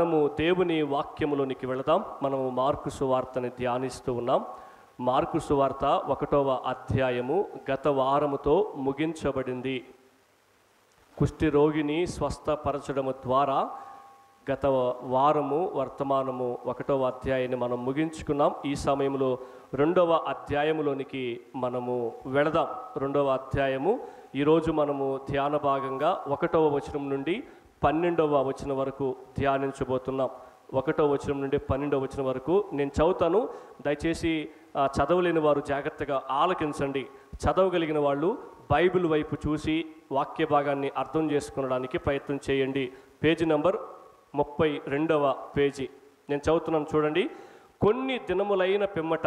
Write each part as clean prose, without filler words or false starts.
మనము దేవుని వాక్యములోనికి వెళదాం. మనము మార్కు సువార్తని ధ్యానిస్తూ ఉన్నాం. మార్కు సువార్త 1వ అధ్యాయము గత వారముతో ముగించబడింది. కుష్టి రోగిని స్వస్థపరచడము ద్వారా గత వారము వర్తమానము 1వ అధ్యాయాన్ని మనం ముగించుకున్నాం. ఈ సమయంలో 2వ అధ్యాయములోనికి మనము వెళదాం. 2వ అధ్యాయము ఈరోజు మనము ధ్యాన భాగంగా 1వ వచనం నుండి 12వ వచనం వరకు ధ్యానించబోతున్నాం. 1వ వచనం నుండి 12వ వచనం వరకు నేను చదువుతాను. దయచేసి చదవలేని వారు జాగ్రత్తగా ఆలకించండి. చదవగలిగిన వాళ్ళు బైబిల్ వైపు చూసి వాక్య భాగాన్ని అర్థం చేసుకునడానికి ప్రయత్నం చేయండి. పేజీ నంబర్ 32వ పేజీ నేను చదువుతున్నాను, చూడండి. కొన్ని దినములైన పిమ్మట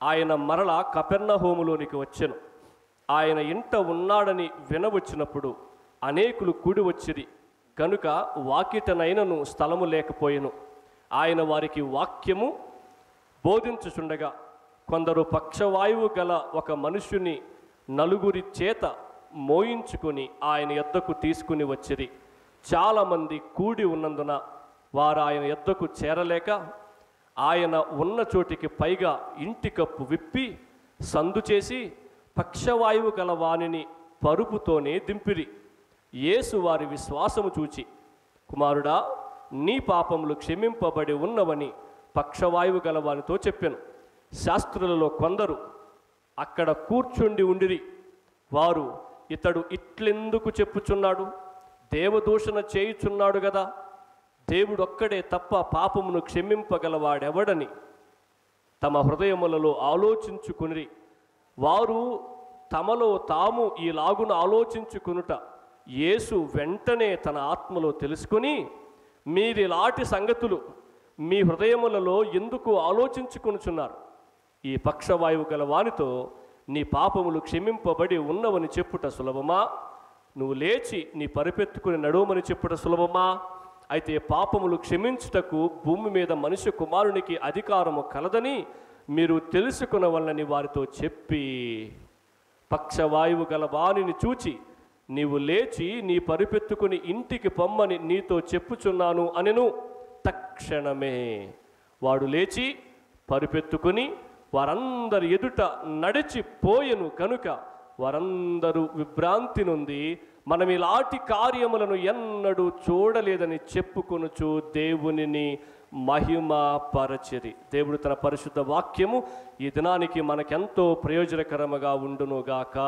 ఆయన మరల కపెర్నహూములోనికి వచ్చెను. ఆయన ఇంట ఉన్నాడని వినవచ్చినప్పుడు అనేకులు కూడి వచ్చిరి కనుక వాకిటనైనను స్థలము లేకపోయెను. ఆయన వారికి వాక్యము బోధించుచుండగా కొందరు పక్షవాయువు గల ఒక మనుష్యుని 4 చేత మోయించుకొని ఆయన యొద్దకు తీసుకుని వచ్చిరి. చాలామంది కూడి ఉన్నందున వారు ఆయన యొద్దకు చేరలేక ఆయన ఉన్న చోటికి పైగా ఇంటి కప్పు విప్పి సందు చేసి పక్షవాయువు గల వానిని పరుపుతోనే దింపిరి. యేసు వారి విశ్వాసము చూచి, కుమారుడా, నీ పాపములు క్షమింపబడి ఉన్నవని పక్షవాయువు గల వానితో చెప్పాను. శాస్త్రులలో కొందరు అక్కడ కూర్చుండి ఉండిరి. వారు, ఇతడు ఇట్లెందుకు చెప్పుచున్నాడు? దేవదూషణ చేయుచున్నాడు గదా. దేవుడొక్కడే తప్ప పాపమును క్షమింపగలవాడెవడని తమ హృదయములలో ఆలోచించుకుని, వారు తమలో తాము ఈలాగున ఆలోచించుకునుట యేసు వెంటనే తన ఆత్మలో తెలుసుకొని, మీరిలాంటి సంగతులు మీ హృదయములలో ఎందుకు ఆలోచించుకొనుచున్నారు? ఈ పక్షవాయువు గల వానితో నీ పాపములు క్షమింపబడి ఉన్నవని చెప్పుట సులభమా? నువ్వు లేచి నీ పరిపెత్తుకుని నడువమని చెప్పుట సులభమా? అయితే పాపములు క్షమించుటకు భూమి మీద మనుష్య కుమారునికి అధికారము కలదని మీరు తెలుసుకునవలనని వారితో చెప్పి, పక్షవాయువు గల వానిని చూచి, నీవు లేచి నీ పరిపెత్తుకుని ఇంటికి పొమ్మని నీతో చెప్పుచున్నాను అనెను. తక్షణమే వాడు లేచి పరిపెత్తుకుని వారందరి ఎదుట నడిచిపోయెను. కనుక వారందరూ విభ్రాంతి నొంది, మనం ఇలాంటి కార్యములను ఎన్నడూ చూడలేదని చెప్పుకొనుచు దేవునిని మహిమపరచిరి. దేవుడు తన పరిశుద్ధ వాక్యము ఈ దినానికి మనకెంతో ప్రయోజనకరముగా ఉండునుగాక.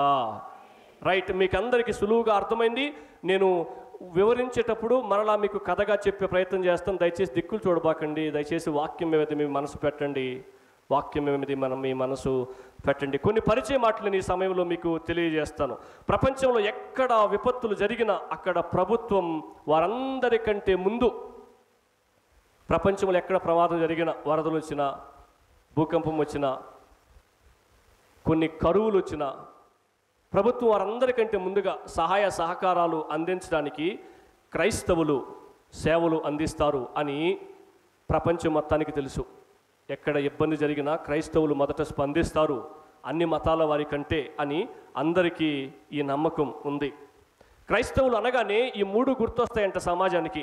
రైట్, మీకు అందరికీ సులువుగా అర్థమైంది. నేను వివరించేటప్పుడు మరలా మీకు కథగా చెప్పే ప్రయత్నం చేస్తాను. దయచేసి దిక్కులు చూడబాకండి. దయచేసి వాక్యం మీద మీ మనసు పెట్టండి. వాక్యం మీద మీ మనసు పెట్టండి. కొన్ని పరిచయ మాటలు ఈ సమయంలో మీకు తెలియజేస్తాను. ప్రపంచంలో ఎక్కడ విపత్తులు జరిగినా అక్కడ ప్రభుత్వం వారందరికంటే ముందు, ప్రపంచంలో ఎక్కడ ప్రమాదం జరిగినా, వరదలు వచ్చినా, భూకంపం వచ్చినా, కొన్ని కరువులు వచ్చినా, ప్రభుత్వం వారందరికంటే ముందుగా సహాయ సహకారాలు అందించడానికి క్రైస్తవులు సేవలు అందిస్తారు అని ప్రపంచం మొత్తానికి తెలుసు. ఎక్కడ ఇబ్బంది జరిగినా క్రైస్తవులు మొదట స్పందిస్తారు అన్ని మతాల వారి కంటే అని అందరికీ ఈ నమ్మకం ఉంది. క్రైస్తవులు అనగానే ఈ 3 గుర్తొస్తాయంట సమాజానికి.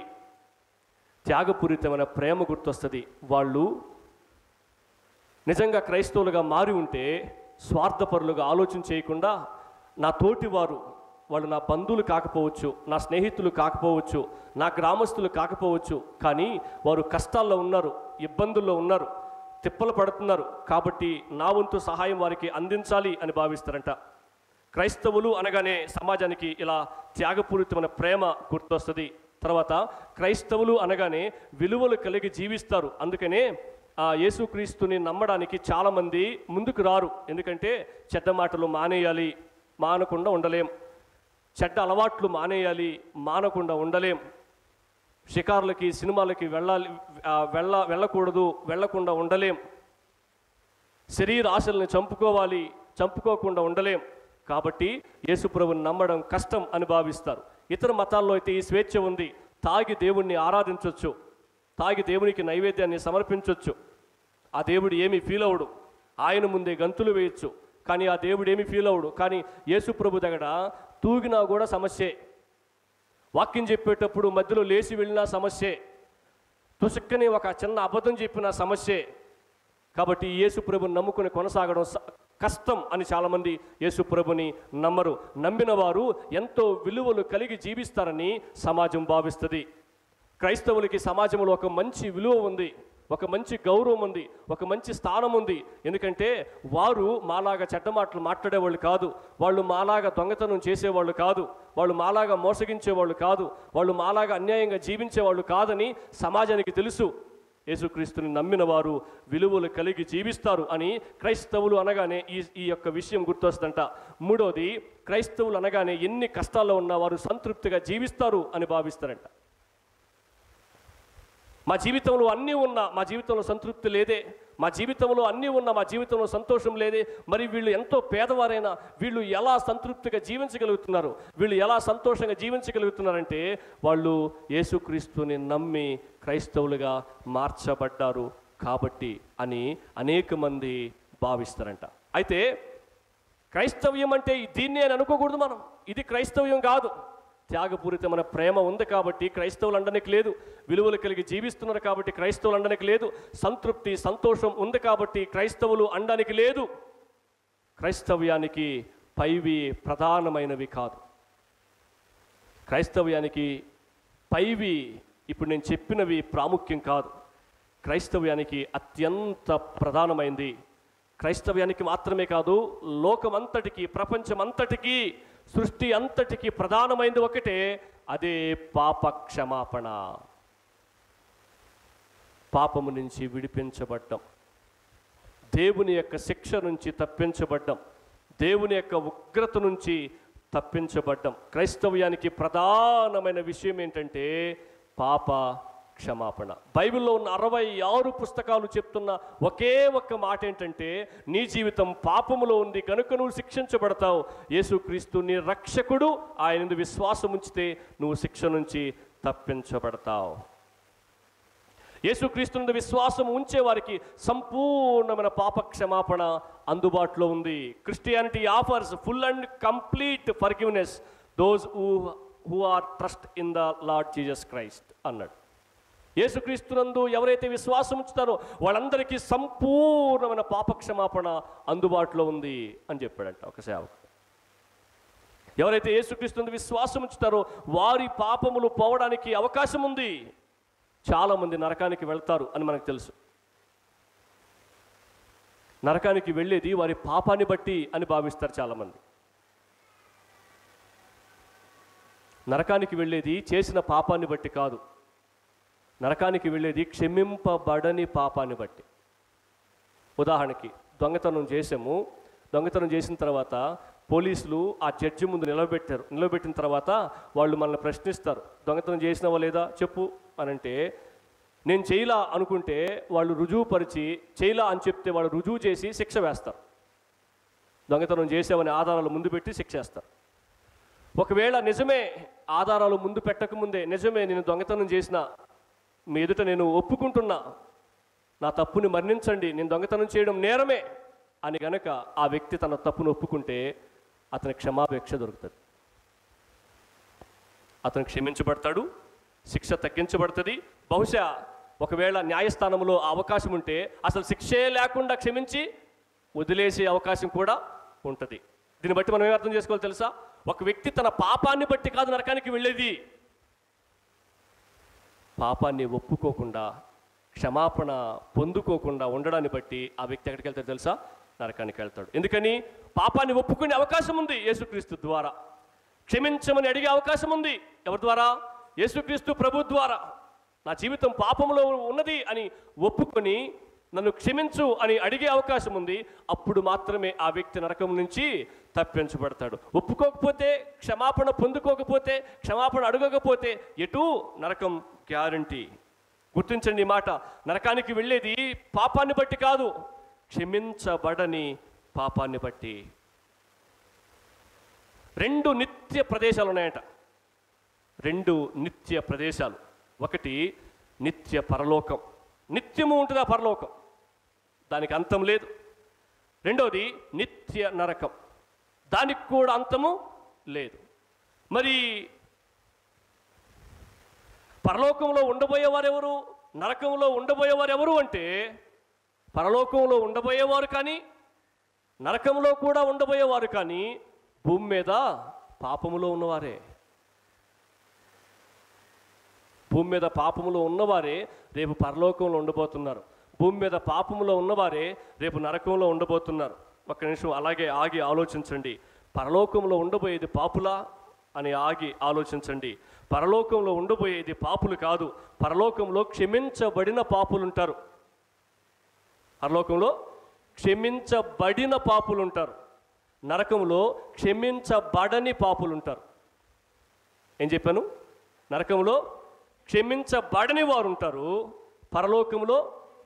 త్యాగపూరితమైన ప్రేమ గుర్తొస్తుంది. వాళ్ళు నిజంగా క్రైస్తవులుగా మారి ఉంటే స్వార్థపరులుగా ఆలోచన చేయకుండా, నా తోటివారు, వాళ్ళు నా బంధువులు కాకపోవచ్చు, నా స్నేహితులు కాకపోవచ్చు, నా గ్రామస్తులు కాకపోవచ్చు, కానీ వారు కష్టాల్లో ఉన్నారు, ఇబ్బందుల్లో ఉన్నారు, తిప్పలు పడుతున్నారు, కాబట్టి నా వంతు సహాయం వారికి అందించాలి అని భావిస్తారంట. క్రైస్తవులు అనగానే సమాజానికి ఇలా త్యాగపూరితమైన ప్రేమ గుర్తొస్తుంది. తర్వాత క్రైస్తవులు అనగానే విలువలు కలిగి జీవిస్తారు. అందుకనే యేసుక్రీస్తుని నమ్మడానికి చాలామంది ముందుకు రారు. ఎందుకంటే చెడ్డ మాటలు మానేయాలి, మానకుండా ఉండలేం. చెడ్డ అలవాట్లు మానేయాలి, మానకుండా ఉండలేం. షికారులకి, సినిమాలకి వెళ్ళకూడదు, వెళ్ళకుండా ఉండలేం. శరీర ఆశల్ని చంపుకోకుండా ఉండలేం. కాబట్టి యేసుప్రభుని నమ్మడం కష్టం అని భావిస్తారు. ఇతర మతాల్లో అయితే ఈ స్వేచ్ఛ ఉంది. తాగి దేవుణ్ణి ఆరాధించవచ్చు, తాగి దేవునికి నైవేద్యాన్ని సమర్పించవచ్చు. ఆ దేవుడు ఏమీ ఫీల్ అవడు, ఆయన ముందే గంతులు వేయచ్చు. కానీ ఆ దేవుడు ఏమీ ఫీల్ అవడు. కానీ యేసుప్రభు దగ్గర తూగినా కూడా సమస్యే, వాక్యం చెప్పేటప్పుడు మధ్యలో లేచి వెళ్ళినా సమస్యే, తుసుక్కని ఒక చిన్న అబద్ధం చెప్పిన సమస్యే. కాబట్టి యేసు ప్రభుని నమ్ముకుని కొనసాగడం కష్టం అని చాలామంది యేసు ప్రభుని నమ్మరు. నమ్మిన వారు ఎంతో విలువలు కలిగి జీవిస్తారని సమాజం భావిస్తుంది. క్రైస్తవులకి సమాజంలో ఒక మంచి విలువ ఉంది, ఒక మంచి గౌరవం ఉంది, ఒక మంచి స్థానం ఉంది. ఎందుకంటే వారు మాలాగా చెడ్డ మాటలు మాట్లాడేవాళ్ళు కాదు, వాళ్ళు మాలాగా దొంగతనం చేసేవాళ్ళు కాదు, వాళ్ళు మాలాగా మోసగించేవాళ్ళు కాదు, వాళ్ళు మాలాగా అన్యాయంగా జీవించేవాళ్ళు కాదని సమాజానికి తెలుసు. యేసుక్రీస్తుని నమ్మిన వారు విలువలు కలిగి జీవిస్తారు అని క్రైస్తవులు అనగానే ఈ యొక్క విషయం గుర్తొస్తుందంట. మూడోది, క్రైస్తవులు అనగానే ఎన్ని కష్టాల్లో ఉన్న వారు సంతృప్తిగా జీవిస్తారు అని భావిస్తారంట. మా జీవితంలో అన్నీ ఉన్నా మా జీవితంలో సంతృప్తి లేదే, మా జీవితంలో అన్నీ ఉన్నా మా జీవితంలో సంతోషం లేదే, మరి వీళ్ళు ఎంతో పేదవారైనా వీళ్ళు ఎలా సంతృప్తిగా జీవించగలుగుతున్నారు, వీళ్ళు ఎలా సంతోషంగా జీవించగలుగుతున్నారంటే వాళ్ళు యేసుక్రీస్తుని నమ్మి క్రైస్తవులుగా మార్చబడ్డారు కాబట్టి అని అనేక మంది భావిస్తారంట. అయితే క్రైస్తవ్యం అంటే దీన్నే అని అనుకోకూడదు మనం. ఇది క్రైస్తవ్యం కాదు. త్యాగపూరితమైన ప్రేమ ఉంది కాబట్టి క్రైస్తవులు అనడానికి లేదు, విలువలు కలిగి జీవిస్తున్నారు కాబట్టి క్రైస్తవులు అనడానికి లేదు, సంతృప్తి సంతోషం ఉంది కాబట్టి క్రైస్తవులు అనడానికి లేదు. క్రైస్తవ్యానికి పైవి ప్రధానమైనవి కాదు. క్రైస్తవ్యానికి పైవి ఇప్పుడు నేను చెప్పినవి ప్రాముఖ్యం కాదు. క్రైస్తవ్యానికి అత్యంత ప్రధానమైంది, క్రైస్తవ్యానికి మాత్రమే కాదు లోకమంతటికి, ప్రపంచమంతటికి, సృష్టి అంతటికి ప్రధానమైనది ఒకటే, అదే పాప క్షమాపణ. పాపము నుంచి విడిపించబడ్డం, దేవుని యొక్క శిక్ష నుంచి తప్పించబడ్డం, దేవుని యొక్క ఉగ్రత నుంచి తప్పించబడ్డం. క్రైస్తవ్యానికి ప్రధానమైన విషయం ఏంటంటే పాప క్షమాపణ. బైబిల్లో ఉన్న 66 పుస్తకాలు చెప్తున్న ఒకే ఒక్క మాట ఏంటంటే, నీ జీవితం పాపములో ఉంది కనుక నువ్వు శిక్షించబడతావు. యేసుక్రీస్తు నీ రక్షకుడు, ఆయన విశ్వాసం ఉంచితే నువ్వు శిక్ష నుంచి తప్పించబడతావు. యేసుక్రీస్తు నుండి విశ్వాసం ఉంచే వారికి సంపూర్ణమైన పాప క్షమాపణ అందుబాటులో ఉంది. Christianity offers full and complete forgiveness those who are trust in the Lord Jesus Christ అన్నాడు. యేసుక్రీస్తునందు ఎవరైతే విశ్వాసం ఉంచుతారో వాళ్ళందరికీ సంపూర్ణమైన పాపక్షమాపణ అందుబాటులో ఉంది అని చెప్పాడంట ఒక సేవకుడు. ఎవరైతే యేసుక్రీస్తునందు విశ్వాసం ఉంచుతారో వారి పాపములు పోవడానికి అవకాశం ఉంది. చాలామంది నరకానికి వెళ్తారు అని మనకు తెలుసు. నరకానికి వెళ్ళేది వారి పాపాన్ని బట్టి అని భావిస్తారు చాలామంది. నరకానికి వెళ్ళేది చేసిన పాపాన్ని బట్టి కాదు, నరకానికి వెళ్ళేది క్షమింపబడని పాపాన్ని బట్టి. ఉదాహరణకి దొంగతనం చేసాము, దొంగతనం చేసిన తర్వాత పోలీసులు ఆ జడ్జి ముందు నిలబెట్టిన తర్వాత వాళ్ళు మనల్ని ప్రశ్నిస్తారు, దొంగతనం చేసినావా లేదా చెప్పు అని. అంటే నేను చేయలా అనుకుంటే వాళ్ళు రుజువుపరిచి, చేయలా అని చెప్తే వాళ్ళు రుజువు చేసి శిక్ష వేస్తారు. దొంగతనం చేసావని ఆధారాలు ముందు పెట్టి శిక్ష వేస్తారు. ఒకవేళ నిజమే ఆధారాలు ముందు పెట్టకముందే నిజమే నేను దొంగతనం చేసిన, మీ ఎదుట నేను ఒప్పుకుంటున్నా, నా తప్పుని మన్నించండి, నేను దొంగతనం చేయడం నేరమే అని గనక ఆ వ్యక్తి తన తప్పును ఒప్పుకుంటే అతని క్షమాపేక్ష దొరుకుతుంది. అతను క్షమించబడతాడు, శిక్ష తగ్గించబడుతుంది. బహుశా ఒకవేళ న్యాయస్థానంలో ఆ అవకాశం ఉంటే అసలు శిక్షే లేకుండా క్షమించి వదిలేసే అవకాశం కూడా ఉంటుంది. దీన్ని బట్టి మనం ఏం అర్థం చేసుకోవాలి తెలుసా? ఒక వ్యక్తి తన పాపాన్ని బట్టి కాదు నరకానికి వెళ్ళేది, పాపాన్ని ఒప్పుకోకుండా క్షమాపణ పొందుకోకుండా ఉండడాన్ని బట్టి ఆ వ్యక్తి ఎక్కడికి వెళ్తాడు తెలుసా? నరకానికి వెళ్తాడు. ఎందుకని? పాపాన్ని ఒప్పుకునే అవకాశం ఉంది యేసుక్రీస్తు ద్వారా, క్షమించమని అడిగే అవకాశం ఉంది. ఎవరి ద్వారా? యేసుక్రీస్తు ప్రభు ద్వారా. నా జీవితం పాపంలో ఉన్నది అని ఒప్పుకొని నన్ను క్షమించు అని అడిగే అవకాశం ఉంది. అప్పుడు మాత్రమే ఆ వ్యక్తి నరకం నుంచి తప్పించబడతాడు. ఒప్పుకోకపోతే, క్షమాపణ పొందుకోకపోతే, క్షమాపణ అడగకపోతే ఎటు నరకం గ్యారంటీ. గుర్తించండి ఈ మాట. నరకానికి వెళ్ళేది పాపాన్ని బట్టి కాదు, క్షమించబడని పాపాన్ని బట్టి. 2 నిత్య ప్రదేశాలు ఉన్నాయట. 2 నిత్య ప్రదేశాలు. ఒకటి నిత్య పరలోకం, నిత్యము ఉంటుంది ఆ పరలోకం, దానికి అంతం లేదు. రెండోది నిత్య నరకం, దానికి కూడా అంతము లేదు. మరి పరలోకంలో ఉండబోయేవారెవరు? నరకంలో ఉండబోయేవారు ఎవరు అంటే పరలోకంలో ఉండబోయేవారు కానీ, నరకంలో కూడా ఉండబోయేవారు కానీ, భూమి మీద పాపములో ఉన్నవారే. భూమి మీద పాపములో ఉన్నవారే రేపు పరలోకంలో ఉండబోతున్నారు. భూమి మీద పాపములో ఉన్నవారే రేపు నరకంలో ఉండబోతున్నారు. ఒక్క నిమిషం అలాగే ఆగి ఆలోచించండి. పరలోకంలో ఉండబోయేది పాపులా అని ఆగి ఆలోచించండి. పరలోకంలో ఉండబోయేది పాపులు కాదు, పరలోకంలో క్షమించబడిన పాపులు ఉంటారు. పరలోకంలో క్షమించబడిన పాపులు ఉంటారు, నరకంలో క్షమించబడని పాపులు ఉంటారు. ఏం చెప్పాను? నరకంలో క్షమించబడని వారు ఉంటారు, పరలోకంలో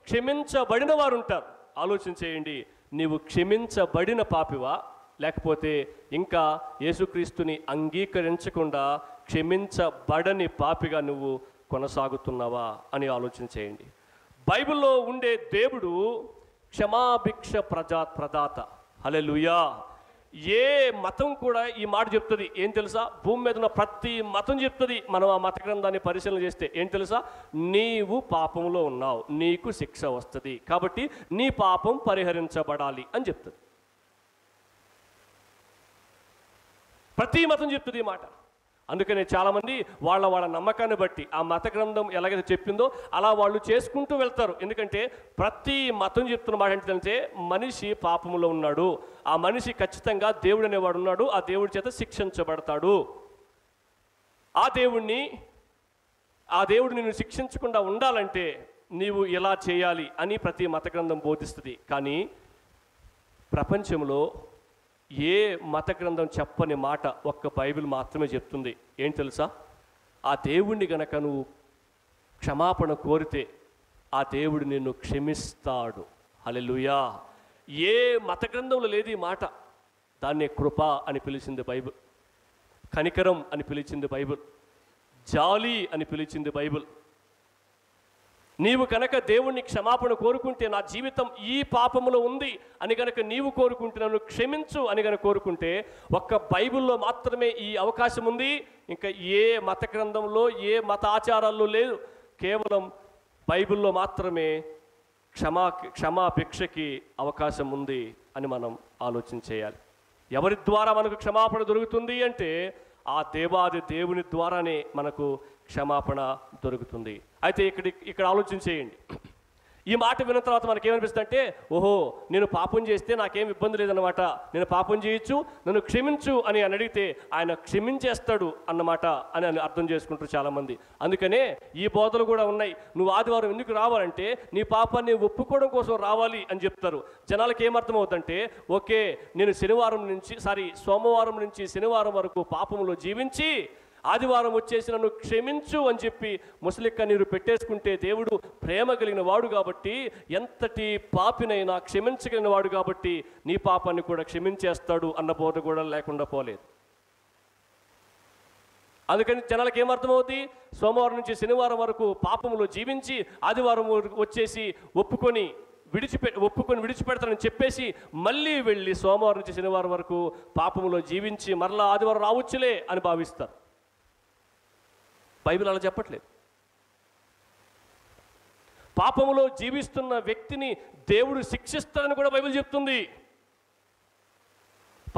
క్షమించబడిన వారు ఉంటారు. ఆలోచించేయండి, నీవు క్షమించబడిన పాపివా, లేకపోతే ఇంకా యేసుక్రీస్తుని అంగీకరించకుండా క్షమించబడని పాపిగా నువ్వు కొనసాగుతున్నావా అని ఆలోచించేయండి. బైబిల్లో ఉండే దేవుడు క్షమాభిక్ష ప్రదాత. హల్లెలూయా. ఏ మతం కూడా ఈ మాట చెప్తుంది. ఏం తెలుసా? భూమి మీద ఉన్న ప్రతి మతం చెప్తుంది. మనం ఆ మత గ్రంథాన్ని పరిశీలన చేస్తే ఏం తెలుసా? నీవు పాపంలో ఉన్నావు, నీకు శిక్ష వస్తుంది, కాబట్టి నీ పాపం పరిహరించబడాలి అని చెప్తుంది. ప్రతి మతం చెప్తుంది ఈ మాట. అందుకనే చాలామంది వాళ్ళ నమ్మకాన్ని బట్టి ఆ మత గ్రంథం ఎలాగైతే చెప్పిందో అలా వాళ్ళు చేసుకుంటూ వెళ్తారు. ఎందుకంటే ప్రతి మతం చెప్తున్న మాట ఏంటంటే మనిషి పాపంలో ఉన్నాడు, ఆ మనిషి ఖచ్చితంగా దేవుడు అనేవాడు ఉన్నాడు, ఆ దేవుడి చేత శిక్షించబడతాడు, ఆ దేవుడు నిన్ను శిక్షించకుండా ఉండాలంటే నీవు ఇలా చేయాలి అని ప్రతి మత గ్రంథం బోధిస్తుంది. కానీ ప్రపంచంలో ఏ మత గ్రంథం చెప్పని మాట ఒక్క బైబిల్ మాత్రమే చెప్తుంది. ఏం తెలుసా? ఆ దేవుణ్ణి గనక నువ్వు క్షమాపణ కోరితే ఆ దేవుడు నిన్ను క్షమిస్తాడు. హల్లెలూయా. ఏ మత గ్రంథంలో లేదు ఈ మాట. దాన్నే కృప అని పిలిచింది బైబిల్, కనికరం అని పిలిచింది బైబిల్, జాలి అని పిలిచింది బైబిల్. నీవు కనుక దేవుణ్ణి క్షమాపణ కోరుకుంటే, నా జీవితం ఈ పాపములో ఉంది అని కనుక నీవు కోరుకుంటే, నన్ను క్షమించు అని కనుక కోరుకుంటే, ఒక్క బైబిల్లో మాత్రమే ఈ అవకాశం ఉంది. ఇంకా ఏ మత గ్రంథంలో ఏ మత ఆచారాల్లో లేదు. కేవలం బైబిల్లో మాత్రమే క్షమాభిక్షకి అవకాశం ఉంది అని మనం ఆలోచించేయాలి. ఎవరి ద్వారా మనకు క్షమాపణ దొరుకుతుంది అంటే ఆ దేవాది దేవుని ద్వారానే మనకు క్షమాపణ దొరుకుతుంది. అయితే ఇక్కడ ఆలోచించేయండి. ఈ మాట విన్న తర్వాత మనకేమనిపిస్తుంది అంటే, ఓహో నేను పాపం చేస్తే నాకేం ఇబ్బంది లేదన్నమాట, నేను పాపం చేయొచ్చు, నన్ను క్షమించు అని అడిగితే ఆయన క్షమించేస్తాడు అన్నమాట అని అర్థం చేసుకుంటారు చాలామంది. అందుకనే ఈ బోధలు కూడా ఉన్నాయి. నువ్వు ఆదివారం ఎందుకు రావాలంటే నీ పాపాన్ని ఒప్పుకోవడం కోసం రావాలి అని చెప్తారు. జనాలకు ఏమర్థమవుతుందంటే, ఓకే నేను సోమవారం నుంచి శనివారం వరకు పాపంలో జీవించి ఆదివారం వచ్చేసి నన్ను క్షమించు అని చెప్పి ముసలిక్క నీరు పెట్టేసుకుంటే దేవుడు ప్రేమ కలిగిన వాడు కాబట్టి, ఎంతటి పాపినైనా క్షమించగలిగిన వాడు కాబట్టి నీ పాపాన్ని కూడా క్షమించేస్తాడు అన్న బోధ కూడా లేకుండా పోలేదు. అందుకని జనాలకు ఏమర్థమవుతుంది? సోమవారం నుంచి శనివారం వరకు పాపంలో జీవించి ఆదివారం వచ్చేసి ఒప్పుకొని విడిచిపెడతానని చెప్పేసి మళ్ళీ వెళ్ళి సోమవారం నుంచి శనివారం వరకు పాపంలో జీవించి మరలా ఆదివారం రావచ్చులే అని భావిస్తారు. బైబిల్ అలా చెప్పట్లేదు. పాపములో జీవిస్తున్న వ్యక్తిని దేవుడు శిక్షిస్తాడని కూడా బైబిల్ చెప్తుంది.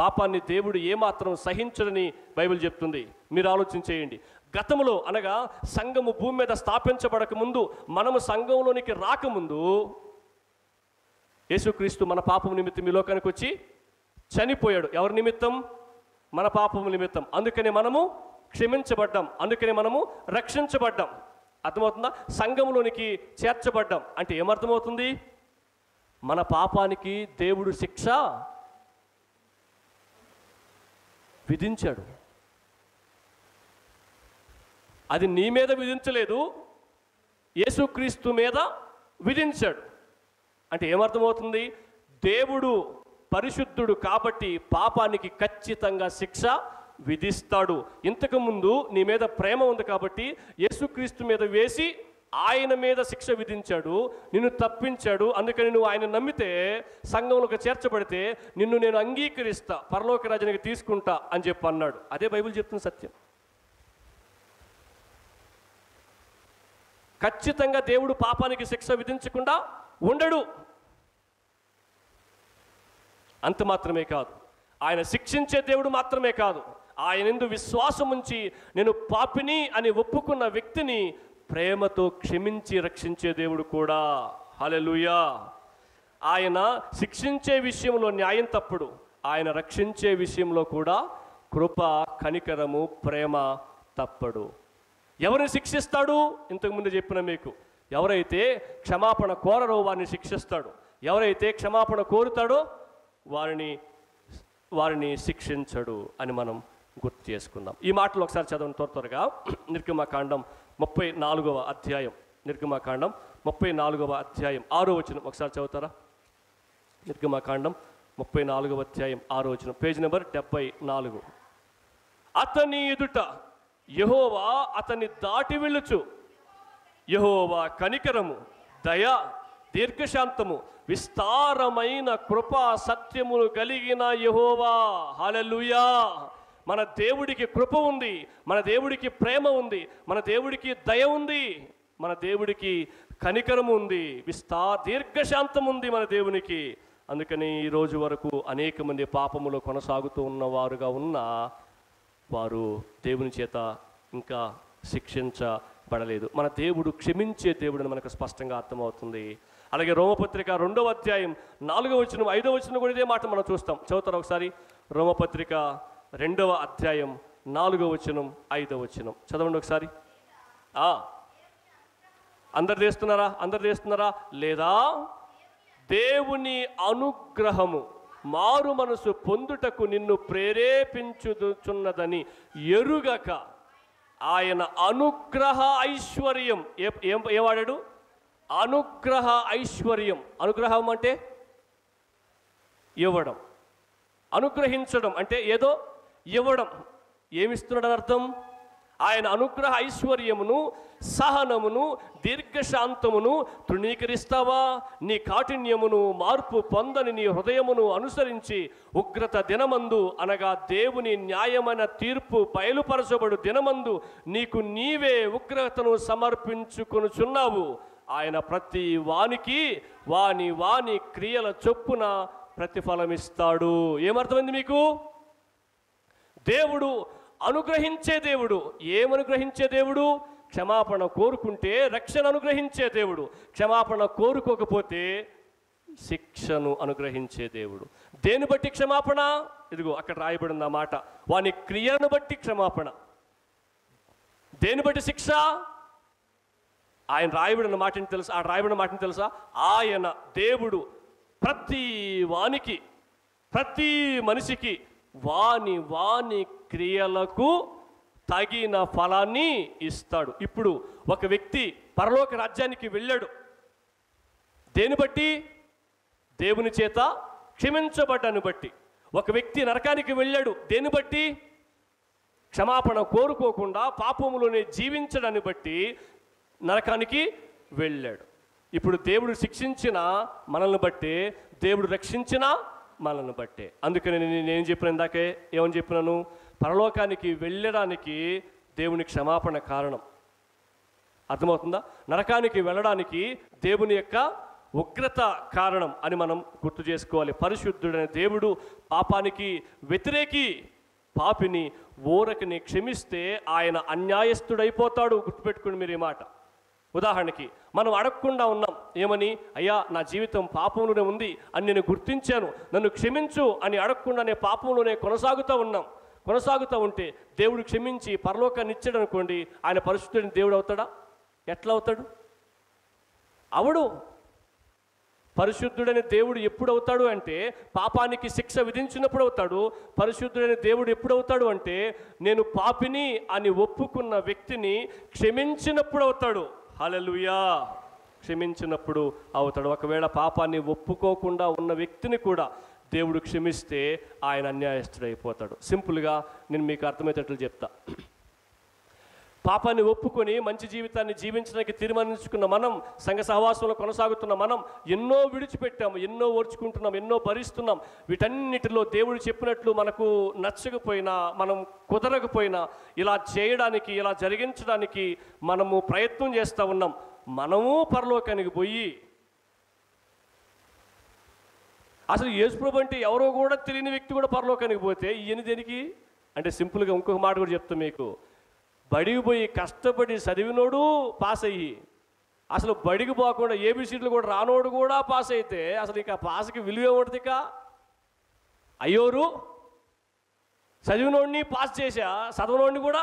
పాపాన్ని దేవుడు ఏమాత్రం సహించడని బైబిల్ చెప్తుంది. మీరు ఆలోచించేయండి. గతంలో అనగా సంఘము భూమి మీద స్థాపించబడక ముందు, మనము సంఘంలోనికి రాకముందు యేసుక్రీస్తు మన పాపం నిమిత్తం ఈ లోకానికి వచ్చి చనిపోయాడు. ఎవరి నిమిత్తం? మన పాపము నిమిత్తం. అందుకనే మనము క్షమించబడ్డాం, అందుకనే మనము రక్షించబడ్డాం. అర్థమవుతుందా? సంఘంలోనికి చేర్చబడ్డాం అంటే ఏమర్థమవుతుంది? మన పాపానికి దేవుడు శిక్ష విధించాడు. అది నీ మీద విధించలేదు, యేసుక్రీస్తు మీద విధించాడు. అంటే ఏమర్థమవుతుంది? దేవుడు పరిశుద్ధుడు కాబట్టి పాపానికి ఖచ్చితంగా శిక్ష విధిస్తాడు. ఇంతకుముందు నీ మీద ప్రేమ ఉంది కాబట్టి యేసుక్రీస్తు మీద వేసి ఆయన మీద శిక్ష విధించాడు, నిన్ను తప్పించాడు. అందుకని నువ్వు ఆయన నమ్మితే, సంఘంలోకి చేర్చబడితే నిన్ను నేను అంగీకరిస్తా, పరలోక రాజ్యానికి తీసుకుంటా అని చెప్పి అన్నాడు. అదే బైబిల్ చెప్తున్న సత్యం. ఖచ్చితంగా దేవుడు పాపానికి శిక్ష విధించకుండా ఉండడు. అంత మాత్రమే కాదు, ఆయన శిక్షించే దేవుడు మాత్రమే కాదు, ఆయన యందు విశ్వాసం ఉంచి నేను పాపిని అని ఒప్పుకున్న వ్యక్తిని ప్రేమతో క్షమించి రక్షించే దేవుడు కూడా. హల్లెలూయా. ఆయన శిక్షించే విషయంలో న్యాయం తప్పుడు, ఆయన రక్షించే విషయంలో కూడా కృప, కనికరము, ప్రేమ తప్పడు. ఎవరిని శిక్షిస్తాడు? ఇంతకుముందు చెప్పిన మీకు, ఎవరైతే క్షమాపణ కోరరో వారిని శిక్షిస్తాడు, ఎవరైతే క్షమాపణ కోరుతాడో వారిని శిక్షించడు అని మనం గుర్తు చేసుకుందాం. ఈ మాటలు ఒకసారి చదవండి త్వరగా. నిర్గమకాండం 34వ అధ్యాయం, నిర్గమకాండం 34వ అధ్యాయం 6వ వచనం ఒకసారి చదువుతారా? నిర్గమకాండం 34వ అధ్యాయం 6వ వచనం, పేజ్ నెంబర్ 74. అతని ఎదుట యెహోవా అతన్ని దాటి వెళ్ళుచు, యెహోవా కనికరము, దయ, దీర్ఘశాంతము, విస్తారమైన కృపా సత్యములు కలిగిన యెహోవా. హల్లెలూయా. మన దేవుడికి కృప ఉంది, మన దేవుడికి ప్రేమ ఉంది, మన దేవుడికి దయ ఉంది, మన దేవుడికి కనికరము ఉంది, దీర్ఘశాంతం ఉంది మన దేవునికి. అందుకని ఈ రోజు వరకు అనేక మంది పాపములో కొనసాగుతూ ఉన్నవారుగా ఉన్న వారు దేవుని చేత ఇంకా శిక్షించబడలేదు. మన దేవుడు క్షమించే దేవుడని మనకు స్పష్టంగా అర్థమవుతుంది. అలాగే రోమపత్రిక 2వ అధ్యాయం 4వ వచనం 5వ వచనం కూడా ఇదే మాట మనం చూస్తాం. చదువుతారా ఒకసారి? రోమపత్రిక 2వ అధ్యాయం 4వ వచనం 5వ వచనం చదవండి ఒకసారి. అందరు చేస్తున్నారా? లేదా దేవుని అనుగ్రహము మారు మనసు పొందుటకు నిన్ను ప్రేరేపించుచున్నదని ఎరుగక ఆయన అనుగ్రహ ఐశ్వర్యం. ఏ వాడాడు? అనుగ్రహ ఐశ్వర్యం. అనుగ్రహం అంటే ఇవ్వడం, అనుగ్రహించడం అంటే ఏదో ఇవ్వడం. ఏమిస్తున్నాడని అర్థం? ఆయన అనుగ్రహ ఐశ్వర్యమును, సహనమును, దీర్ఘశాంతమును తృణీకరిస్తావా? నీ కాఠిన్యమును మార్పు పొందని నీ హృదయమును అనుసరించి ఉగ్రత దినమందు, అనగా దేవుని న్యాయమైన తీర్పు బయలుపరచబడు దినమందు నీకు నీవే ఉగ్రతను సమర్పించుకొనుచున్నావు. ఆయన ప్రతి వానికి వాని క్రియల చొప్పున ప్రతిఫలమిస్తాడు. ఏమర్థమైంది మీకు? దేవుడు అనుగ్రహించే దేవుడు. ఏమనుగ్రహించే దేవుడు? క్షమాపణ కోరుకుంటే రక్షణ అనుగ్రహించే దేవుడు, క్షమాపణ కోరుకోకపోతే శిక్షను అనుగ్రహించే దేవుడు. దేని బట్టి క్షమాపణ? ఇదిగో అక్కడ రాయబడింది ఆ మాట, వాని క్రియను బట్టి క్షమాపణ. దేని బట్టి శిక్ష? ఆయన రాయబడిన మాటని తెలుసా? ఆ రాయబడిన మాటని తెలుసా? ఆయన దేవుడు ప్రతి వానికి, ప్రతి మనిషికి వాని క్రియలకు తగిన ఫలాన్ని ఇస్తాడు. ఇప్పుడు ఒక వ్యక్తి పరలోక రాజ్యానికి వెళ్ళాడు. దేని బట్టి? దేవుని చేత క్షమించబడ్డాన్ని బట్టి. ఒక వ్యక్తి నరకానికి వెళ్ళాడు. దేని బట్టి? క్షమాపణ కోరుకోకుండా పాపములోనే జీవించడాన్ని బట్టి నరకానికి వెళ్ళాడు. ఇప్పుడు దేవుడు శిక్షించిన మనల్ని బట్టే, దేవుడు రక్షించిన మనల్ని బట్టే. అందుకని నేను చెప్పిన ఇందాకే ఏమని చెప్పినాను? పరలోకానికి వెళ్ళడానికి దేవుని క్షమాపణ కారణం. అర్థమవుతుందా? నరకానికి వెళ్ళడానికి దేవుని యొక్క ఉగ్రత కారణం అని మనం గుర్తు చేసుకోవాలి. పరిశుద్ధుడైన దేవుడు పాపానికి వ్యతిరేకి, పాపిని ఊరకని క్షమిస్తే ఆయన అన్యాయస్తుడైపోతాడు. గుర్తుపెట్టుకుని మీరు ఈ మాట. ఉదాహరణకి మనం అడగకుండా ఉన్నాం, ఏమని? అయ్యా నా జీవితం పాపంలోనే ఉంది అని నేను గుర్తించాను, నన్ను క్షమించు అని అడగకుండానే పాపంలోనే కొనసాగుతూ ఉంటే దేవుడు క్షమించి పరలోకాన్ని ఇచ్చాడు అనుకోండి, ఆయన పరిశుద్ధుడైన దేవుడు అవుతాడా? ఎట్లా అవుతాడు? అవడు. పరిశుద్ధుడైన దేవుడు ఎప్పుడు అవుతాడు అంటే పాపానికి శిక్ష విధించినప్పుడు అవుతాడు. పరిశుద్ధుడైన దేవుడు ఎప్పుడు అవుతాడు అంటే నేను పాపిని అని ఒప్పుకున్న వ్యక్తిని క్షమించినప్పుడు అవుతాడు. హల్లెలూయా. క్షమించినప్పుడు అవుతాడు. ఒకవేళ పాపాన్ని ఒప్పుకోకుండా ఉన్న వ్యక్తిని కూడా దేవుడు క్షమిస్తే ఆయన అన్యాయస్తుడైపోతాడు. సింపుల్గా నేను మీకు అర్థమయ్యేటట్లు చెప్తా. పాపాన్ని ఒప్పుకొని మంచి జీవితాన్ని జీవించడానికి తీర్మానించుకున్న మనం, సంఘ సహవాసంలో కొనసాగుతున్న మనం ఎన్నో విడిచిపెట్టాము, ఎన్నో ఓర్చుకుంటున్నాం, ఎన్నో భరిస్తున్నాం. వీటన్నిటిలో దేవుడు చెప్పినట్లు మనకు నచ్చకపోయినా, మనం కుదరకపోయినా, ఇలా చేయడానికి, ఇలా జరిగించడానికి మనము ప్రయత్నం చేస్తూ ఉన్నాం. మనము పరలోకానికి పోయి, అసలు యేసుప్రభు అంటే ఎవరో కూడా తెలియని వ్యక్తి కూడా పరలోకానికి పోతే ఇవన్నీ దేనికి అంటే, సింపుల్గా ఇంకొక మాట కూడా చెప్తాం మీకు. బడికి పోయి కష్టపడి చదివినోడు పాస్ అయ్యి, అసలు బడికి పోకుండా ఏబిసిడ్లు కూడా రానోడు కూడా పాస్ అయితే అసలు ఇక పాస్కి విలువ ఏముంటుంది? ఇక అయ్యోరు చదివినోడిని పాస్ చేశా, చదవనోడిని కూడా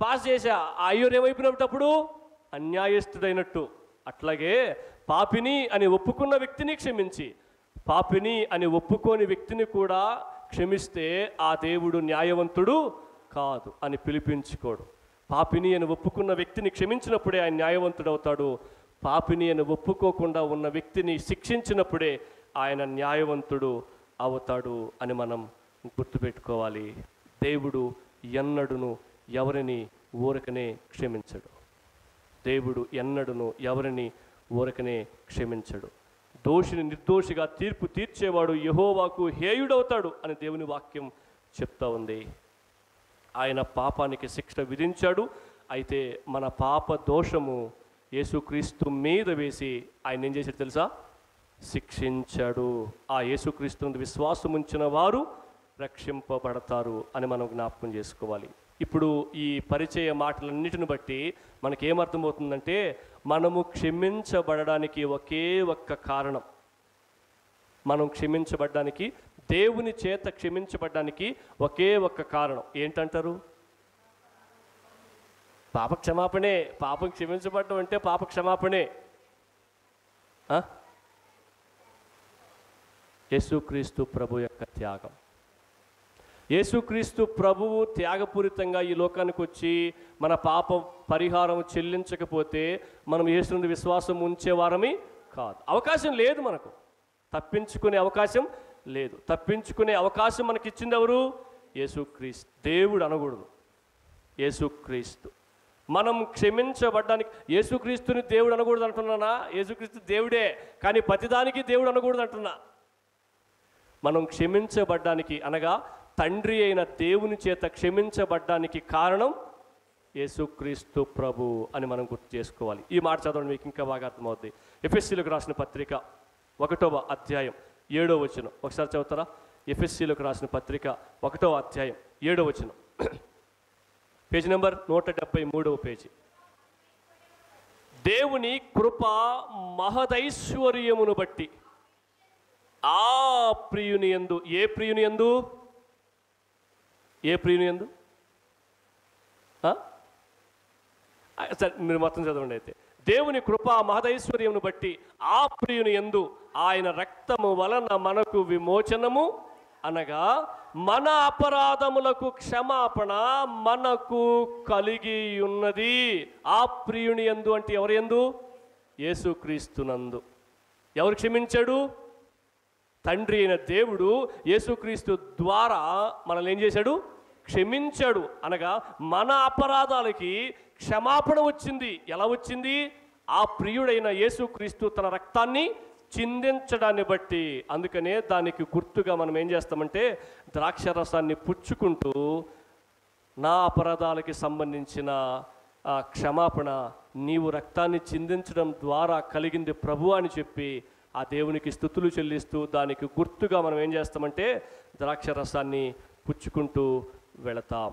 పాస్ చేశా, ఆ అయ్యోరు ఏమైపోయినప్పుడు అన్యాయస్తుడైనట్టు. అట్లాగే పాపిని అని ఒప్పుకున్న వ్యక్తిని క్షమించి, పాపిని అని ఒప్పుకోని వ్యక్తిని కూడా క్షమిస్తే ఆ దేవుడు న్యాయవంతుడు కాదు అని పిలిపించుకోడు. పాపిని అని ఒప్పుకున్న వ్యక్తిని క్షమించినప్పుడే ఆయన న్యాయవంతుడు అవుతాడు. పాపిని అని ఒప్పుకోకుండా ఉన్న వ్యక్తిని శిక్షించినప్పుడే ఆయన న్యాయవంతుడు అవుతాడు అని మనం గుర్తుపెట్టుకోవాలి. దేవుడు ఎన్నడును ఎవరిని ఊరకనే క్షమించడు. దేవుడు ఎన్నడును ఎవరిని ఊరకనే క్షమించడు. దోషిని నిర్దోషిగా తీర్పు తీర్చేవాడు యెహోవాకు హేయుడవుతాడు అని దేవుని వాక్యం చెప్తా ఉంది. ఆయన పాపానికి శిక్ష విధించాడు. అయితే మన పాప దోషము యేసుక్రీస్తు మీద వేసి ఆయన ఏం చేశాడు తెలుసా? శిక్షించాడు. ఆ యేసుక్రీస్తు విశ్వాసం ఉంచిన వారు రక్షింపబడతారు అని మనం జ్ఞాపకం చేసుకోవాలి. ఇప్పుడు ఈ పరిచయ మాటలన్నిటిని బట్టి మనకేమర్థమవుతుందంటే, మనము క్షమించబడడానికి ఒకే ఒక్క కారణం, మనం క్షమించబడ్డానికి, దేవుని చేత క్షమించబడ్డానికి ఒకే ఒక్క కారణం ఏంటంటారు? పాప క్షమాపణే. పాపం క్షమించబడడం అంటే పాప క్షమాపణే. యేసుక్రీస్తు ప్రభు యొక్క త్యాగం. యేసుక్రీస్తు ప్రభువు త్యాగపూరితంగా ఈ లోకానికి వచ్చి మన పాప పరిహారం చెల్లించకపోతే మనం యేసుని విశ్వాసం ఉంచేవారమి కాదు. అవకాశం లేదు, మనకు తప్పించుకునే అవకాశం లేదు. తప్పించుకునే అవకాశం మనకి ఇచ్చింది ఎవరు? యేసుక్రీస్తు. దేవుడు అనకూడదు, యేసుక్రీస్తు. మనం క్షమించబడ్డానికి యేసుక్రీస్తుని దేవుడు అనకూడదు అంటున్నానా? యేసుక్రీస్తు దేవుడే, కానీ ప్రతిదానికి దేవుడు అనకూడదు అంటున్నా. మనం క్షమించబడ్డానికి అనగా తండ్రి అయిన దేవుని చేత క్షమించబడ్డానికి కారణం యేసుక్రీస్తు ప్రభు అని మనం గుర్తు చేసుకోవాలి. ఈ మాట చదవండి, మీకు ఇంకా బాగా అర్థమవుతుంది. ఎఫెసీలకు రాసిన పత్రిక 1వ అధ్యాయం 7వ వచనం ఒకసారి చదువుతారా? ఎఫెసీలకు రాసిన పత్రిక 1వ అధ్యాయం 7వ వచనం, పేజీ నెంబర్ 173వ పేజీ. దేవుని కృప మహదైశ్వర్యమును బట్టి ఆ ప్రియుని యందు, ఏ ప్రియుని యందు? ఏ ప్రియుని యందు? సరే మీరు మొత్తం చదవండి. అయితే దేవుని కృప మహదైశ్వర్యమును బట్టి ఆ ప్రియుని యందు ఆయన రక్తము వలన మనకు విమోచనము, అనగా మన అపరాధములకు క్షమాపణ మనకు కలిగి ఉన్నది. ఆ ప్రియుని యందు అంటే ఎవరి యందు? యేసుక్రీస్తునందు. ఎవరు క్షమించాడు? తండ్రి అయిన దేవుడు యేసుక్రీస్తు ద్వారా మనల్ని ఏం చేశాడు? క్షమించాడు. అనగా మన అపరాధాలకి క్షమాపణ వచ్చింది. ఎలా వచ్చింది? ఆ ప్రియుడైన యేసుక్రీస్తు తన రక్తాన్ని చిందించడాన్ని బట్టి. అందుకనే దానికి గుర్తుగా మనం ఏం చేస్తామంటే ద్రాక్షరసాన్ని పుచ్చుకుంటూ నా అపరాధాలకి సంబంధించిన క్షమాపణ నీవు రక్తాన్ని చిందించడం ద్వారా కలిగింది ప్రభు అని చెప్పి ఆ దేవునికి స్తుతులు చెల్లిస్తూ దానికి గుర్తుగా మనం ఏం చేస్తామంటే ద్రాక్షరసాన్ని పుచ్చుకుంటూ వెళతాం.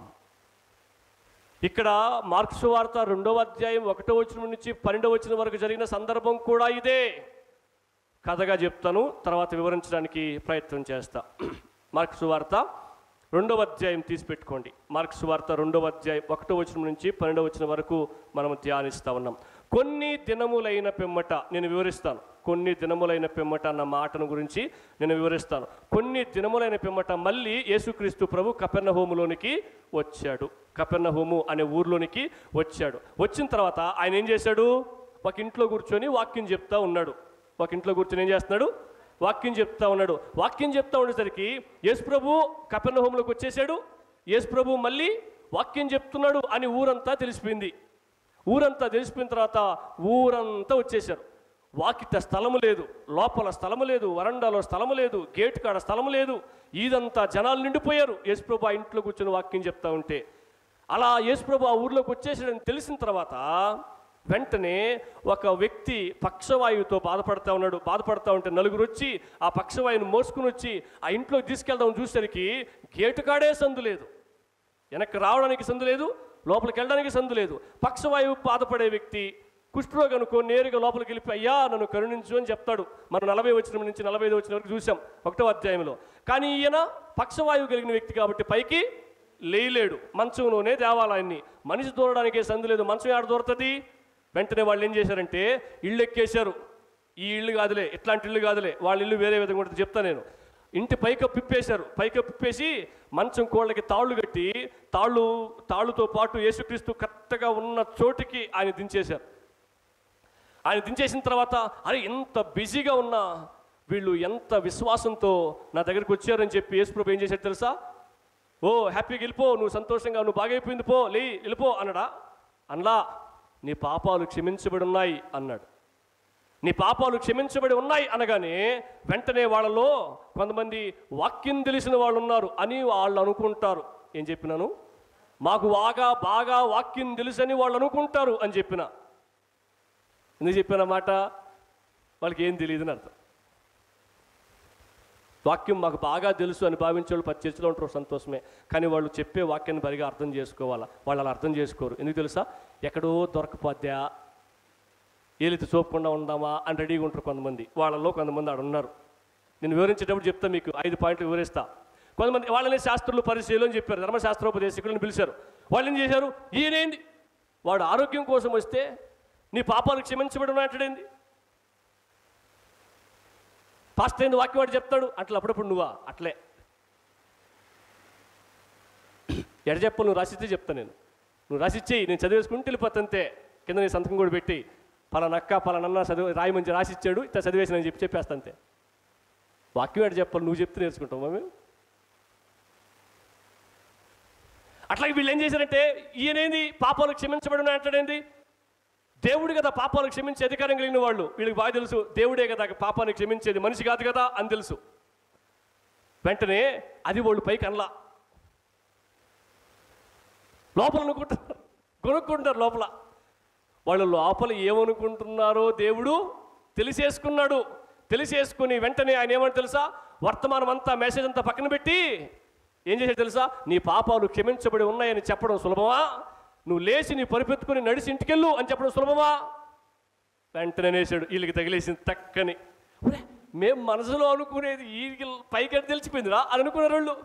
ఇక్కడ మార్కు సువార్త 2వ అధ్యాయం 1వ వచనం నుంచి 12వ వచనం వరకు జరిగిన సందర్భం కూడా ఇదే. కథగా చెప్తాను, తర్వాత వివరించడానికి ప్రయత్నం చేస్తా. మార్కు సువార్త 2వ అధ్యాయం తీసి పెట్టుకోండి. మార్కు సువార్త 2వ అధ్యాయం 1వ వచనం నుంచి 12వ వచనం వరకు మనం ధ్యానిస్తూ ఉన్నాం. కొన్ని దినములైన పిమ్మట, నేను వివరిస్తాను. కొన్ని దినములైన పిమ్మట అన్న మాటను గురించి నేను వివరిస్తాను. కొన్ని దినములైన పిమ్మట మళ్ళీ యేసుక్రీస్తు ప్రభు కపెర్నహూములోనికి వచ్చాడు. కపెర్నహూము అనే ఊర్లోనికి వచ్చాడు. వచ్చిన తర్వాత ఆయన ఏం చేశాడు? ఒక ఇంట్లో కూర్చొని వాక్యం చెప్తా ఉన్నాడు. ఒక ఇంట్లో కూర్చొని ఏం చేస్తున్నాడు? వాక్యం చెప్తా ఉన్నాడు. వాక్యం చెప్తా ఉండేసరికి యేసు ప్రభు కపెర్నహూములోకి వచ్చేసాడు. యేసు ప్రభు మళ్ళీ వాక్యం చెప్తున్నాడు అని ఊరంతా తెలిసిపోయింది. ఊరంతా తెలిసిపోయిన తర్వాత ఊరంతా వచ్చేసారు. వాకిట స్థలము లేదు, లోపల స్థలము లేదు, వరండాలో స్థలము లేదు, గేటు కాడ స్థలము లేదు. ఇదంతా జనాలు నిండిపోయారు యేసుప్రభు ఆ ఇంట్లో కూర్చొని వాక్యం చెప్తా ఉంటే. అలా యేసుప్రభు ఆ ఊర్లోకి వచ్చేసాడని తెలిసిన తర్వాత వెంటనే ఒక వ్యక్తి పక్షవాయువుతో బాధపడతా ఉంటే నలుగురు వచ్చి ఆ పక్షవాయువుని మోసుకుని వచ్చి ఆ ఇంట్లోకి తీసుకెళ్దాం చూసేసరికి గేటు కాడే సందు లేదు, వెనక్కి రావడానికి సందు లేదు, లోపలికి వెళ్ళడానికి సందు లేదు. పక్షవాయువు బాధపడే వ్యక్తి కుష్ఠరోగి అనుకో నేరుగా లోపలికి వెళ్ళి అయ్యా నన్ను కరుణించు అని చెప్తాడు. మనం 40 వచనం నుంచి 45 వచనం వరకు చూసాం 1వ అధ్యాయంలో. కానీ ఈయన పక్షవాయువు కలిగిన వ్యక్తి కాబట్టి పైకి లేయలేడు, మంచంలోనే దేవాలయాన్ని. మనిషి దూరడానికే సందు లేదు, మంచం ఏడ దూరుతుంది? వెంటనే వాళ్ళు ఏం చేశారంటే ఇళ్ళు ఎక్కేశారు. ఈ ఇల్లు కాదులే, ఇట్లాంటి ఇల్లు కాదులే, వాళ్ళ ఇల్లు వేరే విధంగా ఉంటుంది చెప్తా నేను. ఇంటి పైకప్పు ఇప్పేశారు. పైకప్పు ఇప్పేసి మంచం కోళ్ళకి తాళ్ళు కట్టి తాళ్ళుతో పాటు యేసుక్రీస్తు కరెక్ట్గా ఉన్న చోటికి ఆయన దించేశారు. ఆయన దించేసిన తర్వాత అరే ఎంత బిజీగా ఉన్నా వీళ్ళు ఎంత విశ్వాసంతో నా దగ్గరికి వచ్చారని చెప్పి యేసుప్రభు ఏం చేశాడు తెలుసా? ఓ హ్యాపీగా వెళ్ళిపో, నువ్వు సంతోషంగా, నువ్వు బాగైపోయింది పో, వెళ్ళిపో అన్నాడా? అనలా. నీ పాపాలు క్షమించబడి ఉన్నాయి అన్నాడు. నీ పాపాలు క్షమించబడి ఉన్నాయి అనగానే వెంటనే వాళ్ళలో కొంతమంది వాక్యం తెలిసిన వాళ్ళు ఉన్నారు అని వాళ్ళు అనుకుంటారు. ఏం చెప్పినాను? మాకు బాగా వాక్యం తెలుసని వాళ్ళు అనుకుంటారు అని చెప్పిన. ఎందుకు చెప్పిన మాట? వాళ్ళకి ఏం తెలియదని అర్థం. వాక్యం మాకు బాగా తెలుసు అని భావించే వాళ్ళు ప్రతి చర్చలో ఉంటారు, సంతోషమే. కానీ వాళ్ళు చెప్పే వాక్యాన్ని బరిగా అర్థం చేసుకోవాలా. వాళ్ళు అలా అర్థం చేసుకోరు. ఎందుకు తెలుసా? ఎక్కడో దొరకపోద్దా, ఏలితి చూపకుండా ఉందామా అని రెడీగా ఉంటారు కొంతమంది. వాళ్ళలో కొంతమంది ఆడ ఉన్నారు. నేను వివరించేటప్పుడు చెప్తా, మీకు 5 పాయింట్లు వివరిస్తా. కొంతమంది వాళ్ళని శాస్త్రులు పరిశీలు అని చెప్పారు, ధర్మశాస్త్రోపదేశకులను పిలిచారు. వాళ్ళు ఏం చేశారు? ఈయనేంది వాడు ఆరోగ్యం కోసం వస్తే నీ పాపాలు క్షమించబడి ఉన్నాయంటాడేంది? పాస్టర్ ఏంది వాక్యం వాడు చెప్తాడు అట్లా, అప్పుడప్పుడు నువ్వా అట్లే ఎడ చెప్పు, నువ్వు రాసిస్తే చెప్తా నేను. నువ్వు రాసిచ్చేయి, నేను చదివేసుకుంటే వెళ్ళిపోతంతే. కింద నీ సంతకం కూడా పెట్టి పలానక్క పలానన్న రాయి మంచి రాసిచ్చాడు ఇట్లా చదివేసి నేను చెప్పేస్తా అంతే. వాక్యం ఎడ చెప్పాలి, నువ్వు చెప్తే నేర్చుకుంటాం మేము. అట్లాగే వీళ్ళు ఏం చేశారంటే ఈయనేంది పాపాలు క్షమించబడి ఉన్నాయంటాడేంది? దేవుడు కదా పాపాలు క్షమించే అధికారం కలిగిన వాళ్ళు. వీళ్ళకి బాగా తెలుసు దేవుడే కదా పాపాన్ని క్షమించేది, మనిషి కాదు కదా అని తెలుసు. వెంటనే అది వాళ్ళు పైకి అనలా, లోపల కొనుక్కుంటారు. లోపల వాళ్ళు లోపల ఏమనుకుంటున్నారో దేవుడు తెలిసేసుకున్నాడు. తెలిసేసుకుని వెంటనే ఆయన ఏమని తెలుసా? వర్తమానం అంతా మెసేజ్ అంతా పక్కన పెట్టి ఏం చేశాడు తెలుసా? నీ పాపాలు క్షమించబడి ఉన్నాయని చెప్పడం సులభమా? నువ్వు లేచి నీ పరిపెత్తుకుని నడిచి ఇంటికెళ్ళు అని చెప్పడం సులభమా? వెంటనే వేసాడు. వీళ్ళకి తగిలేసింది తక్కని. మేము మనసులో అనుకునేది ఈ పైకి తెలిసిపోయిందిరా అని అనుకున్నారు వాళ్ళు.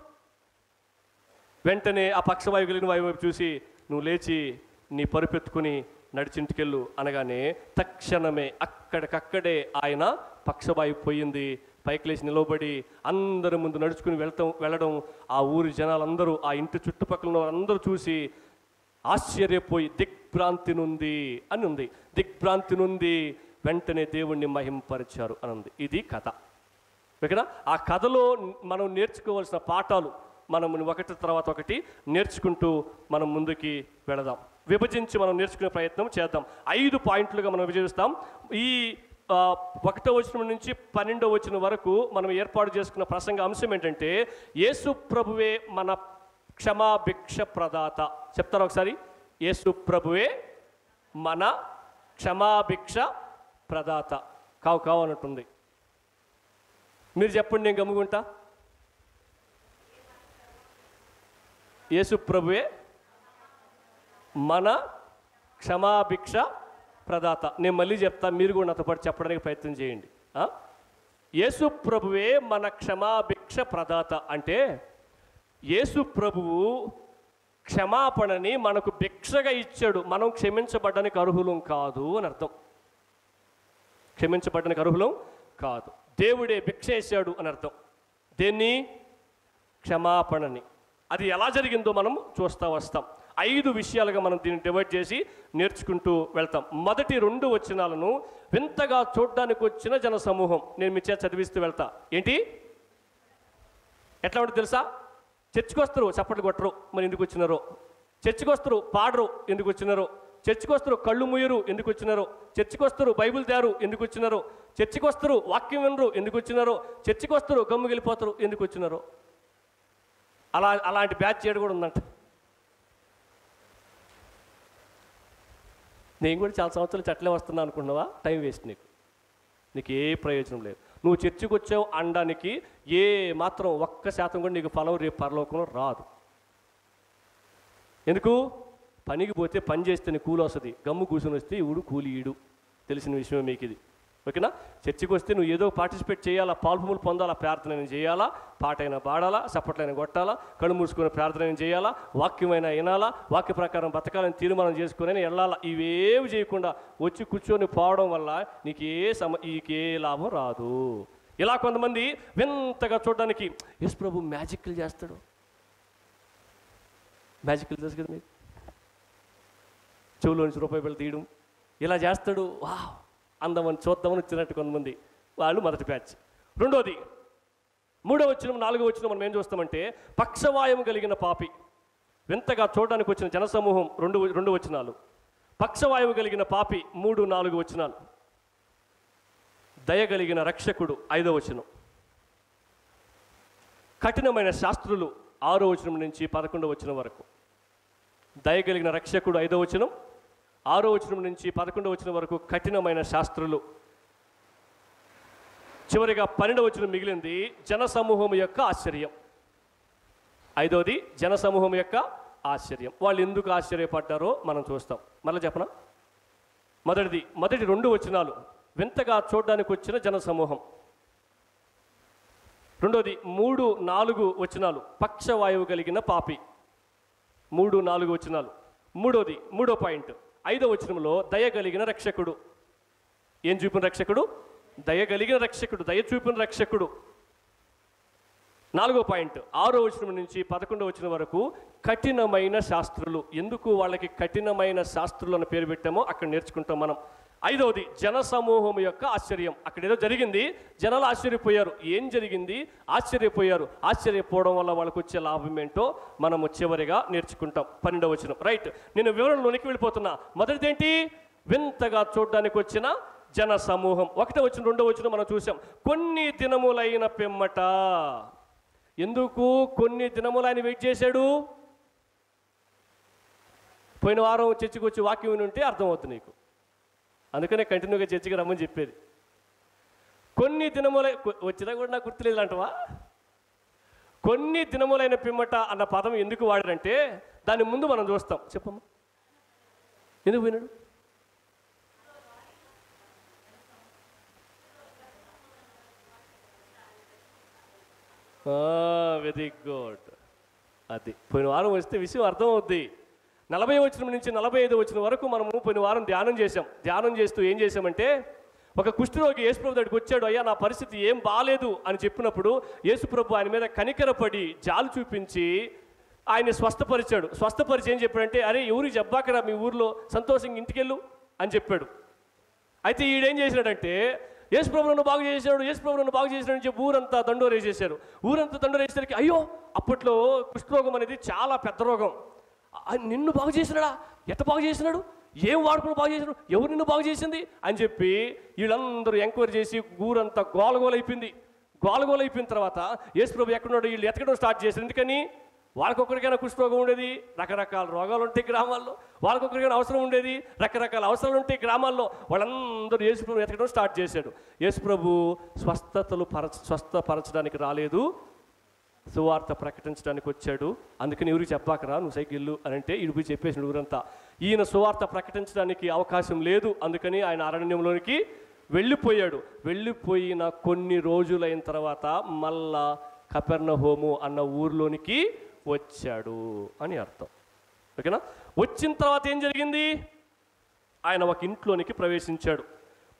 వెంటనే ఆ పక్షవాయువు కలిగిన వాయువు చూసి నువ్వు లేచి నీ పరుపెత్తుకుని నడిచింటికెళ్ళు అనగానే తక్షణమే అక్కడికక్కడే ఆయన పక్షవాయువు పోయింది. పైకి లేచి నిలవబడి అందరి ముందు నడుచుకుని వెళ్ళడం ఆ ఊరి జనాలందరూ, ఆ ఇంటి చుట్టుపక్కల ఉన్న వారందరూ చూసి ఆశ్చర్యపోయి దిగ్భ్రాంతి నుండి అని ఉంది. దిగ్భ్రాంతి నుండి వెంటనే దేవుణ్ణి మహింపరిచారు అని ఉంది. ఇది కథ. ఓకేనా? ఆ కథలో మనం నేర్చుకోవాల్సిన పాఠాలు మనం ఒకటి తర్వాత ఒకటి నేర్చుకుంటూ మనం ముందుకి వెళదాం. విభజించి మనం నేర్చుకునే ప్రయత్నం చేద్దాం. 5 పాయింట్లుగా మనం విభజిస్తాం. ఈ 1వ వచనం నుంచి 12వ వచనం వరకు మనం ఏర్పాటు చేసుకున్న ప్రసంగ అంశం ఏంటంటే యేసు ప్రభువే మన క్షమాభిక్ష ప్రదాత. చెప్తారా ఒకసారి? యేసు ప్రభువే మన క్షమాభిక్ష ప్రదాత. కావు అన్నట్టుంది. మీరు చెప్పండి, నేను గమ్ముకుంటా. యేసు ప్రభువే మన క్షమాభిక్ష ప్రదాత. నేను మళ్ళీ చెప్తా, మీరు కూడా నాతో పాటు చెప్పడానికి ప్రయత్నం చేయండి. యేసు ప్రభువే మన క్షమాభిక్ష ప్రదాత అంటే యేసు ప్రభువు క్షమాపణని మనకు భిక్షగా ఇచ్చాడు. మనం క్షమించబడ్డానికి అర్హులం కాదు అని అర్థం. క్షమించబడ్డానికి అర్హులం కాదు, దేవుడే భిక్ష ఇచ్చాడు అని అర్థం. దేన్ని? క్షమాపణని. అది ఎలా జరిగిందో మనం చూస్తూ వస్తాం. 5 విషయాలుగా మనం దీన్ని డివైడ్ చేసి నేర్చుకుంటూ వెళ్తాం. మొదటి 2 వచనాలను వింతగా చూడడానికి వచ్చిన జన సమూహం. నేను మీ చేత చదివిస్తూ వెళ్తా. ఏంటి? ఎట్లా ఉంటుంది తెలుసా? చర్చికి వస్తారు, చప్పట్లు కొట్టరు, మరి ఎందుకు వచ్చినారో. చర్చికి వస్తారు పాడరు ఎందుకు వచ్చినారో, చర్చికి వస్తారు కళ్ళు ముయ్యరు ఎందుకు వచ్చినారో, చర్చికి వస్తారు బైబిల్ తేరు ఎందుకు వచ్చినారో, చర్చికి వస్తారు వాక్యం వినరు ఎందుకు వచ్చినారో, చర్చికి వస్తారు గమ్ముకి వెళ్ళిపోతారు ఎందుకు వచ్చినారో. అలాంటి బ్యాచ్ చేయడం కూడా ఉందంట. నేను కూడా చాలా సంవత్సరాలు చెట్లే వస్తున్నా అనుకున్నావా? టైం వేస్ట్, నీకు ఏ ప్రయోజనం లేదు. నువ్వు చర్చికి వచ్చావు అనడానికి ఏ మాత్రం 1% కూడా నీకు ఫలం రేపు పరలోకంలో రాదు. ఎందుకు? పనికి పోతే పని చేస్తే నీ కూలి వస్తుంది, గమ్ము కూర్చొని వస్తే ఇవుడు కూలి ఈడు. తెలిసిన విషయమే మీకు ఇది, ఓకేనా? చర్చికి వస్తే నువ్వు ఏదో పార్టిసిపేట్ చేయాలా, పాల్పొములు పొందాలా, ప్రార్థన చేయాలా, పాటైనా పాడాలా, చప్పట్లైనా కొట్టాలా, కళ్ళు మూసుకొని ప్రార్థన చేయాలా, వాక్యమైనా వినాలా, వాక్య ప్రకారం బతకాలని తీర్మానం చేసుకుని వెళ్ళాలా. ఇవేవి చేయకుండా వచ్చి కూర్చొని పోవడం వల్ల నీకే లాభం రాదు. ఇలా కొంతమంది వింతగా చూడడానికి యేసు ప్రభు మ్యాజిక్లు చేస్తాడు. మ్యాజిక్లు తెలుసు కదా మీకు, చెవులో నుంచి రూపాయి బిళ్ళ తీయడం ఇలా చేస్తాడు. వా అందమని చూద్దామని వచ్చినట్టు కొంతమంది, వాళ్ళు మొదటి బ్యాచ్. రెండోది 3వ వచనం 4వ వచనం మనం ఏం చూస్తామంటే పక్షవాయువు కలిగిన పాపి. వింతగా చూడడానికి వచ్చిన జనసమూహం రెండు వచనాలు. పక్షవాయువు కలిగిన పాపి 3, 4 వచనాలు. దయ కలిగిన రక్షకుడు 5వ వచనం. కఠినమైన శాస్త్రులు 6వ వచనం నుంచి 11వ వచనం వరకు. దయ కలిగిన రక్షకుడు 5వ వచనం, 6వ వచనం నుంచి 11వ వచనం వరకు కఠినమైన శాస్త్రులు. చివరిగా 12వ వచనం మిగిలింది జనసమూహం యొక్క ఆశ్చర్యం. 5వది జనసమూహం యొక్క ఆశ్చర్యం. వాళ్ళు ఎందుకు ఆశ్చర్యపడ్డారో మనం చూస్తాం. మళ్ళీ చెప్పనా? మొదటి 2 వచనాలు వింతగా చూడడానికి వచ్చిన జనసమూహం. రెండోది 3, 4 వచనాలు పక్షవాయువు కలిగిన పాపి. 3, 4 వచనాలు. మూడో పాయింట్ 5వ వచనంలో దయ కలిగిన రక్షకుడు. ఏం చూపిన రక్షకుడు? దయ కలిగిన రక్షకుడు, దయ చూపిన రక్షకుడు. 4వ పాయింట్ 6వ వచనం నుంచి 11వ వచనం వరకు కఠినమైన శాస్త్రులు. ఎందుకు వాళ్ళకి కఠినమైన శాస్త్రులు అని పేరు పెట్టామో అక్కడ నేర్చుకుంటాం మనం. 5వది జనసమూహం యొక్క ఆశ్చర్యం. అక్కడ ఏదో జరిగింది, జనాలు ఆశ్చర్యపోయారు. ఏం జరిగింది? ఆశ్చర్యపోయారు. ఆశ్చర్యపోవడం వల్ల వాళ్ళకు వచ్చే లాభం ఏంటో మనము చివరిగా నేర్చుకుంటాం. 12వ వచనం. రైట్, నేను వివరణలోనికి వెళ్ళిపోతున్నా. మొదటిది ఏంటి? వింతగా చూడడానికి వచ్చిన జన సమూహం. 1వ వచనం 2వ వచనం మనం చూసాం. కొన్ని దినములైన పిమ్మట. ఎందుకు కొన్ని దినములు ఆయన వెయిట్ చేశాడు? పోయిన వారం చర్చికి వచ్చి వాక్యం విని ఉంటే అర్థమవుతుంది నీకు. అందుకనే కంటిన్యూగా చర్చికి రమ్మని చెప్పేది. కొన్ని దినములై వచ్చినా కూడా నాకు గుర్తులేదు అంటవా? కొన్ని దినములైన పిమ్మట అన్న పదం ఎందుకు వాడారంటే దాని ముందు మనం చూస్తాం. చెప్పమ్మా, ఎందుకు వినడు? Very good. అది పోయిన వారం వస్తే విషయం అర్థమవుద్ది. 40వ వచనం నుంచి 45వ వచనం వరకు మనము పోయిన వారం ధ్యానం చేసాం. ధ్యానం చేస్తూ ఏం చేసామంటే ఒక కుష్ఠరోగి యేసుప్రభు దగ్గరికి వచ్చాడు. అయ్యా నా పరిస్థితి ఏం బాలేదు అని చెప్పినప్పుడు యేసుప్రభు ఆయన మీద కనికరపడి జాలు చూపించి ఆయన స్వస్థపరిచాడు. స్వస్థపరిచి ఏం చెప్పాడంటే, అరే ఎవరికి చెప్పాకరా, మీ ఊర్లో సంతోషంగా ఇంటికెళ్ళు అని చెప్పాడు. అయితే ఈడేం చేసినాడంటే యేసుప్రభు నన్ను బాగు చేశాడు, యేసుప్రభు నన్ను బాగు చేశాడని చెప్పి ఊరంతా దండోరేసేశారు. ఊరంతా దండోరేసేసరికి అయ్యో అప్పట్లో కుష్ఠరోగం అనేది చాలా పెద్ద రోగం. నిన్ను బాగు చేసినాడా? ఎట్ట బాగు చేసినాడు? ఏం వాడుకుని బాగు చేసినాడు? ఎవరు నిన్ను బాగు చేసింది అని చెప్పి వీళ్ళందరూ ఎంక్వైరీ చేసి ఊరంతా గోలగోలైపోయింది. గోలగోలైపోయిన తర్వాత యేసుప్రభు ఎక్కడున్నాడు వీళ్ళు ఎతకడం స్టార్ట్ చేశారు. ఎందుకని? వాళ్ళకొక్కరికైనా కుష్ఠరోగం ఉండేది, రకరకాల రోగాలు ఉంటాయి గ్రామాల్లో. వాళ్ళకొక్కరికైనా అవసరం ఉండేది, రకరకాల అవసరాలు ఉంటాయి గ్రామాల్లో. వాళ్ళందరూ యేసుప్రభు ఎతకడం స్టార్ట్ చేశాడు. యేసుప్రభు స్వస్థపరచడానికి రాలేదు, సువార్త ప్రకటించడానికి వచ్చాడు. అందుకని ఎవరికి చెప్పాకరా, నువ్వు సైకిళ్ళు అని అంటే ఇడిపి చెప్పేసిన ఊరంతా. ఈయన సువార్త ప్రకటించడానికి అవకాశం లేదు, అందుకని ఆయన అరణ్యంలోనికి వెళ్ళిపోయాడు. వెళ్ళిపోయిన కొన్ని రోజులైన తర్వాత మళ్ళా కపెర్నహూము అన్న ఊర్లోనికి వచ్చాడు అని అర్థం. ఓకేనా? వచ్చిన తర్వాత ఏం జరిగింది? ఆయన ఒక ఇంట్లోనికి ప్రవేశించాడు.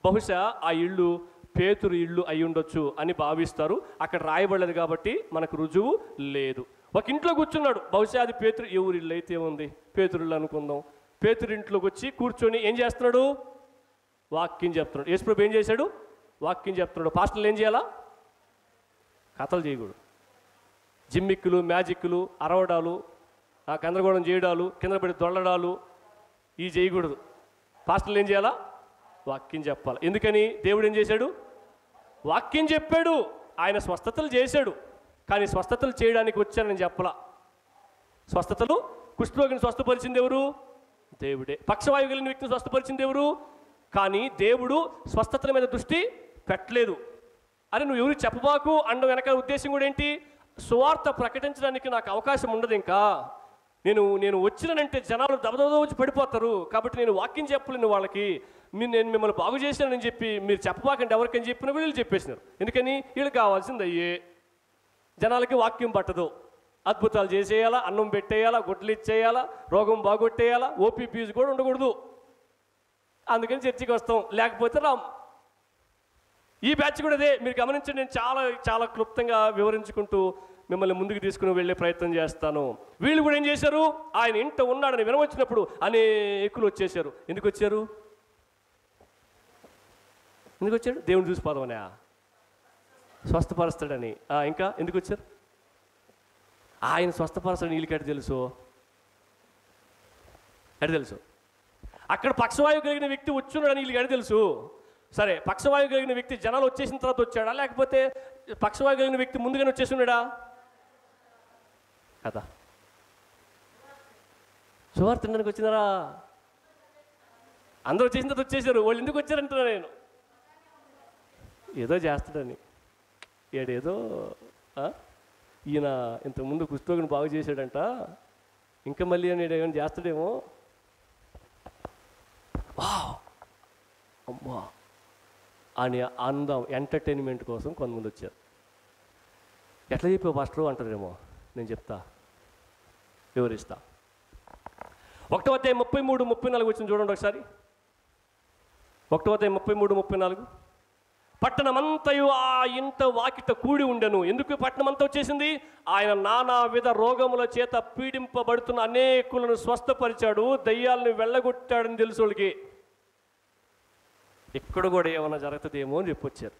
బహుశా ఆ ఇల్లు పేతురు ఇల్లు అయి ఉండొచ్చు అని భావిస్తారు. అక్కడ రాయబడలేదు కాబట్టి మనకు రుజువు లేదు. ఒక ఇంట్లో కూర్చున్నాడు. బహుశా అది పేతురు ఎవరి ఇల్లు అయితే ఉంది, పేతురు ఇల్లు అనుకుందాం. పేతురు ఇంట్లోకి వచ్చి కూర్చొని ఏం చేస్తున్నాడు? వాక్యం చెప్తున్నాడు. యేసుప్రభు ఏం చేశాడు? వాక్యం చెప్తున్నాడు. పాస్టర్లు ఏం చేయాలా? కథలు చేయకూడదు. జిమ్మిక్కులు, మ్యాజిక్లు, అరవడాలు, ఆ గందరగోళం చేయడాలు, కింద పడి దొల్లడాలు ఇవి చేయకూడదు. పాస్టర్లు ఏం చేయాలా? వాక్యం చెప్పాలి. ఎందుకని? దేవుడు ఏం చేశాడు? వాక్యం చెప్పాడు. ఆయన స్వస్థతలు చేశాడు, కానీ స్వస్థతలు చేయడానికి వచ్చానని చెప్పలా. స్వస్థతలు, కుష్ఠరోగిని స్వస్థపరిచింది ఎవరు? దేవుడే. పక్షవాయువు కలిగిన వ్యక్తిని స్వస్థపరిచింది ఎవరు? కానీ దేవుడు స్వస్థతల మీద దృష్టి పెట్టలేదు. అరే నువ్వు ఎవరు చెప్పబాకు అండం వెనక ఉద్దేశం కూడా ఏంటి? సువార్త ప్రకటించడానికి నాకు అవకాశం ఉండదు. ఇంకా నేను వచ్చినానంటే జనాలు దబదబ వచ్చి పడిపోతారు, కాబట్టి నేను వాక్యం చెప్పలేను వాళ్ళకి. నేను మిమ్మల్ని బాగు చేశానని చెప్పి మీరు చెప్పబాకండి ఎవరికని చెప్పినా వీళ్ళు చెప్పేసినారు. ఎందుకని? వీళ్ళు కావాల్సింది అయ్యే. జనాలకి వాక్యం పట్టదు. అద్భుతాలు చేసేయాలా, అన్నం పెట్టేయాలా, గుడ్లు ఇచ్చేయాలా, రోగం బాగొట్టేయాలా, ఓపీ ఫీజు కూడా ఉండకూడదు. అందుకని చర్చికి వస్తాం, లేకపోతే రామ్. ఈ బ్యాచ్ కూడా అదే. మీరు గమనించండి, నేను చాలా చాలా క్లుప్తంగా వివరించుకుంటూ మిమ్మల్ని ముందుకు తీసుకుని వెళ్ళే ప్రయత్నం చేస్తాను. వీళ్ళు కూడా ఏం చేశారు? ఆయన ఇంట ఉన్నాడని వినవచ్చినప్పుడు అనేకులు వచ్చేసారు. ఎందుకు వచ్చారు? ఎందుకు వచ్చాడు? దేవుని చూసి పోదామనే, స్వస్థపరుస్తాడని. ఇంకా ఎందుకు వచ్చారు? ఆయన స్వస్థపరచడం వీళ్ళకి ఎటు తెలుసు? ఎటు తెలుసు? అక్కడ పక్షవాయువు కలిగిన వ్యక్తి వచ్చున్నాడని వీళ్ళకి ఎటు తెలుసు? సరే, పక్షవాయువు కలిగిన వ్యక్తి జనాలు వచ్చేసిన తర్వాత వచ్చాడా, లేకపోతే పక్షవాయువు కలిగిన వ్యక్తి ముందుగానే వచ్చేసి ఉన్నాడా కదా? సువార్త తినడానికి వచ్చినారా? అందరూ వచ్చేసిన తర్వాత వచ్చేసారు. వాళ్ళు ఎందుకు వచ్చారంటున్నా నేను? ఏదో చేస్తాడని. ఏడేదో ఈయన ఇంతకుముందు కుష్ఠరోగిని బాగు చేశాడంట, ఇంకా మళ్ళీ నేను ఏమైనా చేస్తాడేమో. అమ్మా అని అందం ఎంటర్టైన్మెంట్ కోసం కొంతమంది వచ్చారు. ఎట్లా చెప్పావు పాస్టర్ అంటారేమో. నేను చెప్తా, వివరిస్తా. 1వ అధ్యాయం 33-34 వచ్చిన చూడండి ఒకసారి. 1వ అధ్యాయం 33-34. పట్టణమంతయు ఆ ఇంట వాకిట కూడి ఉండెను. ఎందుకు పట్టణమంతా వచ్చేసింది? ఆయన నానా విధ రోగముల చేత పీడింపబడుతున్న అనేకులను స్వస్థపరిచాడు, దయ్యాలను వెళ్ళగొట్టాడని తెలుసు వాళ్ళకి. ఇక్కడ కూడా ఏమైనా జరుగుతుందేమో అని చెప్పొచ్చారు.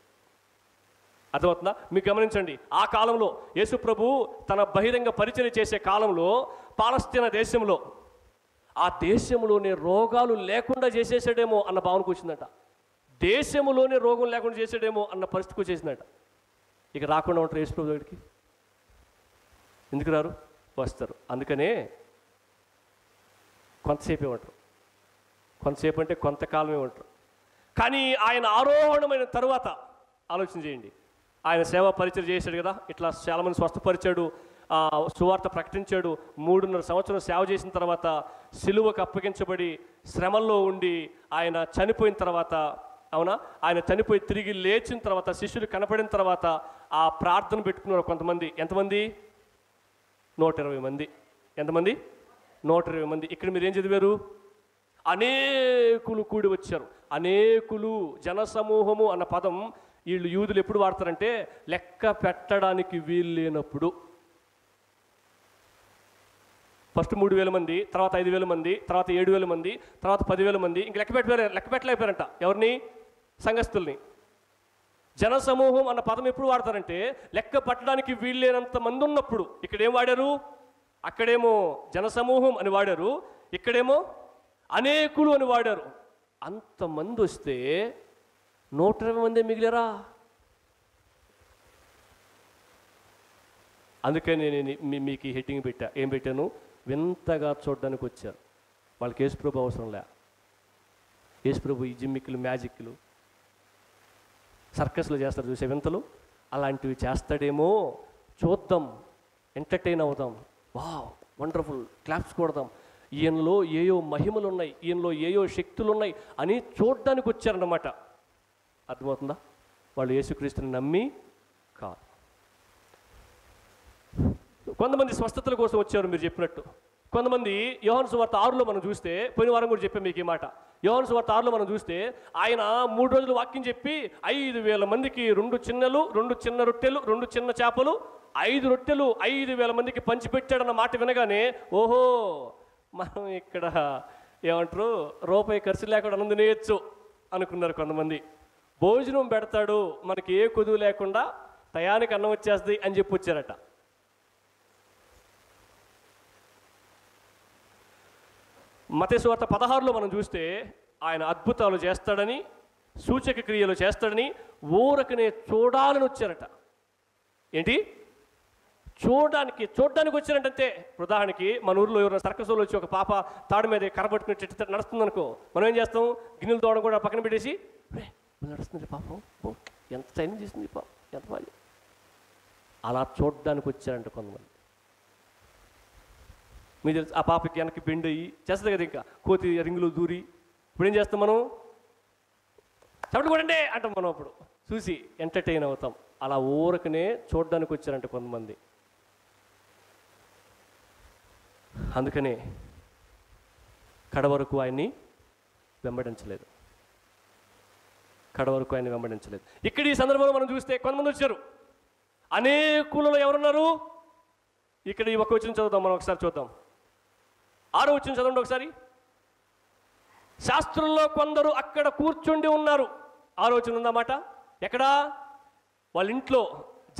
అర్థమవుతుందా? మీకు గమనించండి, ఆ కాలంలో యేసు ప్రభు తన బహిరంగ పరిచయం చేసే కాలంలో పాలస్తీనా దేశంలో, ఆ దేశంలోనే రోగాలు లేకుండా చేసేసాడేమో అన్న భావనకు వచ్చిందట. దేశంలోనే రోగం లేకుండా చేసాడేమో అన్న పరిస్థితికి వచ్చేసిందట. ఇక రాకుండా ఉంటారు యేసు ప్రభు దగ్గరికి? ఎందుకు రారు? వస్తారు. అందుకనే కొంతసేపే ఉంటారు. కొంతసేపు అంటే కొంతకాలమే ఉంటారు. కానీ ఆయన ఆరోహణమైన తరువాత ఆలోచన చేయండి. ఆయన సేవా పరిచయం చేశాడు కదా, ఇట్లా చాలామంది స్వస్థపరిచాడు, సువార్త ప్రకటించాడు. 3.5 సంవత్సరం సేవ చేసిన తర్వాత సిలువకు అప్పగించబడి శ్రమల్లో ఉండి ఆయన చనిపోయిన తర్వాత, అవునా, ఆయన చనిపోయి తిరిగి లేచిన తర్వాత శిష్యులు కనపడిన తర్వాత ఆ ప్రార్థన పెట్టుకున్నారు కొంతమంది. ఎంతమంది? 120 మంది. ఎంతమంది? 120 మంది. ఇక్కడ మీరు ఏం చదివారు? అనేకులు కూడి వచ్చారు. అనేకులు, జనసమూహము అన్న పదం వీళ్ళు యూదులు ఎప్పుడు వాడతారంటే లెక్క పెట్టడానికి వీలు లేనప్పుడు. ఫస్ట్ 3,000 మంది, తర్వాత 5,000 మంది, తర్వాత 7,000 మంది, తర్వాత 10,000 మంది. ఇంక లెక్క పెట్టలేకపోయారంట. ఎవరిని? సంఘస్థుల్ని. జనసమూహం అన్న పదం ఎప్పుడు వాడతారంటే లెక్క పట్టడానికి వీలు లేనంత మంది ఉన్నప్పుడు. ఇక్కడేం వాడారు? అక్కడేమో జనసమూహం అని వాడారు, ఇక్కడేమో అనేకులు అని వాడారు. అంతమంది వస్తే 120 మంది మిగిలేరా? అందుకని నేను మీకు ఈ హెడ్డింగ్ పెట్టా. ఏం పెట్టాను? వింతగా చూడడానికి వచ్చారు. వాళ్ళకి యేసుప్రభు అవసరం లే. యేసుప్రభు ఈ జిమ్మిక్కులు, మ్యాజిక్లు, సర్కస్లు చేస్తారు చూసే వింతలు, అలాంటివి చేస్తాడేమో, చూద్దాం, ఎంటర్టైన్ అవుదాం, వావ్ వండర్ఫుల్, క్లాప్స్ కొడదాం, ఈయనలో ఏయో మహిమలు ఉన్నాయి, ఈయనలో ఏయో శక్తులు ఉన్నాయి అని చూడడానికి వచ్చారన్నమాట. అర్థమవుతుందా? వాళ్ళు యేసుక్రీస్తుని నమ్మి కాదు. కొంతమంది స్వస్థతల కోసం వచ్చారు మీరు చెప్పినట్టు. కొంతమంది యోహాను సువార్త 6లో మనం చూస్తే, పోయిన వారం కూడా చెప్పాం మీకు ఈ మాట. యోహాను సువార్త 6లో మనం చూస్తే ఆయన 3 రోజులు వాక్యం చెప్పి 5,000 మందికి 2 చిన్నలు, 2 చిన్న రొట్టెలు, 2 చిన్న చేపలు, 5 రొట్టెలు 5,000 మందికి పంచిపెట్టాడన్న మాట వినగానే ఓహో మనం ఇక్కడ ఏమంటారు రూపాయి ఖర్చు లేకుండా అన్నం తినేయచ్చు అనుకున్నారు కొంతమంది. భోజనం పెడతాడు, మనకి ఏ కొదువు లేకుండా టయానికి అన్నం వచ్చేస్తుంది అని చెప్పి వచ్చారట. మత్తయి సువార్త 16లో మనం చూస్తే ఆయన అద్భుతాలు చేస్తాడని, సూచక క్రియలు చేస్తాడని ఊరకనే చూడాలని వచ్చారట. ఏంటి? చూడడానికి వచ్చారంటే. ఉదాహరణకి మన ఊర్లో ఎవరైనా సర్కస్లో వచ్చి ఒక పాప తాడు మీద కరబట్టుకుని నడుస్తుంది అనుకో, మనం ఏం చేస్తాం? గిన్నెలు తోవడం కూడా పక్కన పెట్టేసి నడుస్తుంది పాపం, ఎంత ట్రైనింగ్ చేసింది పాపం, ఎంత బాగా. అలా చూడడానికి వచ్చారంట కొంతమంది. మీరు తెలుసు, ఆ పాపకి వెనక్కి బెండ్ అయ్యి చేస్తుంది కదా, ఇంకా కోతి రింగులు దూరి. ఇప్పుడు ఏం చేస్తాం మనం? చప్పటి కొట్టండి అంటాం మనం. అప్పుడు చూసి ఎంటర్టైన్ అవుతాం. అలా ఊరకనే చూడడానికి వచ్చారంట కొంతమంది. అందుకనే కడవరకు ఆయన్ని వెంబడించలేదు. ఇక్కడ ఈ సందర్భంలో మనం చూస్తే కొంతమంది వచ్చారు. అనేకులలో ఎవరున్నారు? ఇక్కడ ఈ ఒక్క వచనం చదువుతాం, మనం ఒకసారి చూద్దాం. 6వ వచనం చదవండి ఒకసారి. శాస్త్రుల్లో కొందరు అక్కడ కూర్చుండి ఉన్నారు. 6వ వచనం ఉందన్నమాట. ఎక్కడా? వాళ్ళ ఇంట్లో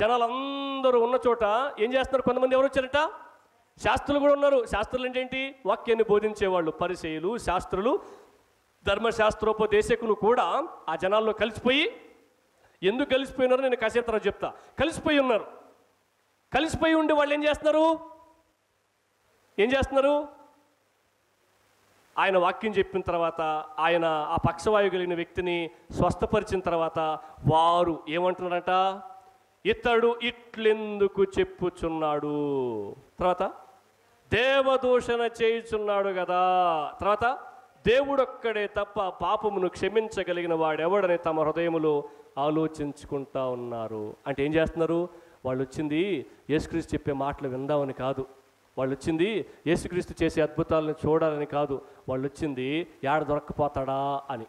జనాలందరూ ఉన్న చోట ఏం చేస్తున్నారు? కొంతమంది ఎవరు వచ్చారట? శాస్త్రులు కూడా ఉన్నారు. శాస్త్రులు ఏంటేంటి? వాక్యాన్ని బోధించేవాళ్ళు. పరిసయ్యులు, శాస్త్రులు, ధర్మశాస్త్రోపదేశకులు కూడా ఆ జనాల్లో కలిసిపోయి, ఎందుకు కలిసిపోయినారో నేను కాసేపు తర్వాత చెప్తా. కలిసిపోయి ఉన్నారు. కలిసిపోయి ఉండి వాళ్ళు ఏం చేస్తున్నారు? ఆయన వాక్యం చెప్పిన తర్వాత, ఆయన ఆ పక్షవాయువు కలిగిన వ్యక్తిని స్వస్థపరిచిన తర్వాత వారు ఏమంటున్నారట? ఇతడు ఇట్లెందుకు చెప్పుచున్నాడు? తర్వాత దేవదూషణ చేయుచున్నాడు కదా. తర్వాత దేవుడొక్కడే తప్ప పాపమును క్షమించగలిగిన వాడెవడని తమ హృదయములో ఆలోచించుకుంటా ఉన్నారు. అంటే ఏం చేస్తున్నారు? వాళ్ళు వచ్చింది యేసుక్రీస్తు చెప్పే మాటలు విందామని కాదు. వాళ్ళు వచ్చింది యేసుక్రీస్తు చేసే అద్భుతాలను చూడాలని కాదు. వాళ్ళు వచ్చింది యాడ దొరక్కపోతాడా అని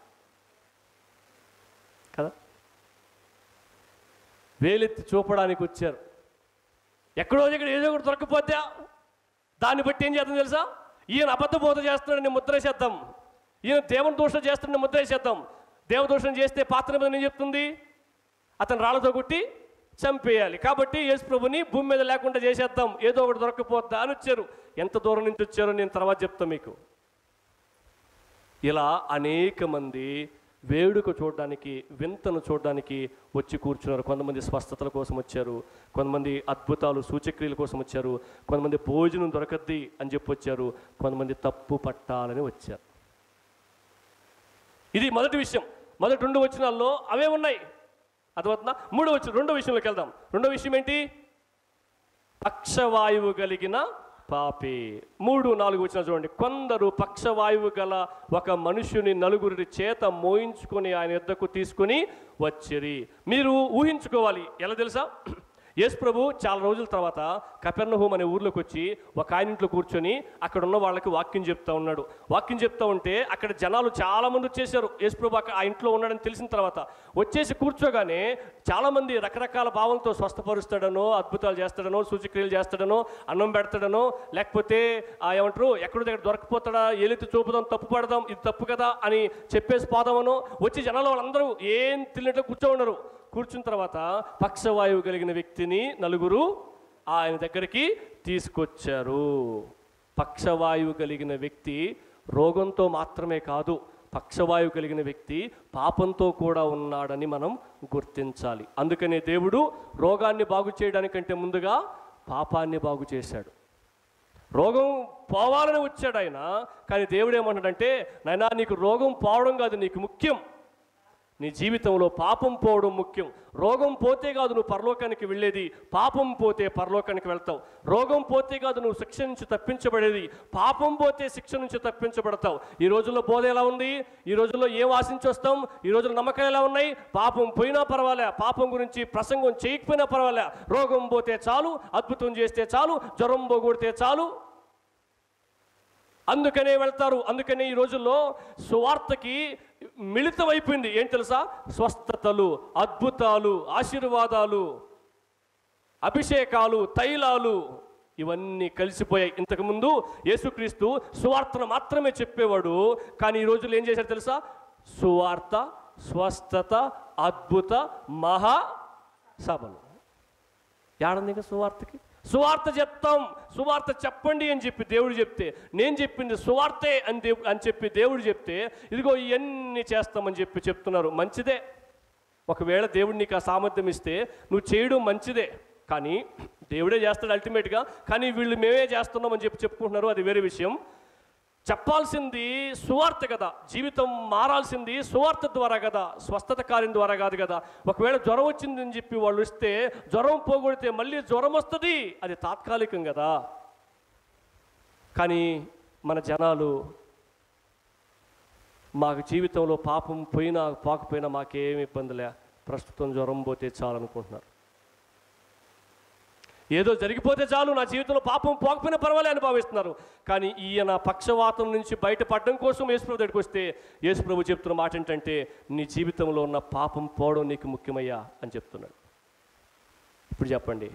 కదా, వేలెత్తి చూపడానికి వచ్చారు. ఎక్కడో దగ్గర ఏదో ఒకటి దొరకపోతే దాన్ని బట్టి ఏం చేద్దాం తెలుసా? ఈయన అబద్ధ బోధ చేస్తున్నాడని ముద్రేసేద్దాం, ఈయన దేవుని దూషణ చేస్తున్నాడని ముద్రేసేద్దాం. దేవదూషణ చేస్తే పాత్ర మీద ఏం చెప్తుంది? అతను రాళ్ళతో కొట్టి చంపేయాలి. కాబట్టి యేసు ప్రభుని భూమి మీద లేకుండా చేసేద్దాం, ఏదో ఒకటి దొరకపోద్దా అని వచ్చారు. ఎంత దూరం నుంచి వచ్చారో నేను తర్వాత చెప్తాను మీకు. ఇలా అనేక మంది వేడుక చూడడానికి, వింతను చూడడానికి వచ్చి కూర్చున్నారు. కొంతమంది స్వస్థతల కోసం వచ్చారు, కొంతమంది అద్భుతాలు సూచక్రియల కోసం వచ్చారు, కొంతమంది భోజనం దొరకద్ది అని చెప్పి వచ్చారు, కొంతమంది తప్పు పట్టాలని వచ్చారు. ఇది మొదటి విషయం. మొదటి 2 వచనాల్లో అవే ఉన్నాయి. అర్థమవుతుందా? 2వ విషయంలోకి వెళ్దాం. 2వ విషయం ఏంటి? పక్షవాయువు కలిగిన పాపి. 3, 4 వచనాలు చూడండి. కొందరు పక్షవాయువు గల ఒక మనుష్యుని 4 చేత మోయించుకొని ఆయన యొద్దకు తీసుకొని వచ్చిరి. మీరు ఊహించుకోవాలి, ఎలా తెలుసా? యేసు ప్రభు చాలా రోజుల తర్వాత కపెర్నహూం అనే ఊర్లోకి వచ్చి ఒక ఆయన ఇంట్లో కూర్చొని అక్కడ ఉన్న వాళ్ళకి వాక్యం చెప్తా ఉన్నాడు. వాక్యం చెప్తా ఉంటే అక్కడ జనాలు చాలామంది వచ్చేసారు. యేసు ప్రభు ఆ ఇంట్లో ఉన్నాడని తెలిసిన తర్వాత వచ్చేసి కూర్చోగానే చాలామంది రకరకాల భావంతో స్వస్థపరుస్తాడనో, అద్భుతాలు చేస్తాడనో, సూచక్రియలు చేస్తాడనో, అన్నం పెడతాడనో, లేకపోతే ఏమంటారు ఎక్కడో దగ్గర దొరకపోతాడా, ఏలెత్తి చూపుదాం, తప్పు పడదాం, ఇది తప్పు కదా అని చెప్పేసి పోదామనో వచ్చి జనాలు వాళ్ళందరూ ఏం తెలియనట్లు కూర్చో ఉన్నారు. కూర్చున్న తర్వాత పక్షవాయువు కలిగిన వ్యక్తిని 4 ఆయన దగ్గరికి తీసుకొచ్చారు. పక్షవాయువు కలిగిన వ్యక్తి రోగంతో మాత్రమే కాదు, పక్షవాయువు కలిగిన వ్యక్తి పాపంతో కూడా ఉన్నాడని మనం గుర్తించాలి. అందుకనే దేవుడు రోగాన్ని బాగు చేయడానికంటే ముందుగా పాపాన్ని బాగు చేశాడు. రోగం పోవాలని వచ్చాడు ఆయన. కానీ దేవుడు ఏమంటాడంటే, నాయనా నీకు రోగం పోవడం కాదు నీకు ముఖ్యం, నీ జీవితంలో పాపం పోవడం ముఖ్యం. రోగం పోతే కాదు నువ్వు పరలోకానికి వెళ్ళేది, పాపం పోతే పరలోకానికి వెళ్తావు. రోగం పోతే కాదు నువ్వు శిక్ష నుంచి తప్పించబడేది, పాపం పోతే శిక్ష నుంచి తప్పించబడతావు. ఈ రోజుల్లో బోధ ఎలా ఉంది? ఈ రోజుల్లో ఏం ఆశించి వస్తాం? ఈ రోజుల్లో నమ్మకాలు ఎలా ఉన్నాయి? పాపం పోయినా పర్వాలే, పాపం గురించి ప్రసంగం చేయకపోయినా పర్వాలే, రోగం పోతే చాలు, అద్భుతం చేస్తే చాలు, జ్వరం పోగొడితే చాలు, అందుకనే వెళ్తారు. అందుకనే ఈ రోజుల్లో సువార్తకి మిళితమైపోయింది. ఏం తెలుసా? స్వస్థతలు, అద్భుతాలు, ఆశీర్వాదాలు, అభిషేకాలు, తైలాలు ఇవన్నీ కలిసిపోయాయి. ఇంతకుముందు యేసుక్రీస్తు సువార్తను మాత్రమే చెప్పేవాడు. కానీ ఈ రోజుల్లో ఏం చేశారు తెలుసా? సువార్త, స్వస్థత, అద్భుత మహాసభలు. ఏడంది ఇంకా సువార్తకి? సువార్త చెప్తాం, సువార్త చెప్పండి అని చెప్పి దేవుడు చెప్తే, నేను చెప్పింది సువార్తే అని చెప్పి దేవుడు చెప్తే, ఇదిగో ఇవన్నీ చేస్తామని చెప్పి చెప్తున్నారు. మంచిదే, ఒకవేళ దేవుడు నీకు ఆ సామర్థ్యం ఇస్తే నువ్వు చేయడం మంచిదే, కానీ దేవుడే చేస్తాడు అల్టిమేట్గా. కానీ వీళ్ళు మేమే చేస్తున్నామని చెప్పి చెప్పుకుంటున్నారు, అది వేరే విషయం. చెప్పాల్సింది సువార్త కదా, జీవితం మారాల్సింది సువార్త ద్వారా కదా, స్వస్థత కార్యం ద్వారా కాదు కదా. ఒకవేళ జ్వరం వచ్చిందని చెప్పి వాళ్ళు ఇస్తే, జ్వరం పోగొడితే మళ్ళీ జ్వరం వస్తుంది, అది తాత్కాలికం కదా. కానీ మన జనాలు మాకు జీవితంలో పాపం పోయినా పోకపోయినా మాకేమి ఇబ్బందిలే, ప్రస్తుతం జ్వరం పోతే చాలనుకుంటున్నారు. ఏదో జరిగిపోతే చాలు, నా జీవితంలో పాపం పోకపోయినా పర్వాలే అని భావిస్తున్నారు. కానీ ఈయన పక్షవాతం నుంచి బయటపడడం కోసం యేసుప్రభు దగ్గరికి వస్తే, యేసుప్రభు చెప్తున్న మాట ఏంటంటే, నీ జీవితంలో ఉన్న పాపం పోవడం నీకు ముఖ్యమయ్యా అని చెప్తున్నాడు. ఇప్పుడు చెప్పండి,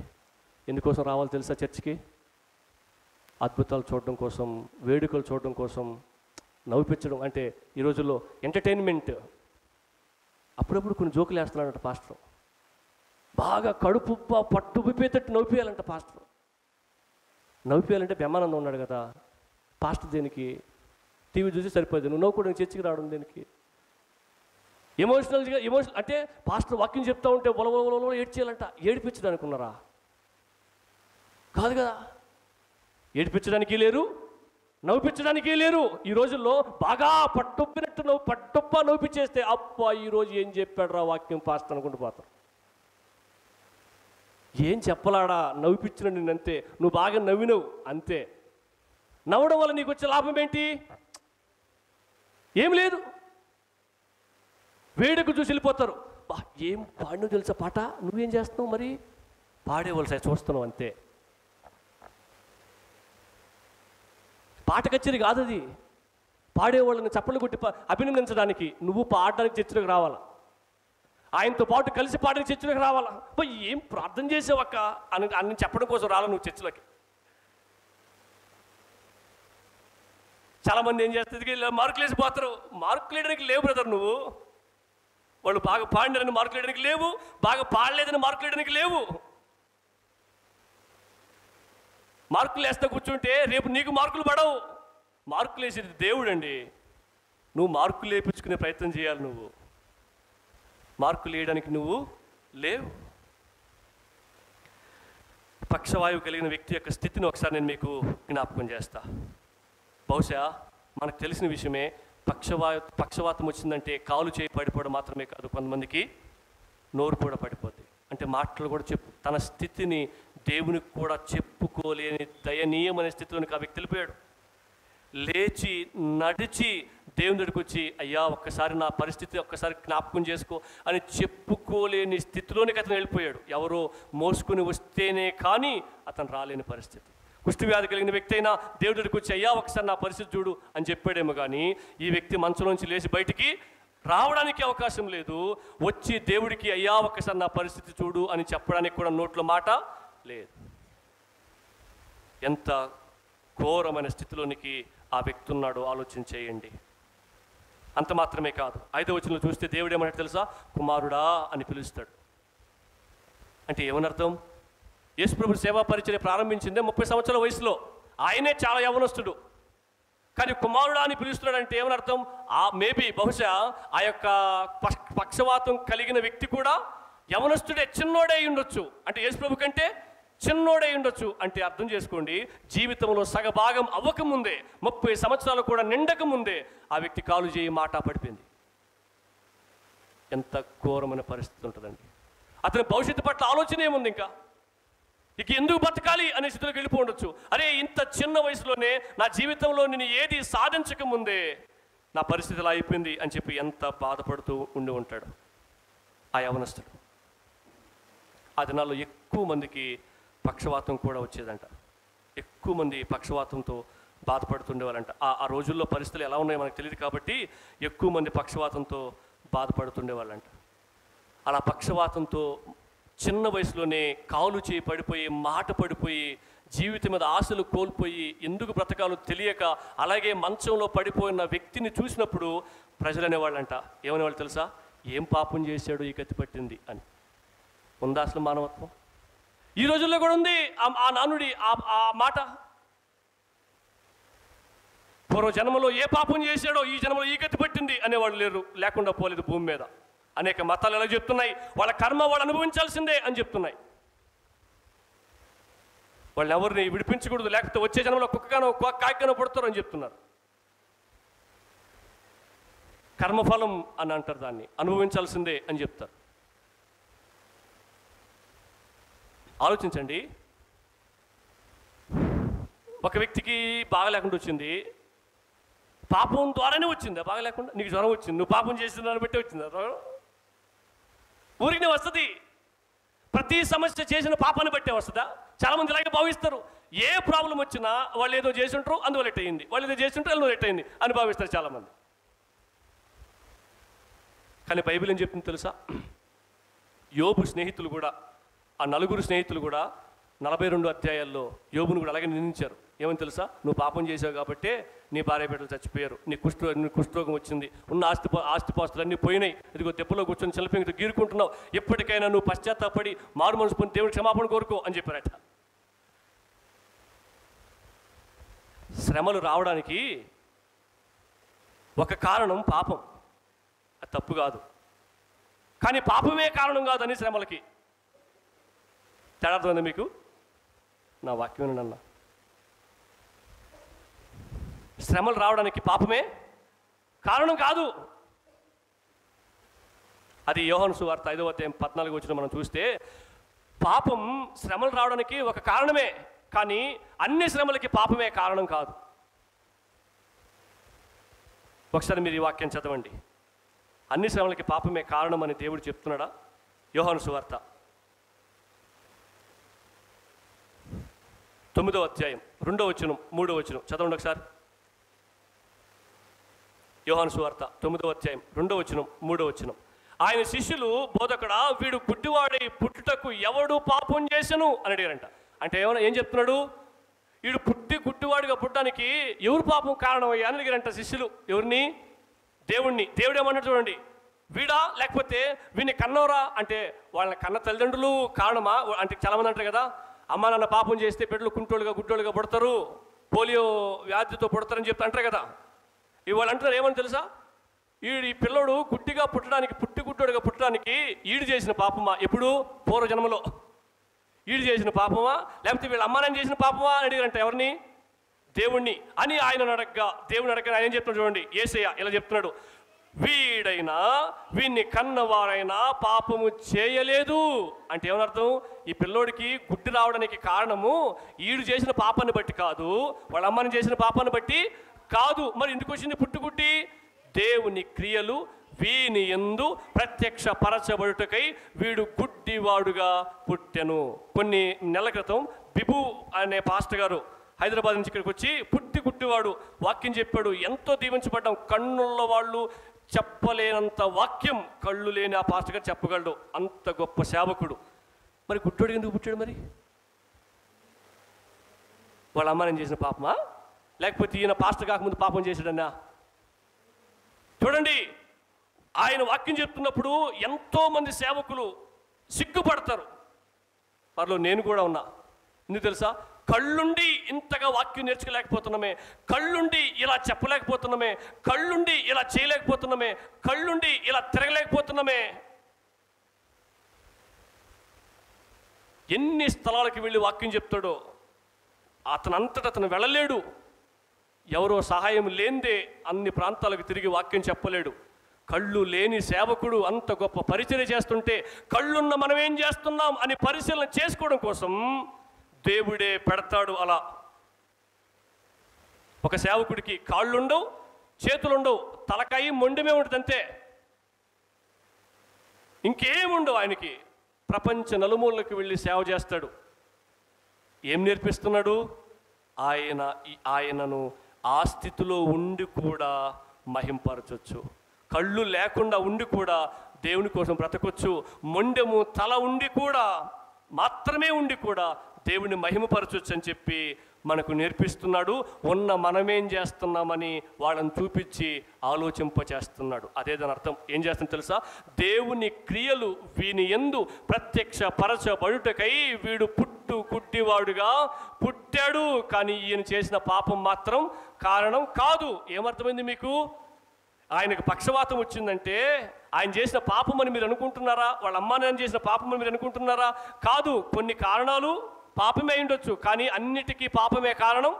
ఎందుకోసం రావాలి తెలుసా చర్చికి? అద్భుతాలు చూడడం కోసం, వేడుకలు చూడడం కోసం, నవ్విపించడం. అంటే ఈ రోజుల్లో ఎంటర్టైన్మెంట్. అప్పుడప్పుడు కొన్ని జోకులు వేస్తున్నాడంట పాస్టర్, బాగా కడుపు పట్టు ఉబ్బిపోయేటట్టు నవ్వుపేయాలంట పాస్టర్. నవ్వుపేయాలంటే బ్రహ్మానందం ఉన్నాడు కదా, పాస్టర్ దేనికి? టీవీ చూసి సరిపోదు, నువ్వు నవ్వుకోవడానికి చర్చికి రావడం దేనికి? ఎమోషనల్ అంటే పాస్టర్ వాక్యం చెప్తా ఉంటే బొలబొల ఏడ్చేయాలంట. ఏడిపించడానికి ఉన్నారా? కాదు కదా. ఏడిపించడానికి లేరు, నవ్వుపించడానికి లేరు. ఈ రోజుల్లో బాగా పట్టుప్పినట్టు పట్టుప్ప నవ్వుపించేస్తే, అబ్బా ఈరోజు ఏం చెప్పాడు రా వాక్యం పాస్టర్ అనుకుంటూ పోతారు. ఏం చెప్పలాడా, నవ్విపించిన నేను అంతే, నువ్వు బాగా నవ్వినవు అంతే. నవ్వడం వల్ల నీకు వచ్చే లాభం ఏంటి? ఏం లేదు. వేడుక చూసి వెళ్ళిపోతారు. బా ఏం పాడినో తెలుసా పాట, నువ్వేం చేస్తున్నావు మరి? పాడేవాళ్ళు చూస్తున్నావు అంతే. పాట కచేరీ కాదు అది. పాడేవాళ్ళని చప్పట్లు కొట్టి అభినందించడానికి, నువ్వు పాడడానికి చర్చలకు రావాలా, ఆయనతో పాటు కలిసి పాడడానికి చర్చలకు రావాలా. ఏం ప్రార్థన చేసావక్క అని చెప్పడం కోసం రాలా నువ్వు చర్చలకి. చాలామంది ఏం చేస్తుంది, మార్కులు వేసిపోతారు. మార్కులు వేయడానికి లేవు బ్రదర్ నువ్వు. వాళ్ళు బాగా పాడినారని మార్కులు వేయడానికి లేవు, బాగా పాడలేదని మార్కులు వేయడానికి లేవు. మార్కులు వేస్తా కూర్చుంటే రేపు నీకు మార్కులు పడవు. మార్కులు వేసేది దేవుడు అండి. నువ్వు మార్కులు వేయించుకునే ప్రయత్నం చేయాలి. నువ్వు మార్కులు వేయడానికి నువ్వు లేవు. పక్షవాయువు కలిగిన వ్యక్తి యొక్క స్థితిని ఒకసారి నేను మీకు జ్ఞాపకం చేస్తా. బహుశా మనకు తెలిసిన విషయమే, పక్షవాతం వచ్చిందంటే కాలు చేయి పడిపోవడం మాత్రమే కాదు, కొంతమందికి నోరు కూడా పడిపోద్ది. అంటే మాటలు కూడా తన స్థితిని దేవునికి కూడా చెప్పుకోలేని దయనీయమైన స్థితిలోనికి ఆ వ్యక్తి వెళ్ళిపోయాడు. లేచి నడిచి దేవుని దగ్గరికి వచ్చి, అయ్యా ఒక్కసారి నా పరిస్థితి ఒక్కసారి జ్ఞాపకం చేసుకో అని చెప్పుకోలేని స్థితిలోనికి అతను వెళ్ళిపోయాడు. ఎవరో మోసుకొని వస్తేనే కానీ అతను రాలేని పరిస్థితి. కుష్ఠవ్యాధి కలిగిన వ్యక్తి అయినా దేవుడి దగ్గరికి వచ్చి, అయ్యా ఒకసారి నా పరిస్థితి చూడు అని చెప్పాడేమో కానీ ఈ వ్యక్తి మంచంలోంచి లేచి బయటికి రావడానికి అవకాశం లేదు. వచ్చి దేవుడికి, అయ్యా ఒకసారి నా పరిస్థితి చూడు అని చెప్పడానికి కూడా నోట్లో మాట లేదు. ఎంత ఘోరమైన స్థితిలోనికి ఆ వ్యక్తి ఉన్నాడో ఆలోచన చేయండి. అంత మాత్రమే కాదు, 5వ వచనంలో చూస్తే దేవుడు ఏమంటాడు తెలుసా? కుమారుడా అని పిలుస్తాడు. అంటే ఏమనర్థం? యేసుప్రభు సేవా పరిచర్య ప్రారంభించిందే 30 సంవత్సరాల వయసులో. ఆయనే చాలా యవనస్తుడు, కానీ కుమారుడా అని పిలుస్తున్నాడంటే ఏమనర్థం? మేబీ బహుశా ఆ యొక్క పక్షవాతం కలిగిన వ్యక్తి కూడా యవనస్తుడే, చిన్నోడే ఉండొచ్చు. అంటే యేసుప్రభు కంటే చిన్నోడే ఉండొచ్చు. అంటే అర్థం చేసుకోండి, జీవితంలో సగభాగం అవ్వకముందే, 30 సంవత్సరాలు కూడా నిండకముందే ఆ వ్యక్తి కాలు చేయి మాట పడిపోయింది. ఎంత ఘోరమైన పరిస్థితి ఉంటుందండి. అతని భవిష్యత్తు పట్ల ఆలోచన ఏముంది? ఇంకా ఇక ఎందుకు బతకాలి అనే స్థితిలోకి వెళ్ళిపోవచ్చు. అరే ఇంత చిన్న వయసులోనే నా జీవితంలో నేను ఏది సాధించకముందే నా పరిస్థితి ఇలా అయిపోయింది అని చెప్పి ఎంత బాధపడుతూ ఉండి ఉంటాడు ఆ యవనస్తుడు. ఆ దినాల్లో ఎక్కువ మందికి పక్షవాతం కూడా వచ్చేదంట. ఎక్కువ మంది పక్షవాతంతో బాధపడుతుండేవాళ్ళంట. ఆ రోజుల్లో పరిస్థితులు ఎలా ఉన్నాయో మనకు తెలియదు కాబట్టి ఎక్కువ మంది పక్షవాతంతో బాధపడుతుండేవాళ్ళంట. అలా పక్షవాతంతో చిన్న వయసులోనే కాలు చేయి పడిపోయి, మాట పడిపోయి, జీవితం మీద ఆశలు కోల్పోయి, ఎందుకు బ్రతకాలో తెలియక అలాగే మంచంలో పడిపోయిన వ్యక్తిని చూసినప్పుడు ప్రజలు అనేవాళ్ళంట, ఏమనేవాళ్ళు తెలుసా? ఏం పాపం చేశాడు ఈ గతి పట్టింది అని. ఉందా అసలు మానవత్వం? ఈ రోజుల్లో కూడా ఉంది ఆ నానుడి, ఆ మాట. పూర్వ జన్మలో ఏ పాపం చేశాడో ఈ జన్మలో ఈ గతి పట్టింది అనేవాళ్ళు లేకుండా పోలేదు భూమి మీద. అనేక మతాలు ఎలా చెప్తున్నాయి, వాళ్ళ కర్మ వాళ్ళు అనుభవించాల్సిందే అని చెప్తున్నాయి. వాళ్ళని ఎవరిని విడిపించకూడదు, లేకపోతే వచ్చే జన్మలో కుక్కగానో కాకిగానో పుడతారు అని చెప్తున్నారు. కర్మఫలం అని అంటారు, దాన్ని అనుభవించాల్సిందే అని చెప్తారు. ఆలోచించండి, ఒక వ్యక్తికి బాగా లేకుండా వచ్చింది, పాపం ద్వారానే వచ్చిందా? బాగా లేకుండా నీకు జ్వరం వచ్చింది, నువ్వు పాపం చేసిన దాన్ని బట్టి వచ్చిందా? ఊరికి వస్తుంది. ప్రతి సమస్య చేసిన పాపాన్ని బట్టే వస్తుందా? చాలామంది ఇలాగే భావిస్తారు. ఏ ప్రాబ్లం వచ్చినా వాళ్ళు ఏదో చేసి ఉంటారు, అందువల్ల ఎట్ అయింది, వాళ్ళు ఏదో చేసి ఉంటారు, అందువల్ల ఎట్ అయింది అని భావిస్తారు చాలామంది. కానీ బైబిల్ ఏం చెప్తుంది తెలుసా? యోబు స్నేహితులు కూడా, ఆ నలుగురు స్నేహితులు కూడా 42 అధ్యాయాల్లో యోబును కూడా అలాగే నిందించారు. ఏమని తెలుసా? నువ్వు పాపం చేసావు కాబట్టి నీ భార్య బిడ్డలు చచ్చిపోయారు, నీ కుష్ఠరోగం వచ్చింది, ఉన్న ఆస్తిపాస్తులన్నీ పోయినాయి, ఇదిగో దెబ్బలో కూర్చొని చిలపింగితో గీరుకుంటున్నావు, ఎప్పటికైనా నువ్వు పశ్చాత్తాపడి మారు మనసు పొంది దేవుడి క్షమాపణ కోరుకో అని చెప్పారట. శ్రమలు రావడానికి ఒక కారణం పాపం, అది తప్పు కాదు. కానీ పాపమే కారణం కాదని శ్రమలకి. తేడా అర్థమైందా మీకు? నా వాక్యం వినండి. శ్రమలు రావడానికి పాపమే కారణం కాదు. అది యోహాను సువార్త 5వ అధ్యాయం 14 వచ్చిన మనం చూస్తే, పాపం శ్రమలు రావడానికి ఒక కారణమే, కానీ అన్ని శ్రమలకి పాపమే కారణం కాదు. ఒకసారి మీరు ఈ వాక్యం చదవండి. అన్ని శ్రమలకి పాపమే కారణం అని దేవుడు చెప్తున్నాడా? యోహాను సువార్త 9వ అధ్యాయం 2వ వచనం 3వ వచనం చదవండి ఒకసారి. యోహాను సువార్త 9వ అధ్యాయం 2వ వచనం 3వ వచనం. ఆయన శిష్యులు, బోధకుడా, వీడు గుడ్డివాడై పుట్టుటకు ఎవడు పాపం చేసెను అని అడిగారంట. అంటే ఏం చెప్తున్నాడు? వీడు గుడ్డివాడిగా పుట్టడానికి ఎవరు పాపం కారణమయ్యా అని అడిగారంట శిష్యులు. ఎవరిని? దేవుణ్ణి. దేవుడు ఏమన్నాడు చూడండి, వీడా లేకపోతే వీడిని కన్నవరా అంటే వాళ్ళని కన్న తల్లిదండ్రులు కారణమా అంటే చాలామంది అంటారు కదా, అమ్మ నాన్న పాపం చేస్తే బిడ్డలు కుంటోళ్ళుగా గుడ్డోళ్ళుగా పుడతారు, పోలియో వ్యాధితో పుడతారని చెప్తా అంటారు కదా. ఇవాళ అంటున్నారు ఏమని తెలుసా? ఈ పిల్లడు గుడ్డిగా గుడ్డోడిగా పుట్టడానికి ఈడు చేసిన పాపమా? ఎప్పుడు? పూర్వజన్మలో ఈడు చేసిన పాపమా, లేకపోతే వీళ్ళ అమ్మానాన్ని చేసిన పాపమా అని అడిగారంట. ఎవరిని? దేవుణ్ణి. అని ఆయన దేవుని అడగగా ఆయన ఏం చెప్తున్నాడు చూడండి. యేసయ్య ఇలా చెప్తున్నాడు, వీడైనా వీడిని కన్నవారైనా పాపము చేయలేదు అంటే ఏమనర్థం? ఈ పిల్లోడికి గుడ్డి రావడానికి కారణము ఈడు చేసిన పాపాన్ని బట్టి కాదు, వాళ్ళ అమ్మని చేసిన పాపాన్ని బట్టి కాదు. మరి ఎందుకు వచ్చింది పుట్టుగుడ్డి? దేవుని క్రియలు వీని యందు ప్రత్యక్ష పరచబడుటకై వీడు గుడ్డివాడుగా పుట్టెను. కొన్ని నెలల క్రితం బిబు అనే పాస్టర్ గారు హైదరాబాద్ నుంచి ఇక్కడికి వచ్చి గుడ్డివాడు వాక్యం చెప్పాడు. ఎంతో దీవించబడ్డాం. కన్నుల వాళ్ళు చెప్పలేనంత వాక్యం కళ్ళు లేని ఆ పాస్టర్ గారు చెప్పగలడు. అంత గొప్ప సేవకుడు. మరి గుడ్డోడు ఎందుకు పుట్టాడు? మరి వాళ్ళ అమ్మ నేను చేసిన పాపమా, లేకపోతే ఈయన పాస్టర్ కాకముందు పాపం చేశాడన్నా? చూడండి, ఆయన వాక్యం చెప్తున్నప్పుడు ఎంతోమంది సేవకులు సిగ్గుపడతారు. వారిలో నేను కూడా ఉన్నా. ఎందుకు తెలుసా? కళ్ళుండి ఇంతగా వాక్యం నేర్చుకోలేకపోతున్నామే, కళ్ళుండి ఇలా చెప్పలేకపోతున్నామే, కళ్ళుండి ఇలా చేయలేకపోతున్నామే, కళ్ళుండి ఇలా తిరగలేకపోతున్నామే. ఎన్ని స్థలాలకు వెళ్ళి వాక్యం చెప్తాడో అతనంతటా అతను వెళ్ళలేడు. ఎవరో సహాయం లేనిదే అన్ని ప్రాంతాలకు తిరిగి వాక్యం చెప్పలేడు. కళ్ళు లేని సేవకుడు అంత గొప్ప పరిచర్య చేస్తుంటే కళ్ళున్న మనం ఏం చేస్తున్నాం అని పరిశీలన చేసుకోవడం కోసం దేవుడే పెడతాడు. అలా ఒక సేవకుడికి కాళ్ళుండవు, చేతులుండవు, తలకాయి మొండమే ఉంటుంది అంతే, ఇంకేముండవు. ఆయనకి ప్రపంచ నలుమూలకి వెళ్ళి సేవ చేస్తాడు. ఏం నేర్పిస్తున్నాడు? ఆయనను ఆ స్థితిలో ఉండి కూడా మహింపరచొచ్చు. కళ్ళు లేకుండా ఉండి కూడా దేవుని కోసం బ్రతకొచ్చు. మొండెము తల ఉండి కూడా మాత్రమే ఉండి కూడా దేవుని మహిమపరచొచ్చు అని చెప్పి మనకు నేర్పిస్తున్నాడు. ఉన్న మనమేం చేస్తున్నామని వాళ్ళని చూపించి ఆలోచింపచేస్తున్నాడు. అదే దాని అర్థం. ఏం చేస్తుందో తెలుసా? దేవుని క్రియలు వీని యందు ప్రత్యక్ష పరచబడుటకై వీడు గుడ్డివాడుగా పుట్టాడు, కానీ ఈయన చేసిన పాపం మాత్రం కారణం కాదు. ఏమర్థమైంది మీకు? ఆయనకు పక్షవాతం వచ్చిందంటే ఆయన చేసిన పాపం అని మీరు అనుకుంటున్నారా? వాళ్ళ అమ్మా నాన్న చేసిన పాపం అని మీరు అనుకుంటున్నారా? కాదు. కొన్ని కారణాలు పాపమే ఉండొచ్చు, కానీ అన్నిటికీ పాపమే కారణం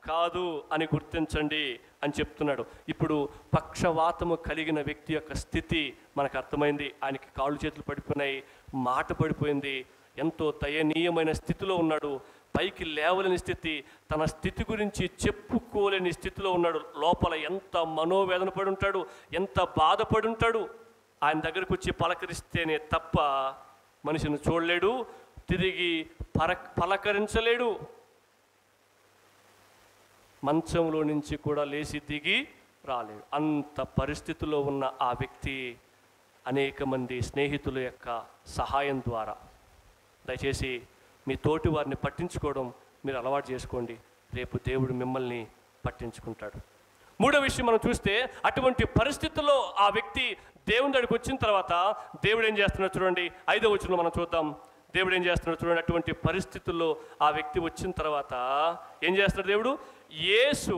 కాదు అని గుర్తించండి అని చెప్తున్నాడు. ఇప్పుడు పక్షవాతము కలిగిన వ్యక్తి యొక్క స్థితి మనకు అర్థమైంది. ఆయనకి కాళ్ళు చేతులు పడిపోయినాయి, మాట పడిపోయింది, ఎంతో దయనీయమైన స్థితిలో ఉన్నాడు. పైకి లేవలేని స్థితి, తన స్థితి గురించి చెప్పుకోలేని స్థితిలో ఉన్నాడు. లోపల ఎంత మనోవేదన పడి ఉంటాడు, ఎంత బాధపడి ఉంటాడు. ఆయన దగ్గరకు వచ్చి పలకరిస్తేనే తప్ప మనిషిని చూడలేడు, తిరిగి పలకరించలేడు. మంచంలో నుంచి కూడా లేచి దిగి రాలేడు. అంత పరిస్థితిలో ఉన్న ఆ వ్యక్తి అనేక మంది స్నేహితుల యొక్క సహాయం ద్వారా, దయచేసి మీ తోటి వారిని పట్టించుకోవడం మీరు అలవాటు చేసుకోండి. రేపు దేవుడు మిమ్మల్ని పట్టించుకుంటాడు. మూడో విషయం మనం చూస్తే, అటువంటి పరిస్థితుల్లో ఆ వ్యక్తి దేవుని దగ్గరికి వచ్చిన తర్వాత దేవుడు ఏం చేస్తున్నాడు చూడండి. 5వ వచనంలో మనం చూద్దాం. దేవుడు ఏం చేస్తున్నాడు చూడండి. అటువంటి పరిస్థితుల్లో ఆ వ్యక్తి వచ్చిన తర్వాత ఏం చేస్తున్నాడు దేవుడు? యేసు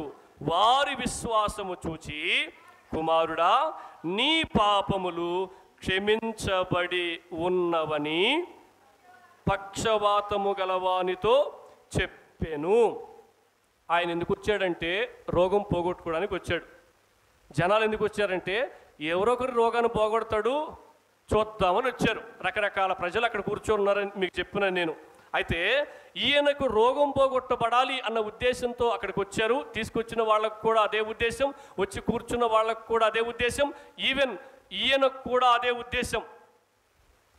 వారి విశ్వాసము చూచి, కుమారుడా, నీ పాపములు క్షమించబడి ఉన్నవని పక్షవాతము గలవానితో చెప్పెను. ఆయన ఎందుకు వచ్చాడంటే రోగం పోగొట్టుకోవడానికి వచ్చాడు. జనాలు ఎందుకు వచ్చారంటే ఎవరొకరు రోగాన్ని పోగొడతాడు చూద్దామని వచ్చారు. రకరకాల ప్రజలు అక్కడ కూర్చొని ఉన్నారని మీకు చెప్పినాను నేను. అయితే ఈయనకు రోగం పోగొట్టబడాలి అన్న ఉద్దేశంతో అక్కడికి వచ్చారు. తీసుకొచ్చిన వాళ్ళకు కూడా అదే ఉద్దేశం, వచ్చి కూర్చున్న వాళ్ళకు కూడా అదే ఉద్దేశం, ఈవెన్ ఈయనకు కూడా అదే ఉద్దేశం.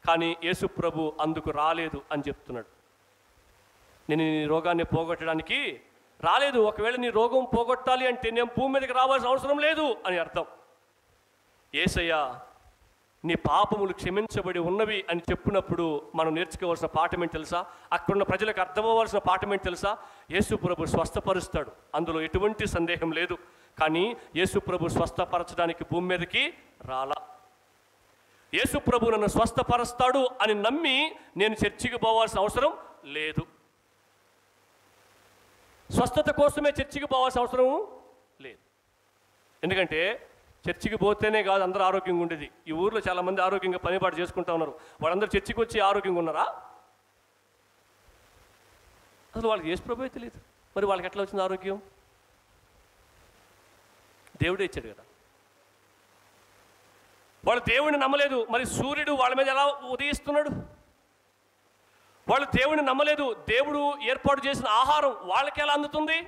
కానీ యేసు ప్రభు అందుకు రాలేదు అని చెప్తున్నాడు. నేను నీ రోగాన్ని పోగొట్టడానికి రాలేదు. ఒకవేళ నీ రోగం పోగొట్టాలి అంటే నేను భూమి మీదకి రావాల్సిన అవసరం లేదు అని అర్థం. యేసయ్య నీ పాపములు క్షమించబడి ఉన్నవి అని చెప్పినప్పుడు మనం నేర్చుకోవాల్సిన పాఠం ఏంటి తెలుసా? అక్కడున్న ప్రజలకు అర్థమవ్వాల్సిన పాఠం ఏంటి తెలుసా? యేసు ప్రభు స్వస్థపరుస్తాడు, అందులో ఎటువంటి సందేహం లేదు. కానీ యేసు ప్రభు స్వస్థపరచడానికి భూమి మీదకి రాలా. యేసు ప్రభు నన్ను స్వస్థపరుస్తాడు అని నమ్మి నేను చర్చికి పోవాల్సిన అవసరం లేదు. స్వస్థత కోసమే చర్చికి పోవాల్సిన అవసరం లేదు. ఎందుకంటే చర్చికి పోతేనే కాదు అందరూ ఆరోగ్యంగా ఉండేది. ఈ ఊర్లో చాలామంది ఆరోగ్యంగా పనిపాటు చేసుకుంటా ఉన్నారు. వాళ్ళందరూ చర్చికి వచ్చి ఆరోగ్యంగా ఉన్నారా? అసలు వాళ్ళకి యేసు ప్రభువే తెలియదు. మరి వాళ్ళకి ఎట్లా వచ్చింది ఆరోగ్యం? దేవుడే ఇచ్చాడు కదా. వాళ్ళు దేవుడిని నమ్మలేదు, మరి సూర్యుడు వాళ్ళ మీద ఎలా ఉదయిస్తున్నాడు? వాళ్ళు దేవుడిని నమ్మలేదు, దేవుడు ఏర్పాటు చేసిన ఆహారం వాళ్ళకి ఎలా అందుతుంది?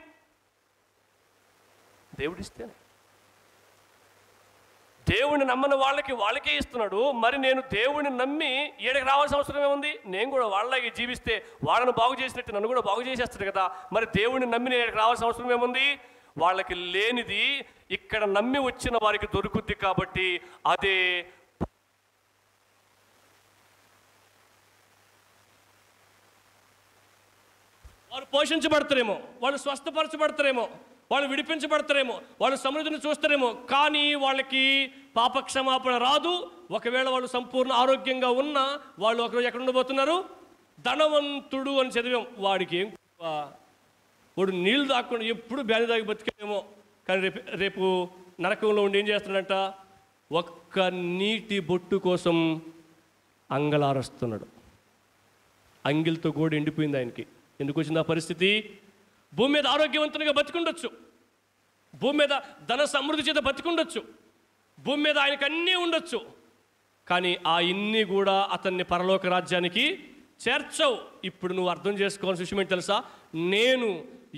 దేవుడు ఇస్తేనే. దేవుడిని నమ్మని వాళ్ళకే ఇస్తున్నాడు. మరి నేను దేవుడిని నమ్మి ఈడకి రావాల్సిన అవసరం ఏముంది? నేను కూడా వాళ్ళకి జీవిస్తే వాళ్ళని బాగు చేసినట్టు నన్ను కూడా బాగు చేసేస్తాడు కదా. మరి దేవుడిని నమ్మి నేను ఈడకి రావాల్సిన అవసరం ఏముంది? వాళ్ళకి లేనిది ఇక్కడ నమ్మి వచ్చిన వారికి దొరుకుద్ది. కాబట్టి అదే వాళ్ళు పోషించబడతారేమో, వాళ్ళు స్వస్థపరచబడతారేమో, వాళ్ళు విడిపించబడతారేమో, వాళ్ళు సమృద్ధిని చూస్తారేమో, కానీ వాళ్ళకి పాపక్షమాపణ రాదు. ఒకవేళ వాళ్ళు సంపూర్ణ ఆరోగ్యంగా ఉన్నా వాళ్ళు ఒకరోజు ఎక్కడ ఉండబోతున్నారు? ధనవంతుడు అని చదివాం. వాడికి ఏం, వాడు నీళ్ళు తాకుండా ఎప్పుడు బ్యాని తాగి బతికేమో, కానీ రేపు నరకంలో ఉండి ఏం చేస్తున్నాడంట? ఒక్క నీటి బొట్టు కోసం అంగలారుస్తున్నాడు. అంగిల్తో గోడు ఎండిపోయింది ఆయనకి. ఎందుకు వచ్చింది ఆ పరిస్థితి? భూమి మీద ఆరోగ్యవంతునిగా బతికుండొచ్చు, భూమి మీద ధన సమృద్ధి చేత బతికుండొచ్చు, భూమి మీద ఆయనకు అన్నీ ఉండొచ్చు, కానీ ఆ ఇన్ని కూడా అతన్ని పరలోక రాజ్యానికి చేర్చవు. ఇప్పుడు నువ్వు అర్థం చేసుకోవాల్సిన విషయం ఏంటి తెలుసా? నేను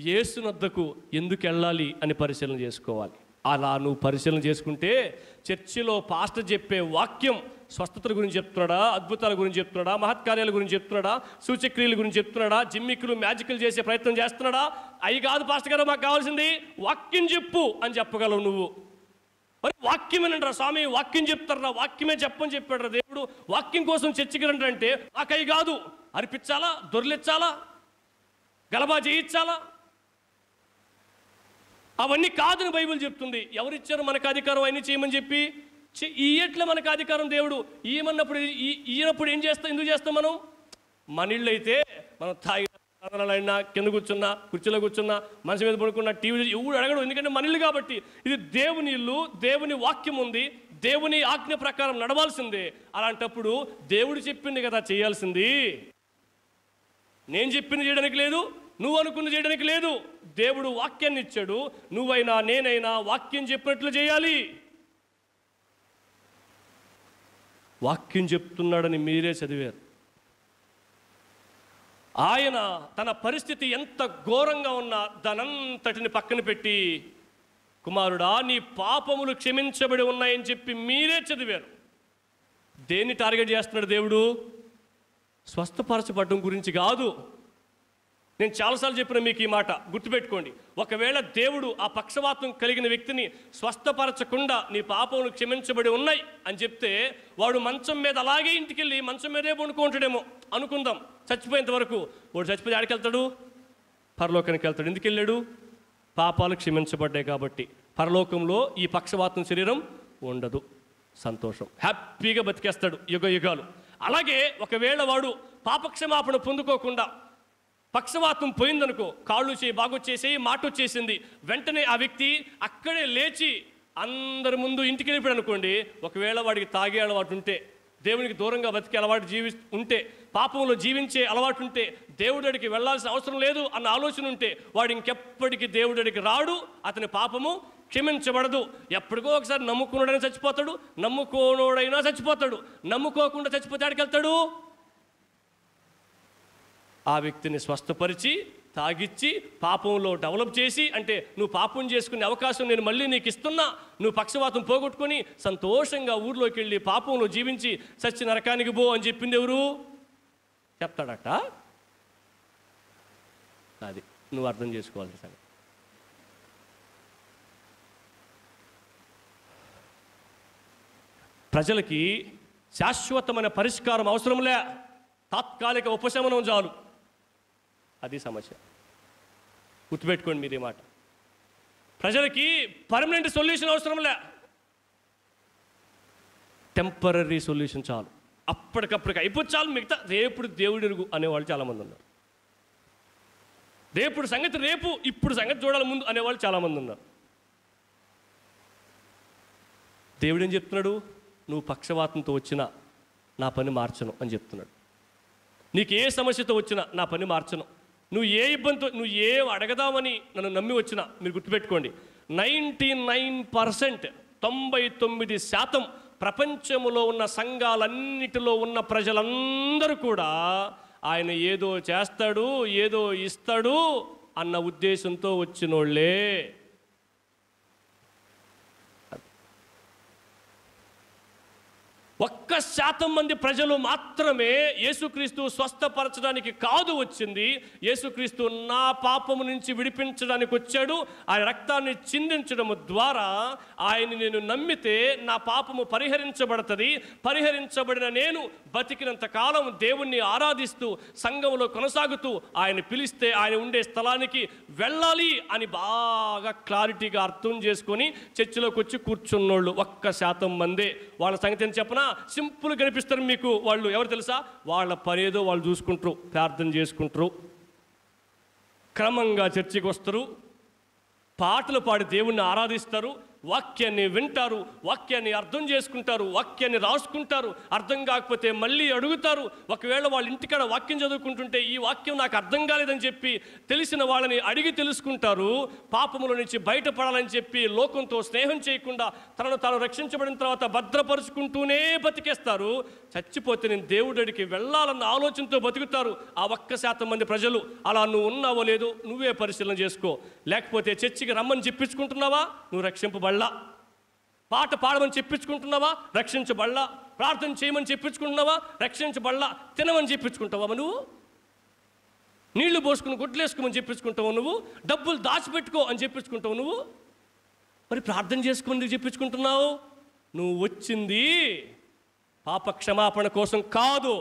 యేసునొద్దకు ఎందుకు వెళ్ళాలి అని పరిశీలన చేసుకోవాలి. అలా నువ్వు పరిశీలన చేసుకుంటే చర్చిలో పాస్టర్ చెప్పే వాక్యం స్వస్థతల గురించి చెప్తున్నాడా, అద్భుతాల గురించి చెప్తున్నాడా, మహత్కార్యాల గురించి చెప్తున్నాడా, సూచక్రియల గురించి చెప్తున్నాడా, జిమ్మికులు మ్యాజిక్లు చేసే ప్రయత్నం చేస్తున్నాడా? అవి కాదు పాస్టర్ గారు, మాకు కావాల్సింది వాక్యం చెప్పు అని చెప్పగలవు నువ్వు. మరి వాక్యం ఏనంటారా స్వామి? వాక్యం చెప్తారా? వాక్యమే చెప్పని చెప్పాడు దేవుడు. వాక్యం కోసం చర్చికి రండి అంటే నాకు అవి కాదు, అరిపించాలా, దొర్లిచ్చాలా? గలబా చేయించాలా? అవన్నీ కాదని బైబిల్ చెప్తుంది. ఎవరిచ్చారు మనకు అధికారం అవన్నీ చేయమని చెప్పి? ఇయ్యట్లే మనకు అధికారం దేవుడు. ఈయనప్పుడు ఏం చేస్తాం? ఎందుకు చేస్తాం మనం? మన ఇళ్ళు అయితే మనం తాగినా, కింద కూర్చున్నా, కుర్చీలో కూర్చున్నా, మనసు మీద పడుకున్నా, టీవీ ఎవడు అడగడు. ఎందుకంటే మన ఇల్లు కాబట్టి. ఇది దేవుని ఇల్లు, దేవుని వాక్యం ఉంది, దేవుని ఆజ్ఞ ప్రకారం నడవాల్సిందే. అలాంటప్పుడు దేవుడు చెప్పింది కదా చేయాల్సింది. నేను చెప్పింది చేయడానికి లేదు, నువ్వు అనుకుని చేయడానికి లేదు. దేవుడు వాక్యాన్ని ఇచ్చాడు. నువ్వైనా నేనైనా వాక్యం చెప్పినట్లు చేయాలి. వాక్యం చెప్తున్నాడని మీరే చదివారు. ఆయన తన పరిస్థితి ఎంత ఘోరంగా ఉన్నా దానంతటిని పక్కన పెట్టి, కుమారుడా నీ పాపములు క్షమించబడి ఉన్నాయని చెప్పి మీరే చదివారు. దేన్ని టార్గెట్ చేస్తున్నాడు దేవుడు? స్వస్థపరచబడడం గురించి కాదు. నేను చాలాసార్లు చెప్పిన మీకు ఈ మాట గుర్తుపెట్టుకోండి. ఒకవేళ దేవుడు ఆ పక్షవాతం కలిగిన వ్యక్తిని స్వస్థపరచకుండా నీ పాపములు క్షమించబడి ఉన్నాయి అని చెప్తే, వాడు మంచం మీద అలాగే ఇంటికి వెళ్ళి మంచం మీదే పండుకుంటాడేమో అనుకుందాం. చచ్చిపోయేంత వరకు. వాడు చచ్చిపోయి ఆడికి వెళ్తాడు, పరలోకానికి వెళ్తాడు. ఎందుకు వెళ్ళాడు? పాపాలు క్షమించబడ్డాయి కాబట్టి. పరలోకంలో ఈ పక్షవాతం శరీరం ఉండదు. సంతోషం, హ్యాపీగా బతికేస్తాడు యుగ యుగాలు. అలాగే ఒకవేళ వాడు పాపక్షమాపణ పొందుకోకుండా పక్షవాతం పోయిందనుకో, కాళ్ళు చేయి బాగొచ్చేసేయి, మాట వచ్చేసింది, వెంటనే ఆ వ్యక్తి అక్కడే లేచి అందరి ముందు ఇంటికి వెళ్ళిపోయాడు అనుకోండి. ఒకవేళ వాడికి తాగే అలవాటు ఉంటే, దేవునికి దూరంగా బతికే అలవాటు ఉంటే, పాపంలో జీవించే అలవాటు ఉంటే, దేవుడికి వెళ్ళాల్సిన అవసరం లేదు అన్న ఆలోచన ఉంటే, వాడు ఇంకెప్పటికీ దేవుడికి రాడు. అతని పాపము క్షమించబడదు. ఎప్పటికో ఒకసారి నమ్ముకున్నాడైనా చచ్చిపోతాడు, నమ్ముకోనోడైనా చచ్చిపోతాడు. నమ్ముకోకుండా చచ్చిపోతే ఆడికి వెళ్తాడు. ఆ వ్యక్తిని స్వస్థపరిచి తాగిచ్చి పాపంలో డెవలప్ చేసి, అంటే నువ్వు పాపం చేసుకునే అవకాశం నేను మళ్ళీ నీకు ఇస్తున్నా, నువ్వు పక్షవాతం పోగొట్టుకొని సంతోషంగా ఊర్లోకి వెళ్ళి పాపంలో జీవించి సచ్చి నరకానికి పో అని చెప్పింది ఎవరు? చెప్తాడట. అది నువ్వు అర్థం చేసుకోవాల్సిన సంగతి. ప్రజలకి శాశ్వతమైన పరిష్కారం అవసరంలే, తాత్కాలిక ఉపశమనం చాలు. అది సమస్య. గుర్తుపెట్టుకోండి మీరు ఈ మాట. ప్రజలకి పర్మనెంట్ సొల్యూషన్ అవసరంలే, టెంపరీ సొల్యూషన్ చాలు. అప్పటికప్పటికి అయిపోయి చాలు, మిగతా రేపుడు దేవుడు ఎరుగు అనేవాళ్ళు చాలామంది ఉన్నారు. రేపుడు సంగతి రేపు, ఇప్పుడు సంగతి చూడాలి ముందు అనేవాళ్ళు చాలామంది ఉన్నారు. దేవుడు ఏం చెప్తున్నాడు? నువ్వు పక్షవాతంతో వచ్చినా నా పని మార్చను అని చెప్తున్నాడు. నీకు ఏ సమస్యతో వచ్చినా నా పని మార్చను. నువ్వు ఏ ఇబ్బందితో, నువ్వు ఏ అడగదామని నన్ను నమ్మి వచ్చినా, మీరు గుర్తుపెట్టుకోండి, 99% 99% ప్రపంచంలో ఉన్న సంఘాలన్నిటిలో ఉన్న ప్రజలందరూ కూడా ఆయన ఏదో చేస్తాడు, ఏదో ఇస్తాడు అన్న ఉద్దేశంతో వచ్చినోళ్ళే. ఒక్క 1% మంది ప్రజలు మాత్రమే యేసుక్రీస్తు స్వస్థపరచడానికి కాదు వచ్చింది. యేసుక్రీస్తు నా పాపము నుంచి విడిపించడానికి వచ్చాడు. ఆయన రక్తాన్ని చిందించడం ద్వారా ఆయన్ని నేను నమ్మితే నా పాపము పరిహరించబడుతుంది. పరిహరించబడిన నేను బతికినంత కాలం దేవుణ్ణి ఆరాధిస్తూ సంఘంలో కొనసాగుతూ ఆయన పిలిస్తే ఆయన ఉండే స్థలానికి వెళ్ళాలి అని బాగా క్లారిటీగా అర్థం చేసుకొని చర్చిలోకి వచ్చి కూర్చున్నోళ్ళు 1% మందే. వాళ్ళ సంగతి ఏం చెప్పనా? సింపుల్ కనిపిస్తారు మీకు. వాళ్ళు ఎవరు తెలుసా? వాళ్ళ పనేదో వాళ్ళు చూసుకుంటారు, ప్రార్థన చేసుకుంటారు, క్రమంగా చర్చికి వస్తారు, పాటలు పాడి దేవుణ్ణి ఆరాధిస్తారు, వాక్యాన్ని వింటారు, వాక్యాన్ని అర్థం చేసుకుంటారు, వాక్యాన్ని రాసుకుంటారు, అర్థం కాకపోతే మళ్ళీ అడుగుతారు. ఒకవేళ వాళ్ళ ఇంటికాడ వాక్యం చదువుకుంటుంటే ఈ వాక్యం నాకు అర్థం కాలేదని చెప్పి తెలిసిన వాళ్ళని అడిగి తెలుసుకుంటారు. పాపముల నుంచి బయటపడాలని చెప్పి లోకంతో స్నేహం చేయకుండా తనను తాను రక్షించబడిన తర్వాత భద్రపరుచుకుంటూనే బతికేస్తారు. చచ్చిపోతే నేను దేవుడికి వెళ్ళాలన్న ఆలోచనతో బతుకుతారు ఆ 1% మంది ప్రజలు. అలా నువ్వు ఉన్నావో లేదో నువ్వే పరిశీలన చేసుకో. లేకపోతే చర్చికి రమ్మని చెప్పించుకుంటున్నావా? నువ్వు రక్షింపబడలా. పాట పాడమని చెప్పించుకుంటున్నావా? రక్షించబడలా. ప్రార్థన చేయమని చెప్పించుకుంటున్నావా? రక్షించబడలా. తినమని చెప్పించుకుంటావా నువ్వు? నీళ్లు పోసుకుని గుడ్లేసుకోమని చెప్పించుకుంటావు నువ్వు? డబ్బులు దాచిపెట్టుకో అని చెప్పించుకుంటావు నువ్వు? మరి ప్రార్థన చేసుకుని చెప్పించుకుంటున్నావు? నువ్వు వచ్చింది పాప క్షమాపణ కోసం కాదు.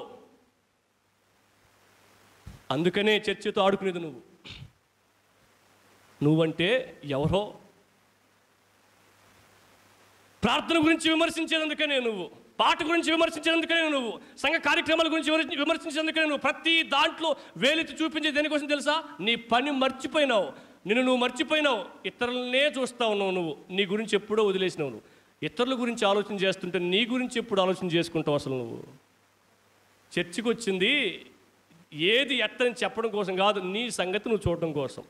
అందుకనే చర్చితో ఆడుకునేది నువ్వు. నువ్వంటే ఎవరో. ప్రార్థన గురించి విమర్శించేందుకనే నువ్వు, పాట గురించి విమర్శించేందుకనే నువ్వు, సంఘ కార్యక్రమాల గురించి విమర్శించేందుకనే నువ్వు ప్రతి దాంట్లో వేలెత్తి చూపించే దేనికోసం తెలుసా? నీ పని మర్చిపోయినావు, నువ్వు మర్చిపోయినావు, ఇతరులనే చూస్తా ఉన్నావు. నువ్వు నీ గురించి ఎప్పుడో వదిలేసినావు. నువ్వు ఇతరుల గురించి ఆలోచన చేస్తుంటే నీ గురించి ఎప్పుడు ఆలోచన చేసుకుంటావు? అసలు నువ్వు చర్చికి వచ్చింది ఏది ఎత్తని చెప్పడం కోసం కాదు, నీ సంగతి నువ్వు చూడడం కోసం.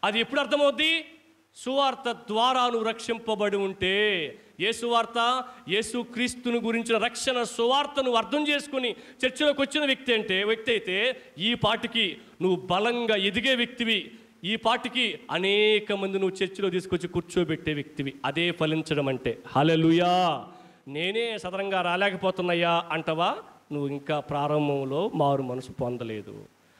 అది ఎప్పుడు అర్థమవుద్ది? సువార్త ద్వారా నువ్వు రక్షింపబడి ఉంటే. ఏ సువార్త? యేసు క్రీస్తుని గురించిన రక్షణ సువార్త నువ్వు అర్థం చేసుకుని చర్చిలోకి వచ్చిన వ్యక్తి అయితే ఈ పాటికి నువ్వు బలంగా ఎదిగే వ్యక్తివి. ఈ పాటికి అనేక మంది నువ్వు చర్చిలో తీసుకొచ్చి కూర్చోబెట్టే వ్యక్తివి. అదే ఫలించడం అంటే. హల్లెలూయా. నేనే సదరంగా రాలేకపోతున్నాయా అంటవా? నువ్వు ఇంకా ప్రారంభంలో మారు మనసు పొందలేదు,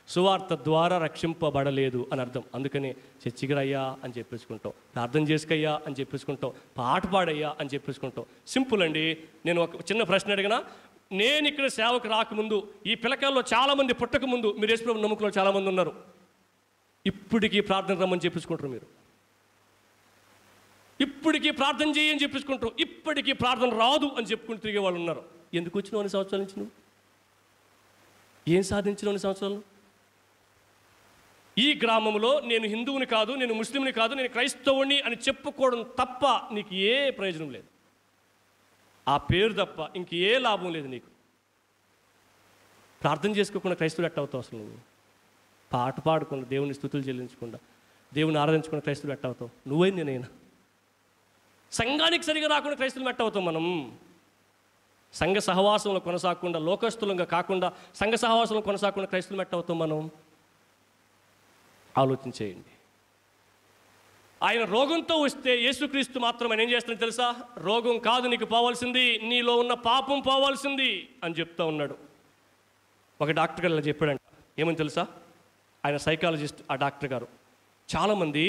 సువార్త ద్వారా రక్షింపబడలేదు అని అర్థం. అందుకని చర్చికి రయ్యా అని చెప్పేసుకుంటావు, ప్రార్థన చేసుకయ్యా అని చెప్పేసుకుంటావు, పాట పాడయ్యా అని చెప్పేసుకుంటావు. సింపుల్ అండి. నేను ఒక చిన్న ప్రశ్న అడిగినా, నేను ఇక్కడ సేవకు రాకముందు, ఈ పిల్లకాయల్లో చాలామంది పుట్టకముందు మీరు యేసుప్రభు నమ్మకంలో చాలామంది ఉన్నారు. ఇప్పటికీ ప్రార్థన రమ్మని చెప్పించుకుంటారు. మీరు ఇప్పటికీ ప్రార్థన చేయని చెప్పించుకుంటారు. ఇప్పటికీ ప్రార్థన రాదు అని చెప్పుకుంటూ తిరిగే వాళ్ళు ఉన్నారు. ఎందుకు వచ్చినావు అన్ని సంవత్సరాల నుంచి? నువ్వు ఏం సాధించినావు అన్ని సంవత్సరాలు? ఈ గ్రామంలో నేను హిందువుని కాదు, నేను ముస్లింని కాదు, నేను క్రైస్తవుని అని చెప్పుకోవడం తప్ప నీకు ఏ ప్రయోజనం లేదు. ఆ పేరు తప్ప ఇంక ఏ లాభం లేదు నీకు. ప్రార్థన చేసుకోకుండా క్రైస్తవుడు ఎట్ట అవుతావు అసలు? నువ్వు పాట పాడకుండా, దేవుని స్తుతులు చెల్లించకుండా, దేవుని ఆరాధించకుండా క్రైస్తవుడు ఎట్ట అవుతావు? నువ్వైంది నేనైనా. సంఘానికి సరిగా రాకుండా క్రైస్తవులు ఎట్ట అవుతాం మనం? సంఘ సహవాసంలో కొనసాగకుండా, లోకస్తులంగా కాకుండా సంఘ సహవాసంలో కొనసాగకుండా క్రైస్తవులు ఎట్ట అవుతాం మనం? ఆలోచించేయండి. ఆయన రోగంతో వస్తే యేసుక్రీస్తు మాత్రం ఆయన ఏం చేస్తాడని తెలుసా? రోగం కాదు నీకు పోవాల్సింది, నీలో ఉన్న పాపం పోవాల్సింది అని చెప్తా ఉన్నాడు. ఒక డాక్టర్ గారు ఇలా చెప్పాడంట. ఏమని తెలుసా? ఆయన సైకాలజిస్ట్. ఆ డాక్టర్ గారు చాలామంది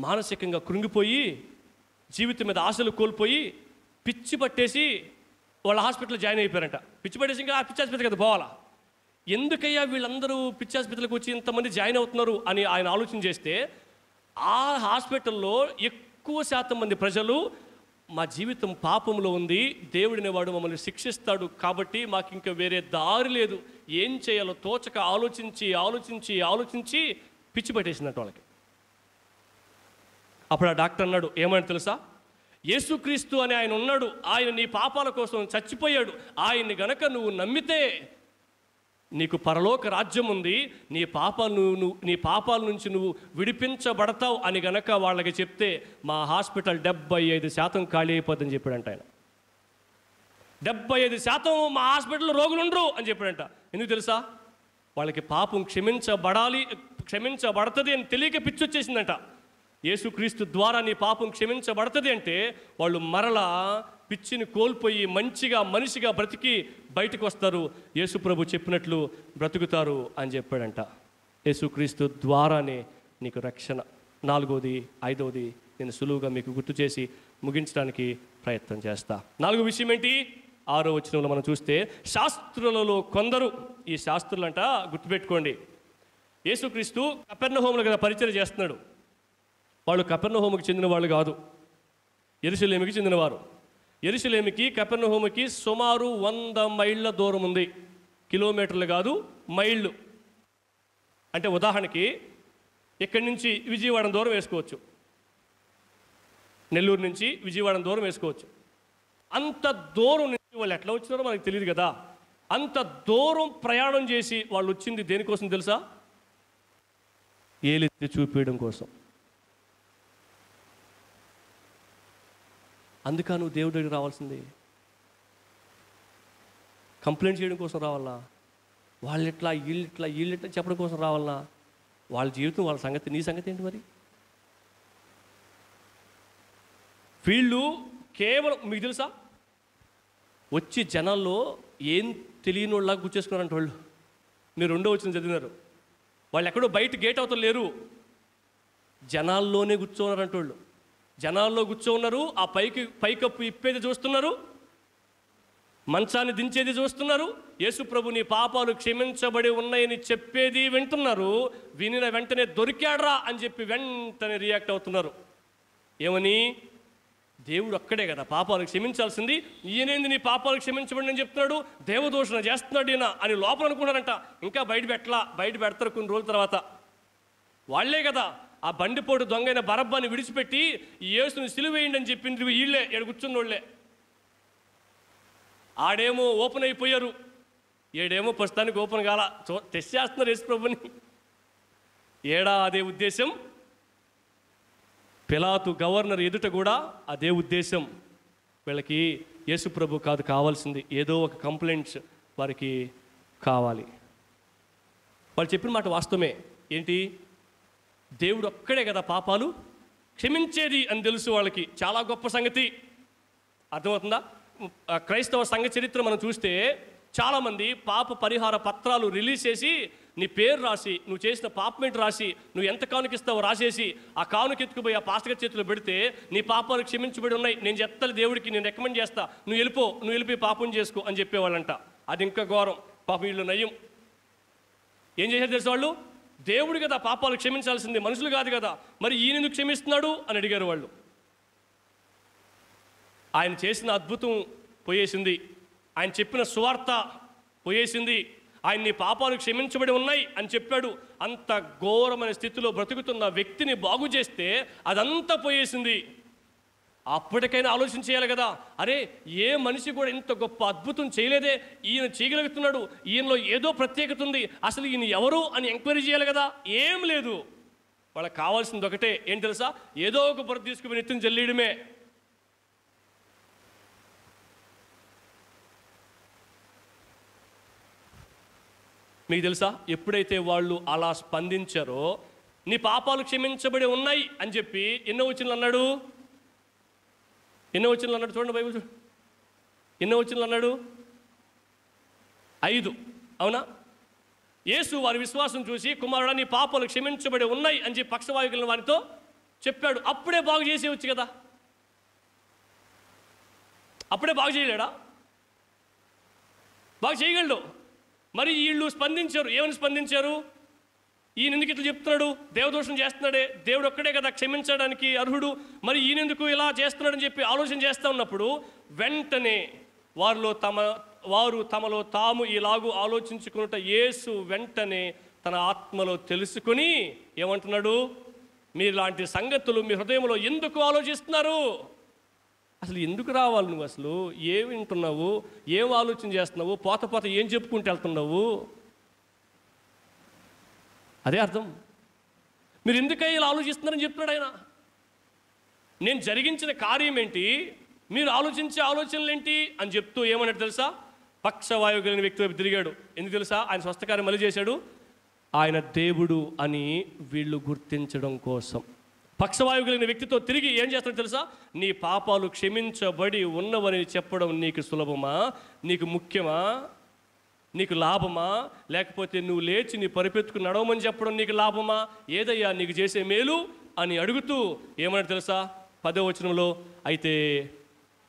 మానసికంగా కృంగిపోయి, జీవితం మీద ఆశలు కోల్పోయి, పిచ్చి పట్టేసి వాళ్ళ హాస్పిటల్లో జాయిన్ అయిపోయారంట. పిచ్చి పట్టేసి ఇంకా పిచ్చి ఆసుపత్రి కదా పోవాలా? ఎందుకయ్యా వీళ్ళందరూ పిచ్చి ఆసుపత్రికి వచ్చి ఇంతమంది జాయిన్ అవుతున్నారు అని ఆయన ఆలోచన చేస్తే, ఆ హాస్పిటల్లో ఎక్కువ శాతం మంది ప్రజలు మా జీవితం పాపంలో ఉంది, దేవుడిని వాడు మమ్మల్ని శిక్షిస్తాడు, కాబట్టి మాకు ఇంకా వేరే దారి లేదు, ఏం చేయాలో తోచక ఆలోచించి పిచ్చి పట్టేసిందంట వాళ్ళకి. అప్పుడు ఆ డాక్టర్ అన్నాడు, ఏమని తెలుసా? యేసుక్రీస్తు అని ఆయన ఉన్నాడు, ఆయన నీ పాపాల కోసం చచ్చిపోయాడు, ఆయన్ని గనక నువ్వు నమ్మితే నీకు పరలోక రాజ్యం ఉంది, నీ పాపాల నుంచి నువ్వు విడిపించబడతావు అని గనక వాళ్ళకి చెప్తే మా హాస్పిటల్ 75% ఖాళీ అయిపోద్దని చెప్పాడంట ఆయన. 75% మా హాస్పిటల్లో రోగులు ఉండరు అని చెప్పాడంట. ఎందుకు తెలుసా? వాళ్ళకి పాపం క్షమించబడుతుంది అని తెలియక పిచ్చి వచ్చేసిందంట. యేసుక్రీస్తు ద్వారా నీ పాపం క్షమించబడుతుంది అంటే వాళ్ళు మరలా పిచ్చిని కోల్పోయి మంచిగా మనిషిగా బ్రతికి బయటకు వస్తారు, యేసుప్రభు చెప్పినట్లు బ్రతుకుతారు అని చెప్పాడంట. యేసుక్రీస్తు ద్వారానే నీకు రక్షణ. 4వది 5వది నేను సులువుగా మీకు గుర్తు చేసి ముగించడానికి ప్రయత్నం చేస్తా. 4వ విషయం ఏంటి? 6వ వచనంలో మనం చూస్తే, శాస్త్రులలో కొందరు, ఈ శాస్త్రులంట గుర్తుపెట్టుకోండి, యేసుక్రీస్తు కపెర్నహూములో కదా పరిచయం చేస్తున్నాడు. వాళ్ళు కపెర్నహూముకి చెందిన వాళ్ళు కాదు, యెరూషలేముకి చెందినవారు. యెరూషలేముకి కపెర్నహూముకి సుమారు 100 మైళ్ళ దూరం ఉంది. కిలోమీటర్లు కాదు, మైళ్ళు. అంటే ఉదాహరణకి ఇక్కడి నుంచి విజయవాడ దూరం వేసుకోవచ్చు, నెల్లూరు నుంచి విజయవాడ దూరం వేసుకోవచ్చు. అంత దూరం నుంచి వాళ్ళు ఎట్లా వచ్చినారో మనకు తెలియదు కదా. అంత దూరం ప్రయాణం చేసి వాళ్ళు వచ్చింది దేనికోసం తెలుసా? ఏలెత్తి చూపించడం కోసం. అందుక నువ్వు దేవుడి దగ్గరికి రావాల్సింది. కంప్లైంట్ చేయడం కోసం రావాలా? వాళ్ళెట్లా వీళ్ళెట్లా చెప్పడం కోసం రావాలా? వాళ్ళ జీవితం వాళ్ళ సంగతి, నీ సంగతి ఏంటి మరి? వీళ్ళు కేవలం మీకు తెలుసా, వచ్చి జనాల్లో ఏం తెలియని వాళ్ళలాగా గుర్చేసుకున్నారంట వాళ్ళు. మీరు 2వ వచనం చదివినారు. వాళ్ళు ఎక్కడో బయట గేట్ అవతల లేరు, జనాల్లోనే కూర్చోన్నారంట వాళ్ళు. జనాల్లో కూర్చోన్నారు, ఆ పైకప్పు ఇప్పేది చూస్తున్నారు, మంచాన్ని దించేది చూస్తున్నారు, యేసుప్రభు నీ పాపాలు క్షమించబడి ఉన్నాయని చెప్పేది వింటున్నారు. వినిన వెంటనే దొరికాడ్రా అని చెప్పి వెంటనే రియాక్ట్ అవుతున్నారు. ఏమని? దేవుడు ఒక్కడే కదా పాపాలు క్షమించాల్సింది, ఈయనేంది నీ పాపాలు క్షమించబడి అని చెప్తున్నాడు, దేవదూషణ చేస్తున్నాడు ఈయన అని లోపల అనుకున్నారంట. ఇంకా బయట పెడతారు కొన్ని రోజుల తర్వాత. వాళ్లే కదా ఆ బండిపోటు దొంగైన బరబ్బాని విడిచిపెట్టి యేసుని సిలువేయండి అని చెప్పింది వీళ్ళే, ఏడు కూర్చున్నోళ్లే. ఆడేమో ఓపెన్ అయిపోయారు, ఏడేమో ప్రస్తుతానికి ఓపెన్ కాల. టెస్ట్ చేస్తున్నారు యేసుప్రభుని. ఏడా అదే ఉద్దేశం, పిలాతు గవర్నర్ ఎదుట కూడా అదే ఉద్దేశం. వీళ్ళకి యేసుప్రభు కాదు కావాల్సింది, ఏదో ఒక కంప్లైంట్స్ వారికి కావాలి. వాళ్ళు చెప్పిన మాట వాస్తవమే. ఏంటి? దేవుడు ఒక్కడే కదా పాపాలు క్షమించేది అని తెలుసు వాళ్ళకి. చాలా గొప్ప సంగతి. అర్థమవుతుందా? క్రైస్తవ సంఘ చరిత్ర మనం చూస్తే చాలామంది పాప పరిహార పత్రాలు రిలీజ్ చేసి నీ పేరు రాసి, నువ్వు చేసిన పాపమేంటి రాసి, నువ్వు ఎంత కానుకిస్తావో రాసేసి ఆ కానుక ఎత్తుకుపోయి ఆ పాస్టర్ చేతిలో పెడితే నీ పాపాలు క్షమించబడి ఉన్నాయి, నేను చెప్తాను దేవుడికి, నేను రికమెండ్ చేస్తా, నువ్వు వెళ్ళిపోయి పాపం చేసుకో అని చెప్పేవాళ్ళంట. అది ఇంకా ఘోరం. పాపం వీళ్ళు నయం. ఏం చేశారు తెలుసు వాళ్ళు? దేవుడు కదా పాపాలు క్షమించాల్సింది, మనుషులు కాదు కదా, మరి ఈయన ఎందుకు క్షమిస్తున్నాడు అని అడిగారు వాళ్ళు. ఆయన చేసిన అద్భుతం పోయేసింది, ఆయన చెప్పిన సువార్త పోయేసింది, ఆయన నీ పాపాలు క్షమించబడి ఉన్నాయి అని చెప్పాడు. అంత ఘోరమైన స్థితిలో బ్రతుకుతున్న వ్యక్తిని బాగు చేస్తే అదంతా పోయేసింది. అప్పటికైనా ఆలోచన చేయాలి కదా, అరే ఏ మనిషి కూడా ఇంత గొప్ప అద్భుతం చేయలేదే, ఈయన చేయగలుగుతున్నాడు, ఈయనలో ఏదో ప్రత్యేకత ఉంది, అసలు ఈయన ఎవరు అని ఎంక్వైరీ చేయాలి కదా. ఏం లేదు, వాళ్ళకి కావాల్సింది ఒకటే, ఏం తెలుసా? ఏదో ఒక బుర్ర తీసుకుని నెత్తిన జల్లేయడమే. మీకు తెలుసా, ఎప్పుడైతే వాళ్ళు అలా స్పందించారో, నీ పాపాలు క్షమించబడి ఉన్నాయి అని చెప్పి ఎన్నో వచనాలు అన్నాడు చూడండి బైబిల్ చూడండి. ఎన్నో వచనాలు అన్నాడు? 5. అవునా? యేసు వారి విశ్వాసం చూసి, కుమారుడా నీ పాపాలు క్షమించబడి ఉన్నాయి అని చెప్పి పక్షవాయువులను వారితో చెప్పాడు. అప్పుడే బాగు చేసేవచ్చు కదా, అప్పుడే బాగు చేయలేడా? బాగు చేయగలడు. మరి వీళ్ళు స్పందించారు. ఏమని స్పందించారు? ఈయన ఎందుకు ఇట్లా చెప్తున్నాడు, దేవదోషం చేస్తున్నాడే, దేవుడు ఒక్కడే కదా క్షమించడానికి అర్హుడు, మరి ఈయన ఎందుకు ఇలా చేస్తున్నాడని చెప్పి ఆలోచన చేస్తూ ఉన్నప్పుడు వెంటనే వారు తమలో తాము ఇలాగూ ఆలోచించుకున్నట యేసు వెంటనే తన ఆత్మలో తెలుసుకుని ఏమంటున్నాడు? మీరు ఇలాంటి సంగతులు మీ హృదయంలో ఎందుకు ఆలోచిస్తున్నారు? అసలు ఎందుకు రావాలి నువ్వు? అసలు ఏం వింటున్నావు, ఏం ఆలోచన చేస్తున్నావు, పోత ఏం చెప్పుకుంటూ వెళ్తున్నావు? అదే అర్థం. మీరు ఎందుకై ఇలా ఆలోచిస్తున్నారని చెప్తున్నాడు ఆయన. నేను జరిగించిన కార్యం ఏంటి, మీరు ఆలోచించే ఆలోచనలు ఏంటి అని చెప్తూ ఏమన్నాడు తెలుసా? పక్షవాయువు కలిగిన వ్యక్తి వైపు తిరిగాడు. ఎందుకు తెలుసా? ఆయన స్వస్థకార్యం మళ్ళీ చేశాడు. ఆయన దేవుడు అని వీళ్ళు గుర్తించడం కోసం. పక్షవాయువు కలిగిన వ్యక్తితో తిరిగి ఏం చేస్తాడో తెలుసా? నీ పాపాలు క్షమించబడి ఉన్నవని చెప్పడం నీకు సులభమా, నీకు ముఖ్యమా, నీకు లాభమా, లేకపోతే నువ్వు లేచి నీ పరిపెత్తుకు నడవమని చెప్పడం నీకు లాభమా? ఏదయ్యా నీకు చేసే మేలు అని అడుగుతూ ఏమన్నాడు తెలుసా? 10వ వచనంలో, అయితే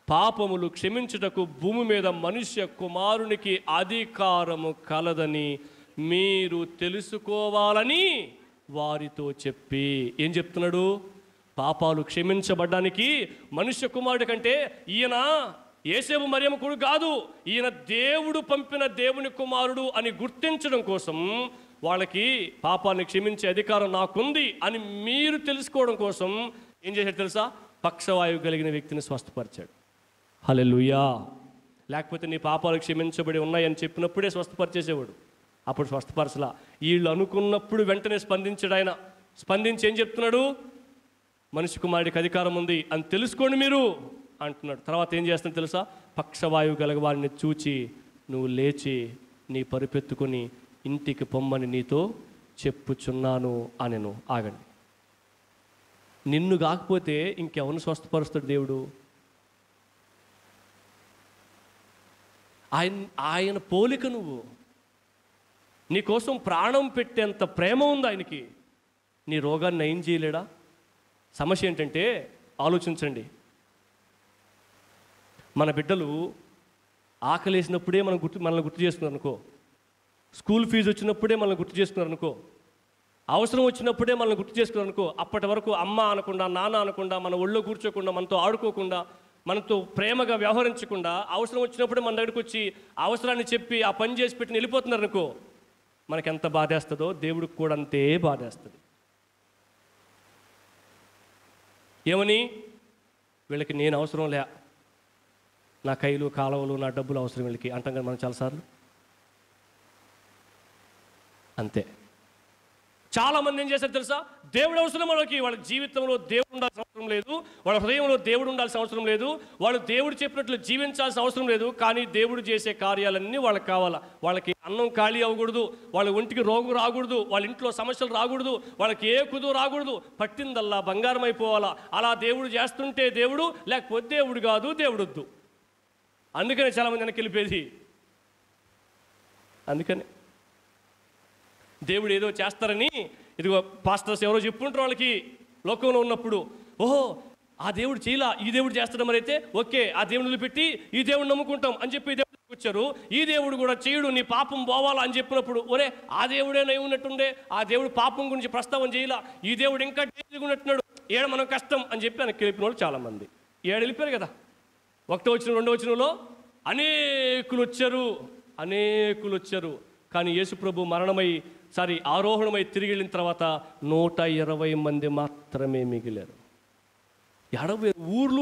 పాపములు క్షమించుటకు భూమి మీద మనుష్య కుమారునికి అధికారము కలదని మీరు తెలుసుకోవాలని వారితో చెప్పి. ఏం చెప్తున్నాడు? పాపాలు క్షమించబడ్డానికి మనుష్య కుమారుడి కంటే ఈయన యేసేపు మరియమ్మ కూడా కాదు, ఈయన దేవుడు పంపిన దేవుని కుమారుడు అని గుర్తించడం కోసం వాళ్ళకి పాపాన్ని క్షమించే అధికారం నాకుంది అని మీరు తెలుసుకోవడం కోసం ఏం చేశాడు తెలుసా? పక్షవాయువు కలిగిన వ్యక్తిని స్వస్థపరిచాడు. హల్లెలూయా. లేకపోతే నీ పాపాలు క్షమించబడి ఉన్నాయని చెప్పినప్పుడే స్వస్థపరిచేసేవాడు. అప్పుడు స్వస్థపరచలా. వీళ్ళు అనుకున్నప్పుడు వెంటనే స్పందించాడు ఆయన. స్పందించి ఏం చెప్తున్నాడు? మనిషి కుమారుడికి అధికారం ఉంది అని తెలుసుకోండి మీరు అంటున్నాడు. తర్వాత ఏం చేస్తాను తెలుసా? పక్షవాయువు గలగ వారిని చూచి నువ్వు లేచి నీ పరిపెత్తుకొని ఇంటికి పొమ్మని నీతో చెప్పుచున్నాను అనెను. ఆగండి, నిన్ను కాకపోతే ఇంకెవరిని స్వస్థపరుస్తాడు దేవుడు? ఆయన పోలిక నువ్వు. నీకోసం ప్రాణం పెట్టేంత ప్రేమ ఉంది ఆయనకి. నీ రోగాన్ని నయం చేయలేడా? సమస్య ఏంటంటే ఆలోచించండి, మన బిడ్డలు ఆకలి వేసినప్పుడే మనల్ని గుర్తు చేసుకున్నారు అనుకో, స్కూల్ ఫీజు వచ్చినప్పుడే మనల్ని గుర్తు చేసుకున్నారు అనుకో, అవసరం వచ్చినప్పుడే మనల్ని గుర్తు చేసుకున్నారు అనుకో, అప్పటి వరకు అమ్మ అనకుండా, నాన్న అనకుండా, మన ఒళ్ళో కూర్చోకుండా, మనతో ఆడుకోకుండా, మనతో ప్రేమగా వ్యవహరించకుండా, అవసరం వచ్చినప్పుడే మన దగ్గరికి వచ్చి అవసరాన్ని చెప్పి ఆ పని చేసి పెట్టి వెళ్ళిపోతున్నారు అనుకో, మనకెంత బాధేస్తుందో దేవుడికి కూడా అంతే బాధేస్తుంది. ఏమని? వీళ్ళకి నేను అవసరం లే, నా కైలు కాలువలు నా డబ్బులు అవసరం వీళ్ళకి అంటాం కదా మనం చాలాసార్లు. అంతే. చాలామంది ఏం చేశారు తెలుసా? దేవుడు అవసరం వాళ్ళకి, వాళ్ళ జీవితంలో దేవుడు ఉండాల్సిన అవసరం లేదు, వాళ్ళ హృదయంలో దేవుడు ఉండాల్సిన అవసరం లేదు, వాళ్ళు దేవుడు చెప్పినట్లు జీవించాల్సిన అవసరం లేదు, కానీ దేవుడు చేసే కార్యాలన్నీ వాళ్ళకి కావాలా. వాళ్ళకి అన్నం ఖాళీ అవ్వకూడదు, వాళ్ళ ఒంటికి రోగం రాకూడదు, వాళ్ళ ఇంట్లో సమస్యలు రాకూడదు, వాళ్ళకి ఏ కుదురు రాకూడదు, పట్టిందల్లా బంగారం అయిపోవాలా. అలా దేవుడు చేస్తుంటే దేవుడు, లేకపోతే దేవుడు కాదు, దేవుడు వద్దు. అందుకనే చాలామంది వెనక్కి వెళ్ళిపోయేది. అందుకనే దేవుడు ఏదో చేస్తారని, ఇదిగో పాస్టర్స్ ఎవరో చెప్పుకుంటారు వాళ్ళకి లోకంలో ఉన్నప్పుడు, ఓహో ఆ దేవుడు చేయలా, ఈ దేవుడు చేస్తాడు, మరి అయితే ఓకే ఆ దేవుడిని పెట్టి ఈ దేవుడిని నమ్ముకుంటాం అని చెప్పి ఈ దేవుడికి వచ్చారు. ఈ దేవుడు కూడా చేయడు, నీ పాపం పోవాలా అని చెప్పినప్పుడు, ఒరే ఆ దేవుడే నై ఉన్నట్టుండే, ఆ దేవుడు పాపం గురించి ప్రస్తావన చేయలా, ఈ దేవుడు ఇంకా డేంజర్గా ఉన్నట్టున్నాడు, ఏడ మనం కష్టం అని చెప్పి ఆయనకి వెళ్ళిపోయిన వాళ్ళు చాలామంది. ఏడు వెళ్ళిపోయారు కదా. 1వ వచనం 2వ వచనంలో అనేకులు వచ్చారు. కానీ యేసుప్రభు ఆరోహణమై తిరిగి వెళ్ళిన తర్వాత 120 మంది మాత్రమే మిగిలారు. ఊర్లు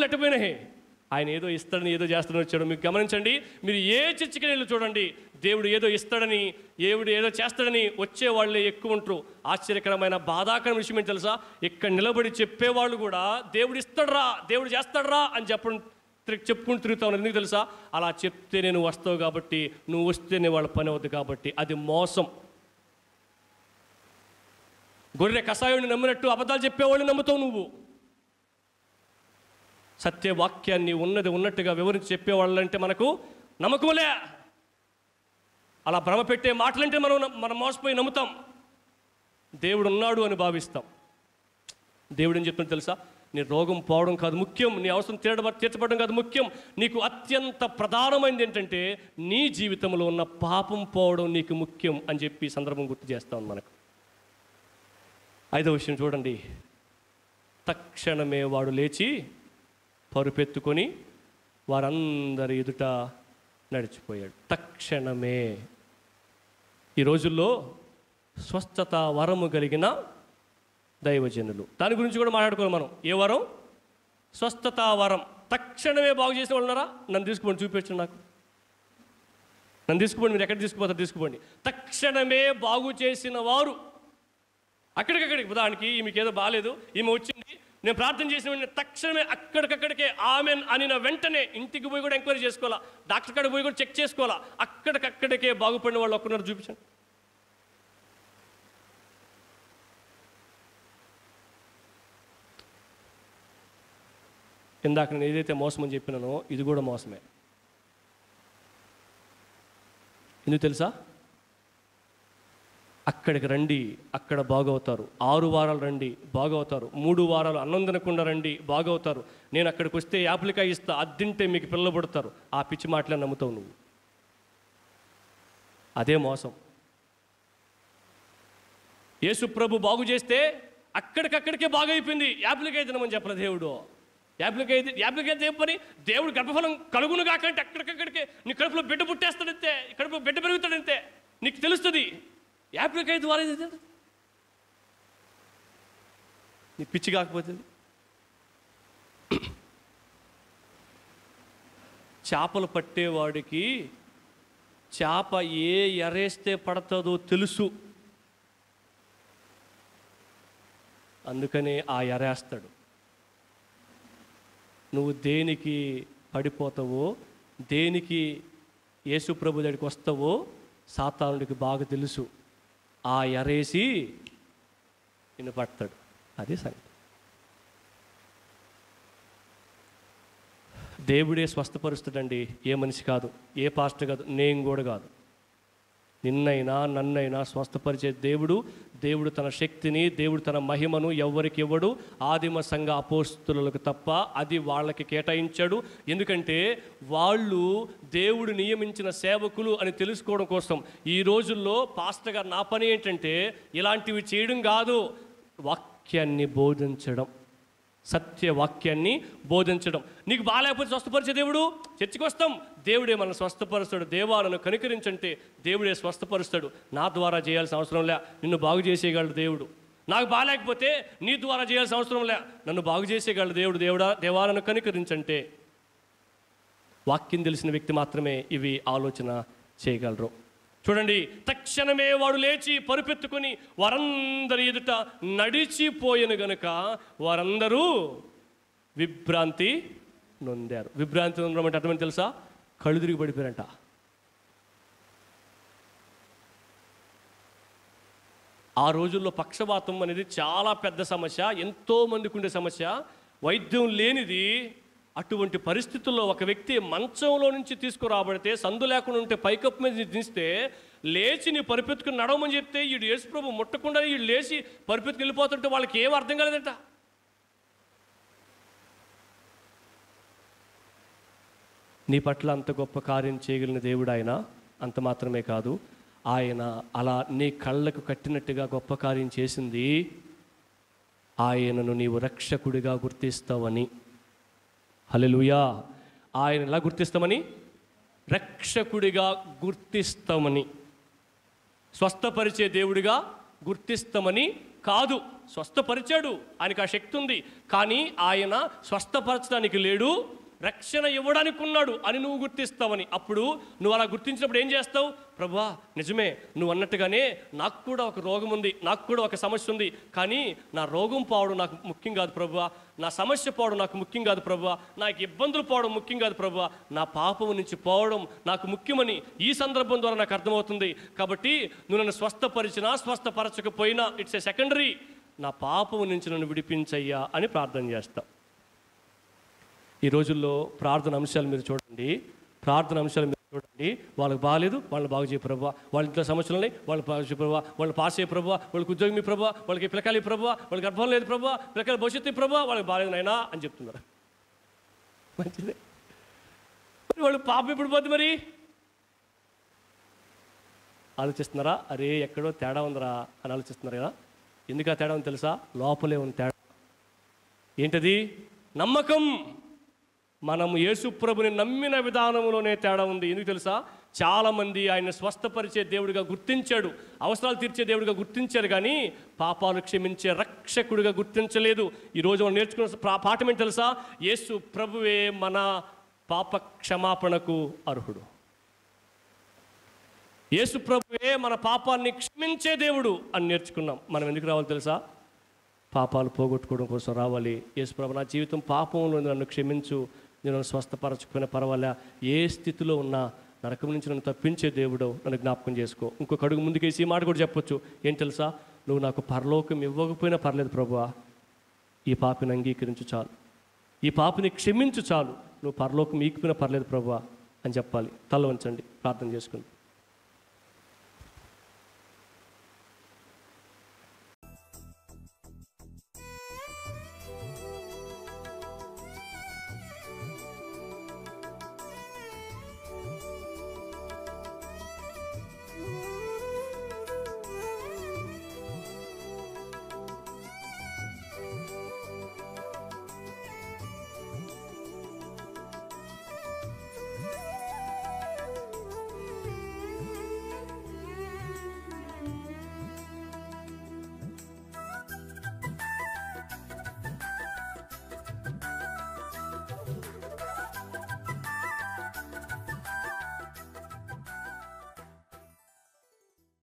లెట్టపోయినాయి. ఆయన ఏదో ఇస్తాడని, ఏదో చేస్తాడని వచ్చాడు. మీకు గమనించండి, మీరు ఏ చర్చికి వెళ్ళి చూడండి, దేవుడు ఏదో ఇస్తాడని, దేవుడు ఏదో చేస్తాడని వచ్చేవాళ్ళే ఎక్కువ ఉంటారు. ఆశ్చర్యకరమైన బాధాకరమైన విషయం ఏంటి తెలుసా? ఇక్కడ నిలబడి చెప్పేవాళ్ళు కూడా దేవుడు ఇస్తాడరా, దేవుడు చేస్తాడరా అని చెప్పుకుంటూ తిరుగుతా ఉన్నారు. ఎందుకు తెలుసా? అలా చెప్తేనే నువ్వు వస్తావు కాబట్టి, నువ్వు వస్తేనే వాళ్ళ పని అవుతుంది కాబట్టి. అది మోసం. గొర్రె కషాయుడిని నమ్మినట్టు అబద్ధాలు చెప్పేవాళ్ళని నమ్ముతావు నువ్వు. సత్యవాక్యాన్ని ఉన్నట్టుగా వివరించి చెప్పేవాళ్ళంటే మనకు నమ్మకంలే. అలా భ్రమ పెట్టే మాటలంటే మనం మోసపోయి నమ్ముతాం. దేవుడు ఉన్నాడు అని భావిస్తాం. దేవుడు ఏం చెప్తున్నా తెలుసా? నీ రోగం పోవడం కాదు ముఖ్యం, నీ అవసరం తీర్చబడడం కాదు ముఖ్యం. నీకు అత్యంత ప్రధానమైనది ఏంటంటే నీ జీవితంలో ఉన్న పాపం పోవడం నీకు ముఖ్యం అని చెప్పి సందర్భం గుర్తు చేస్తాం మనకు. 5వ విషయం చూడండి. తక్షణమే వాడు లేచి పరుపెత్తుకొని వారందరి ఎదుట నడిచిపోయాడు. తక్షణమే. ఈ రోజుల్లో స్వస్థత వరము కలిగిన దైవజనులు, దాని గురించి కూడా మాట్లాడుకోవాలి మనం. ఏ వరం? స్వస్థత వరం. తక్షణమే బాగు చేసిన వాళ్ళు ఉన్నారా? నన్ను తీసుకుపోండి, చూపించండి నాకు. నన్ను తీసుకుపోండి, మీరు ఎక్కడ తీసుకుపోతారు తీసుకుపోండి. తక్షణమే బాగు చేసిన వారు అక్కడికక్కడికి. ఉదాహరణకి ఈమెకి ఏదో బాగాలేదు, ఈమె వచ్చింది, నేను ప్రార్థన చేసిన వెంటనే తక్షణమే అక్కడికక్కడికే ఆమెన్ అనిన వెంటనే ఇంటికి పోయి కూడా ఎంక్వైరీ చేసుకోవాలా, డాక్టర్ కాడికి పోయి కూడా చెక్ చేసుకోవాలా. అక్కడికక్కడికే బాగుపడిన వాళ్ళు ఒక్కరున్నారు, చూపించండి. ఇందాక నేను ఏదైతే మోసం అని చెప్పినానో ఇది కూడా మోసమే. ఎందుకు తెలుసా? అక్కడికి రండి, అక్కడ బాగవుతారు. 6 వారాలు రండి, బాగవుతారు. 3 వారాలు అన్నం తినకుండా రండి, బాగవుతారు. నేను అక్కడికి వస్తే యాప్లికాయ ఇస్తా, అది తింటే మీకు పిల్లలు పుడతారు. ఆ పిచ్చి మాటలే నమ్ముతావు నువ్వు. అదే మోసం. యేసు ప్రభు బాగు చేస్తే అక్కడికక్కడికే బాగైపోయింది. యాప్లికాయ తినమని చెప్పలేదు దేవుడు. యాప్లికాయ పని దేవుడు గర్భఫలం కలుగును కాకంటే అక్కడికక్కడికే నీ కడుపులో బిడ్డ పుట్టేస్తాడంతే, కడుపులో బిడ్డ పెరుగుతాడంతే, నీకు తెలుస్తుంది. యాప్లికాయ ద్వారా నీ పిచ్చి కాకపోతే. చేపలు పట్టేవాడికి చేప ఏ ఎరేస్తే పడుతుందో తెలుసు, అందుకనే ఆ ఎరేస్తాడు. నువ్వు దేనికి పడిపోతావో, దేనికి యేసు ప్రభు దగ్గరికి వస్తావో సాతానుడికి బాగా తెలుసు. ఆ ఎరేసి నిన్ను పడతాడు. అదే సంగతి. దేవుడే స్వస్థపరుస్తాడండి, ఏ మనిషి కాదు, ఏ పాస్టర్ కాదు, నేను కూడా కాదు. నిన్నైనా నన్నైనా స్వస్థపరిచే దేవుడు. దేవుడు తన శక్తిని, దేవుడు తన మహిమను ఎవరికి ఇవ్వడు, ఆదిమ సంఘ అపోస్తులకు తప్ప. అది వాళ్ళకి కేటాయించాడు. ఎందుకంటే వాళ్ళు దేవుడు నియమించిన సేవకులు అని తెలుసుకోవడం కోసం. ఈ రోజుల్లో పాస్టర్ గారు నా పని ఏంటంటే ఇలాంటివి చేయడం కాదు, వాక్యాన్ని బోధించడం, సత్యవాక్యాన్ని బోధించడం. నీకు బాగాలేకపోతే స్వస్థపరిచే దేవుడు, చర్చికి వస్తాం, దేవుడే మనల్ని స్వస్థపరుస్తాడు. దేవా నన్ను కనికరించంటే దేవుడే స్వస్థపరుస్తాడు. నా ద్వారా చేయాల్సిన అవసరం లే, నిన్ను బాగు చేసేయగలడు దేవుడు. నాకు బాగాలేకపోతే నీ ద్వారా చేయాల్సిన అవసరం లే, నన్ను బాగు చేసేయగలడు దేవుడు. దేవా నన్ను కనికరించంటే. వాక్యం తెలిసిన వ్యక్తి మాత్రమే ఇవి ఆలోచన చేయగలరు. చూడండి, తక్షణమే వాడు లేచి పరుపెత్తుకొని వారందరి ఎదుట నడిచిపోయెను గనుక వారందరూ విభ్రాంతి నొందారు. విభ్రాంతి నొందడం అంటే అర్థమని తెలుసా? కళ్ళు తిరిగి పడిపోయారంట. ఆ రోజుల్లో పక్షవాతం అనేది చాలా పెద్ద సమస్య, ఎంతోమందికి ఉండే సమస్య, వైద్యం లేనిది. అటువంటి పరిస్థితుల్లో ఒక వ్యక్తి మంచంలో నుంచి తీసుకురాబడితే, సందు లేకుండా ఉంటే పైకప్పు మీద దిస్తే లేచి నీ పరిపెత్తుకుని నడవమని చెప్తే వీడు యేసుప్రభు ముట్టకుండా వీడు లేచి పరిపెత్తుకుని వెళ్ళిపోతుంటే వాళ్ళకి ఏం అర్థం కాలేదంట. నీ పట్ల అంత గొప్ప కార్యం చేయగలిగిన దేవుడు ఆయన. అంత మాత్రమే కాదు, ఆయన అలా నీ కళ్ళకు కట్టినట్టుగా గొప్ప కార్యం చేసింది ఆయనను నీవు రక్షకుడిగా గుర్తిస్తావని. హల్లెలూయా. ఆయన ఎలా గుర్తిస్తామని? రక్షకుడిగా గుర్తిస్తామని. స్వస్థపరిచే దేవుడిగా గుర్తిస్తామని కాదు. స్వస్థపరిచాడు, ఆయనకు ఆ శక్తి ఉంది. కానీ ఆయన స్వస్థపరచడానికి లేడు, రక్షణ ఇవ్వడానికి ఉన్నాడు అని నువ్వు గుర్తిస్తావని. అప్పుడు నువ్వు అలా గుర్తించినప్పుడు ఏం చేస్తావు? ప్రభువా, నిజమే నువ్వు అన్నట్టుగానే నాకు కూడా ఒక రోగం ఉంది, నాకు కూడా ఒక సమస్య ఉంది, కానీ నా రోగం పోవడం నాకు ముఖ్యం కాదు ప్రభువా, నా సమస్య పోవడం నాకు ముఖ్యం కాదు ప్రభువా, నాకు ఇబ్బందులు పోవడం ముఖ్యం కాదు ప్రభువా, నా పాపం నుంచి పోవడం నాకు ముఖ్యమని ఈ సందర్భం ద్వారా నాకు అర్థమవుతుంది. కాబట్టి నువ్వు నన్ను స్వస్థపరిచినా స్వస్థపరచకపోయినా ఇట్స్ ఏ సెకండరీ. నా పాపం నుంచి నన్ను విడిపించయ్యా అని ప్రార్థన చేస్తాం. ఈ రోజుల్లో ప్రార్థన అంశాలు మీరు చూడండి, వాళ్ళకి బాగాలేదు, వాళ్ళని బాగు చేయ ప్రభువా, వాళ్ళ ఇంట్లో సమస్యలు ఉన్నాయి, వాళ్ళు బాగు చేయ ప్రభువా, వాళ్ళు పాస్ అయ్యే ప్రభువా, వాళ్ళకి ఉద్యోగం మీ ప్రభువా, వాళ్ళకి పిల్లకాయలు ప్రభువా, వాళ్ళకి గర్భం లేదు ప్రభువా, పిల్లకాయల భవిష్యత్తు ప్రభువా, వాళ్ళకి బాగాలేదు నాయనా అని చెప్తున్నారు. మంచిదే. మరి వాళ్ళు పాపం ఎప్పుడు పోద్ది? మరి ఆలోచిస్తున్నారా? అరే ఎక్కడో తేడా ఉందరా అని ఆలోచిస్తున్నారు కదా. ఎందుకు ఆ తేడా ఉంది తెలుసా? లోపలే ఉంది తేడా. ఏంటది? నమ్మకం. మనము యేసుప్రభుని నమ్మిన విధానంలోనే తేడా ఉంది. ఎందుకు తెలుసా? చాలామంది ఆయన స్వస్థపరిచే దేవుడిగా గుర్తించాడు, అవసరాలు తీర్చే దేవుడిగా గుర్తించారు, కానీ పాపాలు క్షమించే రక్షకుడిగా గుర్తించలేదు. ఈరోజు మనం నేర్చుకున్న పాఠం ఏంటి తెలుసా? యేసు ప్రభువే మన పాప క్షమాపణకు అర్హుడు. యేసు ప్రభువే మన పాపాన్ని క్షమించే దేవుడు అని నేర్చుకున్నాం. మనం ఎందుకు రావాలి తెలుసా? పాపాలు పోగొట్టుకోవడం కోసం రావాలి. యేసు ప్రభు, నా జీవితం పాపంలో నన్ను క్షమించు, నేను స్వస్థపరచకపోయినా పర్వాలే, ఏ స్థితిలో ఉన్నా నరకం నుంచి నన్ను తప్పించే దేవుడు నన్ను జ్ఞాపకం చేసుకో. ఇంకొక అడుగు ముందుకేసి ఈ మాట కూడా చెప్పొచ్చు. ఏం తెలుసా? నువ్వు నాకు పరలోకం ఇవ్వకపోయినా పర్లేదు ప్రభువా, ఈ పాపిని అంగీకరించు చాలు, ఈ పాపిని క్షమించు చాలు, నువ్వు పరలోకం ఈకపోయినా పర్లేదు ప్రభువా అని చెప్పాలి. తల వంచండి, ప్రార్థన చేసుకుంది.